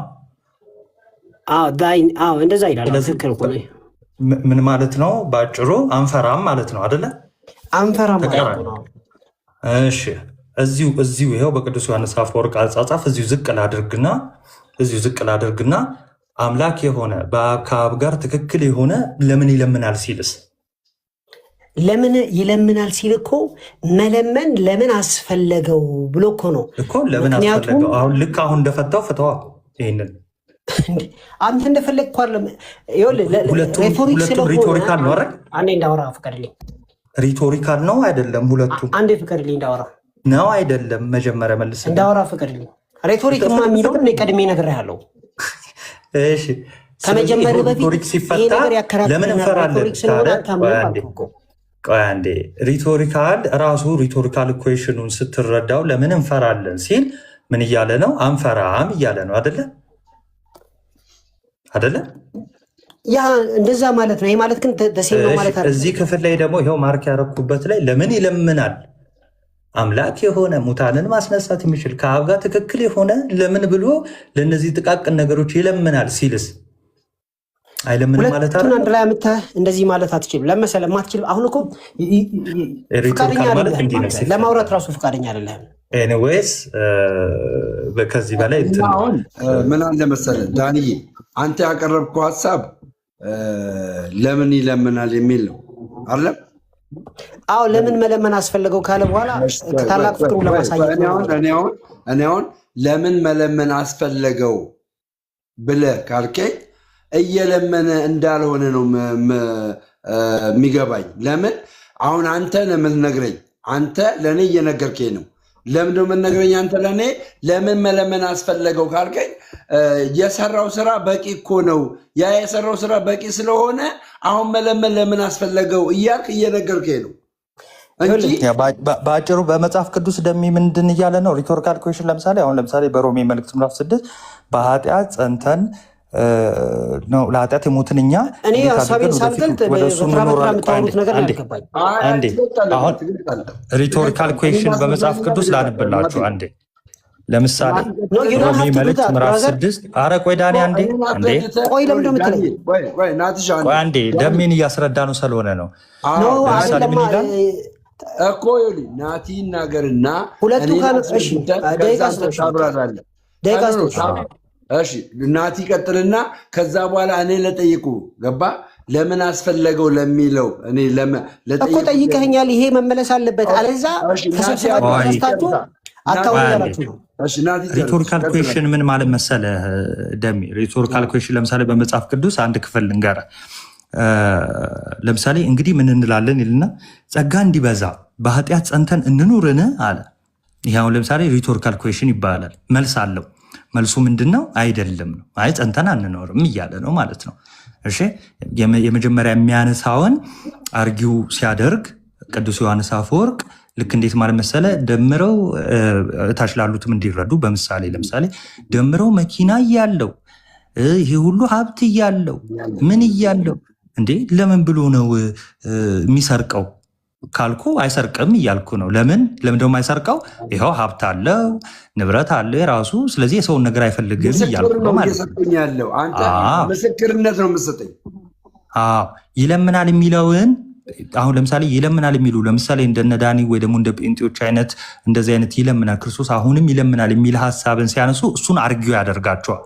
[SPEAKER 5] እንደዛ ይላል። ትክክል እኮ ነው።
[SPEAKER 2] ምን ማለት ነው? በአጭሩ አንፈራም ማለት ነው አይደለ?
[SPEAKER 5] አንፈራም ማለት ነው።
[SPEAKER 2] እሺ እዚሁ ይኸው በቅዱስ ዮሐንስ አፈወርቅ አጻጻፍ እዚሁ ዝቅ ላድርግና አምላክ የሆነ ከአብ ጋር ትክክል የሆነ ለምን ይለምናል ሲልስ?
[SPEAKER 5] ለምን ይለምናል ሲል እኮ መለመን ለምን አስፈለገው ብሎ እኮ ነው
[SPEAKER 2] እኮ። ለምን አስፈለገው? አሁን ልክ አሁን እንደፈታው ፍተዋ። ይሄንን
[SPEAKER 5] አንተ እንደፈለግ እኮ አይደለም።
[SPEAKER 2] ሁለቱም ሪቶሪካል ነው አይደል?
[SPEAKER 5] አንዴ እንዳወራ ፍቀድልኝ።
[SPEAKER 2] ሪቶሪካል ነው አይደለም? ሁለቱም
[SPEAKER 5] አንዴ ፍቀድልኝ እንዳወራ
[SPEAKER 2] ነው አይደለም? መጀመሪያ መልስ
[SPEAKER 5] እንዳወራ ፍቀድልኝ። ሬቶሪክማ የሚለውን እኔ ቀድሜ እነግርሃለሁ።
[SPEAKER 2] እሺ ከመጀመሪያ በፊት ሲፈታ ለምን እንፈራለን? ቆይ አንዴ ሪቶሪካል ራሱ ሪቶሪካል ኢኩዌሽኑን ስትረዳው ለምን እንፈራለን ሲል ምን እያለ ነው? አንፈራም እያለ ነው አይደለ?
[SPEAKER 5] ያ እንደዛ ማለት ነው። ይሄ ማለት ግን ደሴም ነው ማለት አይደለም።
[SPEAKER 2] እዚህ ክፍል ላይ ደግሞ ይሄው ማርክ ያረኩበት ላይ ለምን ይለምናል? አምላክ የሆነ ሙታንን ማስነሳት የሚችል ከአብ ጋር ትክክል የሆነ ለምን ብሎ ለእነዚህ ጥቃቅን ነገሮች ይለምናል ሲልስ አይለምንም ማለት አይደለም።
[SPEAKER 5] አንድ ላይ አምጥተህ እንደዚህ ማለት አትችልም። ለመሰለህ ማትችልም። አሁን እኮ ፍቃደኛ አይደለም ለማውራት ራሱ ፍቃደኛ አይደለም።
[SPEAKER 2] ኤኒዌይስ ከዚህ በላይ
[SPEAKER 4] ምን አለ መሰለህ ዳንዬ፣ አንተ ያቀረብከው ሀሳብ ለምን ይለምናል የሚል ነው አይደለም?
[SPEAKER 5] አዎ ለምን መለመን አስፈለገው ካለ በኋላ ታላቅ ፍቅሩ ለማሳየት
[SPEAKER 4] እኔ አሁን ለምን መለመን አስፈለገው ብለህ ካልከኝ እየለመነ እንዳልሆነ ነው የሚገባኝ። ለምን አሁን አንተ ለምትነግረኝ አንተ ለእኔ እየነገርከኝ ነው። ለምን ነው የምትነግረኝ አንተ ለእኔ? ለምን መለመን አስፈለገው ካልከኝ የሰራው ስራ በቂ እኮ ነው። ያ የሰራው ስራ በቂ ስለሆነ አሁን መለመን ለምን አስፈለገው እያልክ እየነገርከኝ ነው እንጂ
[SPEAKER 2] በአጭሩ በመጽሐፍ ቅዱስ ደሚ ምንድን እያለ ነው? ሪቶሪካል ኩዌሽን ለምሳሌ በሮሜ መልእክት ምዕራፍ 6 በኃጢአት ጸንተን ነው ለኃጢአት የሞትን እኛ
[SPEAKER 5] እኔ ሀሳቤን ሳልገልጥ በተራ የምታወሩት ነገር አልገባኝ።
[SPEAKER 2] አንዴ አሁን ሪቶሪካል ኩዌሽን በመጽሐፍ ቅዱስ ላንብላችሁ አንዴ። ለምሳሌ ሮሜ መልእክት ምዕራፍ 6 አረ ቆይ ዳኒ አንዴ
[SPEAKER 5] ቆይ ለምን እንደምትለኝ
[SPEAKER 2] ቆይ አንዴ ደሜን እያስረዳ ነው ስለሆነ ነው። ለምሳሌ ምን ይላል
[SPEAKER 4] እኮ ይኸውልህ ናቲ ይናገርና
[SPEAKER 5] ሁለቱ
[SPEAKER 4] እሺ ናቲ ቀጥልና ከዛ በኋላ እኔ ለጠይቁ ገባ ለምን አስፈለገው ለሚለው እኔ
[SPEAKER 5] እኮ ጠይቀኸኛል። ይሄ መመለስ አለበት። አለዛ ተሰብስባችሁ አታውያላችሁ ነው።
[SPEAKER 2] ሪቶሪካል ኩዌሽን ምን ማለት መሰለ ደሜ? ሪቶሪካል ኩዌሽን ለምሳሌ በመጽሐፍ ቅዱስ አንድ ክፍል ልንገርህ። ለምሳሌ እንግዲህ ምን እንላለን ይልና ጸጋ እንዲበዛ በኃጢአት ጸንተን እንኑርን አለ። ይሄ አሁን ለምሳሌ ሪቶሪካል ኩዌሽን ይባላል። መልስ አለው። መልሱ ምንድነው? አይደለም ነው። አይ ጸንተን አንኖርም እያለ ነው ማለት ነው። እሺ የመጀመሪያ የሚያነሳውን አርጊው ሲያደርግ ቅዱስ ዮሐንስ አፈወርቅ ልክ እንዴት ማለት መሰለ ደምረው እታች ላሉትም እንዲረዱ በምሳሌ ለምሳሌ ደምረው መኪና እያለው ይሄ ሁሉ ሀብት እያለው ምን እያለው እንዴ ለምን ብሎ ነው የሚሰርቀው ካልኩ አይሰርቅም እያልኩ ነው። ለምን ደግሞ አይሰርቀው? ይኸው ሀብት አለው ንብረት አለ የራሱ። ስለዚህ የሰውን ነገር አይፈልግም እያልኩ ነው ማለት ነው።
[SPEAKER 4] ምስክርነት ነው የምትሰጠኝ።
[SPEAKER 2] ይለምናል የሚለውን አሁን ለምሳሌ ይለምናል የሚሉ ለምሳሌ እንደነ ዳኒ ወይ ደግሞ እንደ ጴንጤዎች አይነት እንደዚህ አይነት ይለምናል ክርስቶስ አሁንም ይለምናል የሚል ሀሳብን ሲያነሱ እሱን አርጊው ያደርጋቸዋል።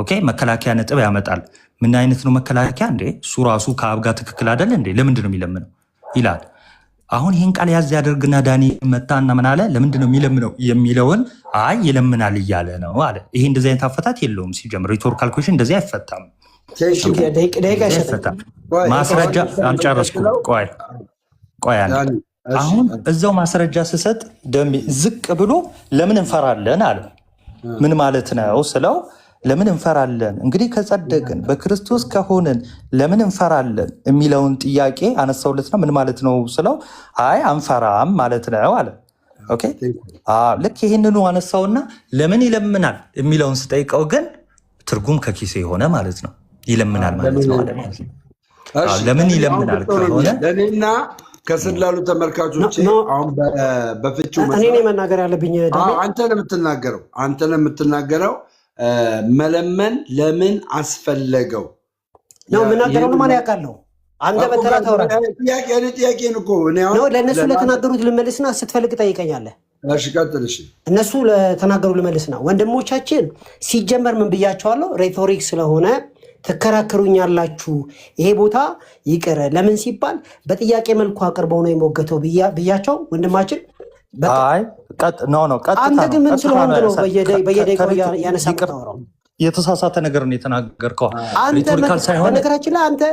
[SPEAKER 2] ኦኬ መከላከያ ነጥብ ያመጣል። ምን አይነት ነው መከላከያ? እንዴ እሱ ራሱ ከአብ ጋር ትክክል አይደለ እንዴ? ለምንድን ነው የሚለምነው ይላል። አሁን ይህን ቃል ያዝ ያደርግና ዳኒ መጣና ምን አለ? ለምንድን ነው የሚለምነው የሚለውን አይ ይለምናል እያለ ነው አለ። ይሄ እንደዚህ አይነት አፈታት የለውም። ሲጀምር ሪቶሪካል ኩዌሽን እንደዚህ አይፈታም። ማስረጃ አልጨረስኩም። ቆይ አሁን እዛው ማስረጃ ስሰጥ ደሜ ዝቅ ብሎ ለምን እንፈራለን አለ። ምን ማለት ነው ስለው ለምን እንፈራለን እንግዲህ ከጸደቅን በክርስቶስ ከሆንን ለምን እንፈራለን የሚለውን ጥያቄ አነሳውለት ነው። ምን ማለት ነው ስለው አይ አንፈራም ማለት ነው አለ። ኦኬ ልክ ይህንኑ አነሳውና ለምን ይለምናል የሚለውን ስጠይቀው ግን ትርጉም ከኪሴ የሆነ ማለት ነው። ይለምናል ማለት ነው አለ። ለምን ይለምናል ከሆነ
[SPEAKER 4] ለኔና ከስር ላሉ ተመልካቾች አሁን በፍቹ
[SPEAKER 5] እኔ መናገር ያለብኝ
[SPEAKER 4] አንተ ነው የምትናገረው መለመን ለምን አስፈለገው
[SPEAKER 5] ነው የምናገረው። ማን ያውቃለው? አንተ በተራ ታውራ
[SPEAKER 4] ጥያቄ
[SPEAKER 5] ነው። ለእነሱ ለተናገሩት ልመልስና ስትፈልግ ጠይቀኛለህ።
[SPEAKER 4] እሺ ቀጥል። እሺ
[SPEAKER 5] እነሱ ለተናገሩ ልመልስና ወንድሞቻችን ሲጀመር ምን ብያቸዋለሁ? ሬቶሪክ ስለሆነ ትከራከሩኛላችሁ። ይሄ ቦታ ይቅር ለምን ሲባል በጥያቄ መልኩ አቅርበው ነው የሞገተው ብያቸው ወንድማችን አንተ ግን ምን ስለሆንክ ነው በየደቂቃው ያነሳ የምታወራው?
[SPEAKER 2] የተሳሳተ ነገር ነው የተናገርከው።
[SPEAKER 5] ሪቶሪካል ሳይሆን በነገራችን ላይ አንተ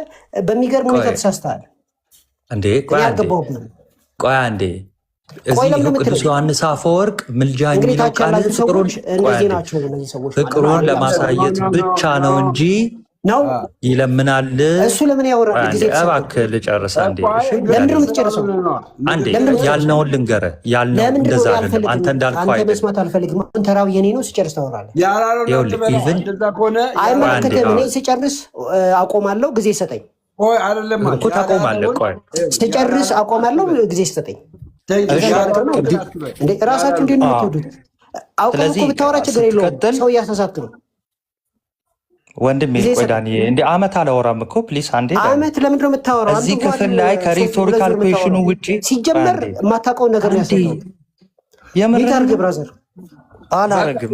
[SPEAKER 5] በሚገርም ሁኔታ ተሳስተሃል
[SPEAKER 2] እንዴ። ቆይ አንዴ እዚህ ቅዱስ ዮሐንስ አፈወርቅ ምልጃ የሚለው ቃል ፍቅሩን ለማሳየት ብቻ ነው እንጂ
[SPEAKER 5] ነው
[SPEAKER 2] ይለምናል።
[SPEAKER 5] እሱ ለምን ያወራል? ጊዜ
[SPEAKER 2] እባክህ ልጨርስ አንዴ።
[SPEAKER 5] ለምን ነው የምትጨርሰው?
[SPEAKER 2] አንዴ ያልነውን ልንገርህ። ያልነው እንደዛ አይደለም። አንተ እንዳልከው አይደለም።
[SPEAKER 5] መስማት አልፈልግም። አሁን ተራው የኔ ነው። ስጨርስ ታወራለህ። አይመለከትህም። እኔ ስጨርስ አቆማለሁ። ጊዜ ሰጠኝ
[SPEAKER 2] እኮ ታቆማለህ። ቆይ
[SPEAKER 5] ስጨርስ አቆማለሁ። ጊዜ ሰጠኝ። ራሳችሁ እንዴት ነው የምትወዱት? አውቀህ እኮ ብታወራ ችግር የለውም። ሰው እያሳሳትክ ነው
[SPEAKER 2] ወንድሜ። ቆይ ዳኒ እንደ አመት አላወራም እኮ ፕሊስ። አንዴ
[SPEAKER 5] አመት ለምንድን ነው የምታወራው?
[SPEAKER 2] እዚህ ክፍል ላይ ከሪቶሪካል ኩዌሽኑ ውጪ
[SPEAKER 5] ሲጀመር የማታውቀውን ነገር ያሰጠው የምር ብራዘር
[SPEAKER 2] አላረግም።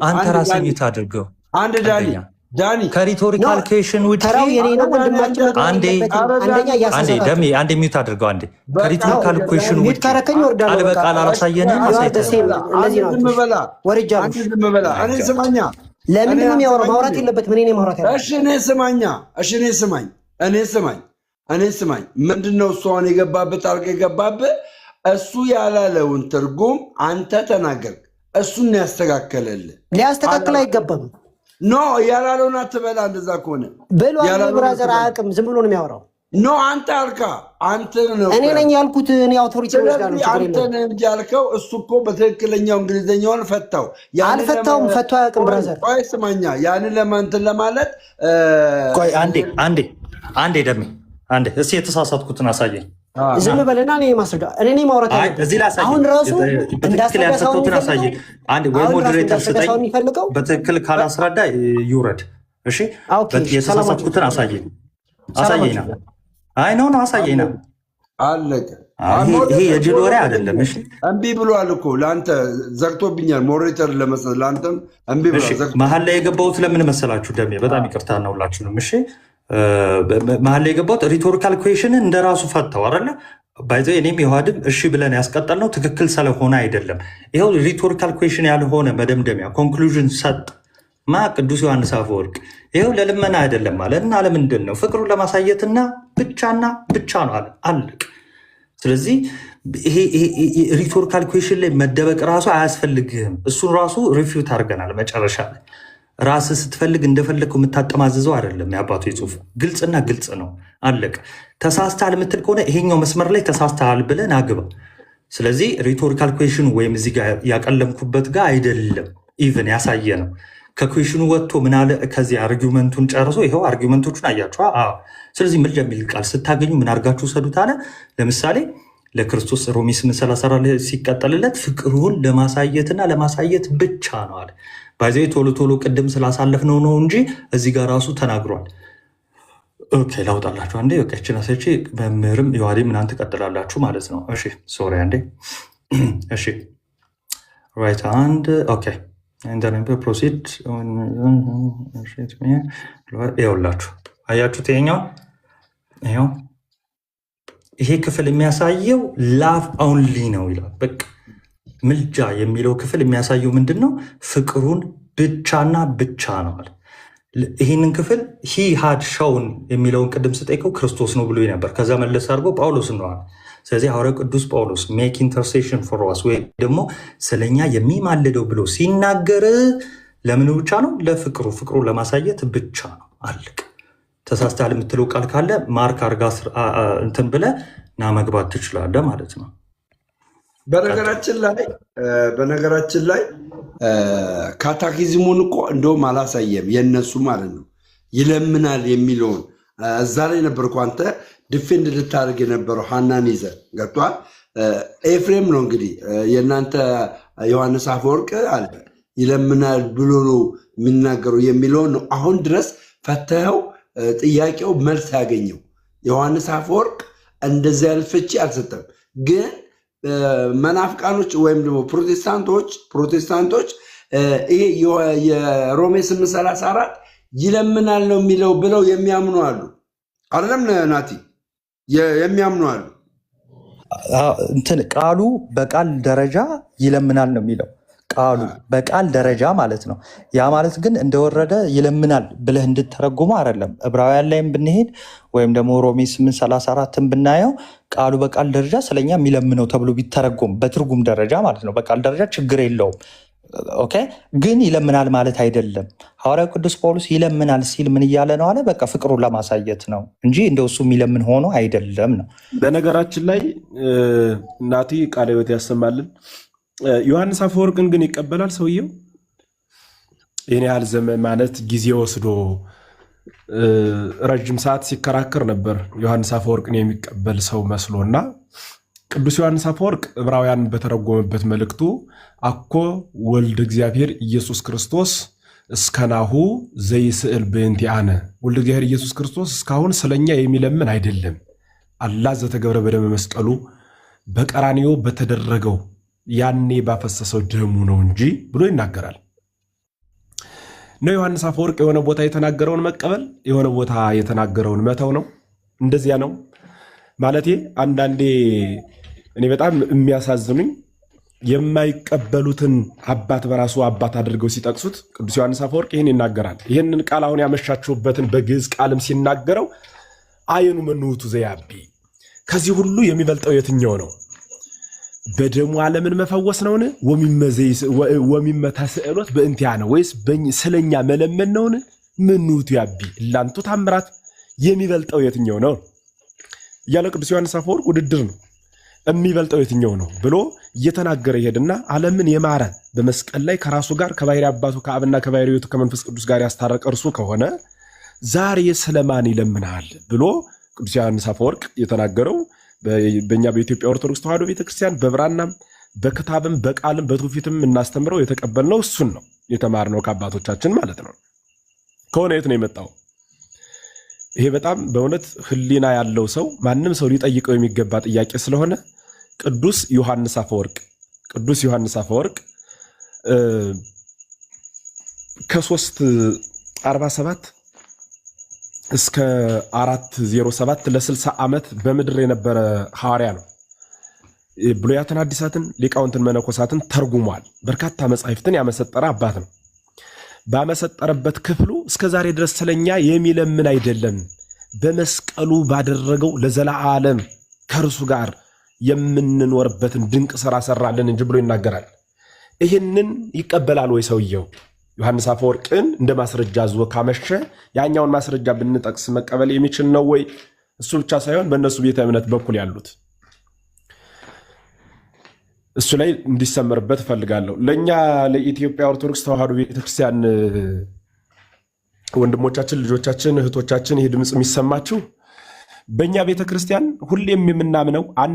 [SPEAKER 2] አንተ ራስህ የታደርገው
[SPEAKER 4] አንድ ዳኒ
[SPEAKER 2] ከሪቶሪካል ኩዌሽን ውጪ
[SPEAKER 5] ተራው የኔ ነው ወንድማችን።
[SPEAKER 2] አንዴ ደሜ አንዴ ሚውት አድርገው። አንዴ ከሪቶሪካል ኩዌሽን ውጪ ቃል በቃል አላሳየንም።
[SPEAKER 4] እኔ ስማኛ
[SPEAKER 5] ለምንድን ነው የሚያወራው? ማውራት የለበትም። እኔ ማውራት ያለበት
[SPEAKER 4] እኔ ስማኝ። ምንድነው እሱ አሁን የገባበት ጣልቃ የገባበት? እሱ ያላለውን ትርጉም አንተ ተናገርክ። እሱን ያስተካከለልህ።
[SPEAKER 5] ሊያስተካክል አይገባም።
[SPEAKER 4] ኖ ያላለውን አትበላ። እንደዛ ከሆነ
[SPEAKER 5] ብሎ ብራዘር አያውቅም። ዝም ብሎ ነው የሚያወራው።
[SPEAKER 4] ኖ አንተ አልካ አንተ ነው
[SPEAKER 5] እኔ ነኝ ያልኩት። እኔ አውቶሪቲ ወስዳለሁ።
[SPEAKER 4] አንተ ነህ እንጂ ያልከው። እሱ እኮ በትክክለኛው እንግሊዝኛውን ፈታው።
[SPEAKER 5] አልፈታውም። ፈቶ አያውቅም ብራዘር።
[SPEAKER 4] ቆይ ስማኛ፣ ያንን ለማንትን ለማለት
[SPEAKER 2] ቆይ አንዴ ደሜ አንዴ እስኪ የተሳሳትኩትን አሳየኝ።
[SPEAKER 5] ዝም በለና እኔ ማስረዳ እኔ ማውራት
[SPEAKER 2] እዚህ ላይ
[SPEAKER 5] አሁን ራሱ
[SPEAKER 2] በትክክል ያልፈታሁትን አሳየኝ። አንዴ ወይ ሞዴሬተር ስጠኝ። በትክክል ካላስረዳ ይውረድ። እሺ የተሳሳትኩትን አሳየኝ ነው። አይ ኖ አሳየኝ ነው።
[SPEAKER 4] አለቀ።
[SPEAKER 2] ይሄ የጅል ወሬ አይደለም። እሺ
[SPEAKER 4] እምቢ ብሏል እኮ ለአንተ ዘግቶብኛል። ሞዴሬተር ለመስጠት ለአንተም እምቢ ብሏል።
[SPEAKER 2] መሀል ላይ የገባሁት ለምን መሰላችሁ ደሜ? በጣም ይቅርታ ነው ሁላችሁንም። እሺ መሀል ላይ የገባሁት ሪቶሪካል ኩዌሽንን እንደራሱ ፈታው አይደለ? ባይዘ እኔም የውሃድም እሺ ብለን ያስቀጠልነው ትክክል ስለሆነ አይደለም። ይኸው ሪቶሪካል ኩዌሽን ያልሆነ መደምደሚያ ኮንክሉዥን ሰጥ ቅዱስ ዮሐንስ አፈወርቅ ይኸው ለልመና አይደለም አለ እና ለምንድን ነው? ፍቅሩን ለማሳየትና ብቻና ብቻ ነው አለ። አለቅ። ስለዚህ ይሄ ሪቶሪካል ኩዌሽን ላይ መደበቅ ራሱ አያስፈልግህም። እሱን ራሱ ሪፊውት አድርገናል መጨረሻ ላይ። ራስህ ስትፈልግ እንደፈለግከው የምታጠማዝዘው አይደለም። የአባቱ የጽሁፍ ግልጽና ግልጽ ነው። አለቅ። ተሳስተሃል የምትል ከሆነ ይሄኛው መስመር ላይ ተሳስተሃል ብለን አግባ። ስለዚህ ሪቶሪካል ኩዌሽኑ ወይም እዚህ ጋር ያቀለምኩበት ጋር አይደለም ኢቨን ያሳየ ነው። ከኩዌሽኑ ወጥቶ ምናለ ከዚህ አርጊመንቱን ጨርሶ ይኸው አርጊመንቶቹን አያቸዋ። ስለዚህ ምልጃ የሚል ቃል ስታገኙ ምን አድርጋችሁ ሰዱት አለ። ለምሳሌ ለክርስቶስ ሮሜ 8:34 ሲቀጠልለት ፍቅሩን ለማሳየትና ለማሳየት ብቻ ነው አለ። ባይዘ ቶሎ ቅድም ስላሳለፍነው ነው እንጂ እዚህ ጋር ራሱ ተናግሯል። ኦኬ ላውጣላችሁ አንዴ። በቃ ችናሰቺ መምህርም የዋዴ ምናምን ትቀጥላላችሁ ማለት ነው። እሺ ሶሪ አንዴ። እሺ ራይት አንድ ኦኬ ፕሮሲድ ይኸውላችሁ አያችሁት? ይኸው ይሄ ክፍል የሚያሳየው ላቭ ኦንሊ ነው ይላል። በቃ ምልጃ የሚለው ክፍል የሚያሳየው ምንድን ነው? ፍቅሩን ብቻና ብቻ ነው አለ። ይህንን ክፍል ሂ ሃድ ሾውን የሚለውን ቅድም ስጠይቀው ክርስቶስ ነው ብሎ ነበር። ከዛ መለስ አድርጎ ጳውሎስ ነው አለ። ስለዚህ ሐዋርያው ቅዱስ ጳውሎስ ሜክ ኢንተርሴሽን ፎር አስ ወይ ደግሞ ስለኛ የሚማልደው ብሎ ሲናገር ለምን ብቻ ነው? ለፍቅሩ፣ ፍቅሩን ለማሳየት ብቻ ነው። አለቅ። ተሳስተሃል የምትለው ቃል ካለ ማርክ አርጋ እንትን ብለህ ና መግባት ትችላለህ ማለት ነው።
[SPEAKER 4] በነገራችን ላይ ካታኪዝሙን እኮ እንደውም አላሳየም የነሱ ማለት ነው። ይለምናል የሚለውን እዛ ላይ ነበርኩ አንተ ዲፌንድ ልታደርግ የነበረው ሐናን ይዘህ ገብቶሃል። ኤፍሬም ነው እንግዲህ የእናንተ ዮሐንስ አፈወርቅ አለ ይለምናል ብሎ ነው የሚናገረው የሚለውን ነው አሁን ድረስ ፈተኸው ጥያቄው መልስ ያገኘው። ዮሐንስ አፈወርቅ እንደዚያ ያለ ፍቺ አልሰጠም። ግን መናፍቃኖች ወይም ደግሞ ፕሮቴስታንቶች ይሄ የሮሜ 8:34 ይለምናል ነው የሚለው ብለው የሚያምኑ አሉ። አይደለም ናቲ? የሚያምኑ አሉ።
[SPEAKER 2] እንትን ቃሉ በቃል ደረጃ ይለምናል ነው የሚለው ቃሉ በቃል ደረጃ ማለት ነው። ያ ማለት ግን እንደወረደ ይለምናል ብለህ እንድተረጉሙ አይደለም። ዕብራውያን ላይም ብንሄድ ወይም ደግሞ ሮሜ 8:34 ብናየው ቃሉ በቃል ደረጃ ስለኛ የሚለምነው ተብሎ ቢተረጎም በትርጉም ደረጃ ማለት ነው። በቃል ደረጃ ችግር የለውም። ኦኬ። ግን ይለምናል ማለት አይደለም። ሐዋርያው ቅዱስ ጳውሎስ ይለምናል ሲል ምን እያለ ነው አለ? በቃ ፍቅሩን ለማሳየት ነው እንጂ እንደው እሱ የሚለምን ሆኖ አይደለም ነው።
[SPEAKER 7] በነገራችን ላይ እናቲ ቃለ ሕይወት ያሰማልን። ዮሐንስ አፈወርቅን ግን ይቀበላል ሰውየው። ይህን ያህል ዘመን ማለት ጊዜ ወስዶ ረጅም ሰዓት ሲከራከር ነበር ዮሐንስ አፈወርቅን የሚቀበል ሰው መስሎና ቅዱስ ዮሐንስ አፈወርቅ ዕብራውያን በተረጎመበት መልእክቱ አኮ ወልድ እግዚአብሔር ኢየሱስ ክርስቶስ እስከናሁ ዘይስእል በእንቲአነ፣ ወልድ እግዚአብሔር ኢየሱስ ክርስቶስ እስካሁን ስለኛ የሚለምን አይደለም፣ አላ ዘተገብረ በደመ መስቀሉ በቀራንዮ በተደረገው ያኔ ባፈሰሰው ደሙ ነው እንጂ ብሎ ይናገራል። ነው ዮሐንስ አፈወርቅ የሆነ ቦታ የተናገረውን መቀበል የሆነ ቦታ የተናገረውን መተው ነው። እንደዚያ ነው ማለቴ። አንዳንዴ እኔ በጣም የሚያሳዝኑኝ የማይቀበሉትን አባት በራሱ አባት አድርገው ሲጠቅሱት ቅዱስ ዮሐንስ አፈወርቅ ይህን ይናገራል። ይህንን ቃል አሁን ያመሻችሁበትን በግዕዝ ቃልም ሲናገረው አየኑ መንውቱ ዘያቢ፣ ከዚህ ሁሉ የሚበልጠው የትኛው ነው? በደሙ ዓለምን መፈወስ ነውን? ወሚመታ ስዕሎት በእንቲያ ነው ወይስ ስለኛ መለመን ነውን? ምንውቱ ያቢ እላንቱ ታምራት የሚበልጠው የትኛው ነው? እያለ ቅዱስ ዮሐንስ አፈወርቅ ውድድር ነው የሚበልጠው የትኛው ነው ብሎ እየተናገረ ይሄድና ዓለምን የማረ በመስቀል ላይ ከራሱ ጋር ከባሕርይ አባቱ ከአብና ከባሕርይ ሕይወቱ ከመንፈስ ቅዱስ ጋር ያስታረቀ እርሱ ከሆነ ዛሬ ስለማን ይለምናል ብሎ ቅዱስ ዮሐንስ አፈወርቅ የተናገረው በእኛ በኢትዮጵያ ኦርቶዶክስ ተዋሕዶ ቤተክርስቲያን በብራናም በክታብም በቃልም በትውፊትም እናስተምረው የተቀበልነው እሱን ነው የተማርነው ከአባቶቻችን ማለት ነው። ከሆነ የት ነው የመጣው? ይሄ በጣም በእውነት ሕሊና ያለው ሰው ማንም ሰው ሊጠይቀው የሚገባ ጥያቄ ስለሆነ ቅዱስ ዮሐንስ አፈወርቅ ከ347 እስከ 407 ለ60 ዓመት በምድር የነበረ ሐዋርያ ነው። ብሉያትን አዲሳትን ሊቃውንትን መነኮሳትን ተርጉሟል። በርካታ መጻሕፍትን ያመሰጠረ አባት ነው። ባመሰጠረበት ክፍሉ እስከ ዛሬ ድረስ ስለኛ የሚለምን አይደለም፣ በመስቀሉ ባደረገው ለዘላለም ከእርሱ ጋር የምንኖርበትን ድንቅ ሥራ ሰራልን እንጂ ብሎ ይናገራል። ይህንን ይቀበላል ወይ ሰውየው? ዮሐንስ አፈወርቅን እንደ ማስረጃ ዞ ካመሸ ያኛውን ማስረጃ ብንጠቅስ መቀበል የሚችል ነው ወይ? እሱ ብቻ ሳይሆን በእነሱ ቤተ እምነት በኩል ያሉት እሱ ላይ እንዲሰመርበት እፈልጋለሁ። ለእኛ ለኢትዮጵያ ኦርቶዶክስ ተዋሕዶ ቤተክርስቲያን ወንድሞቻችን፣ ልጆቻችን፣ እህቶቻችን ይህ ድምፅ የሚሰማችሁ በእኛ ቤተክርስቲያን ሁሌም የምናምነው አንድ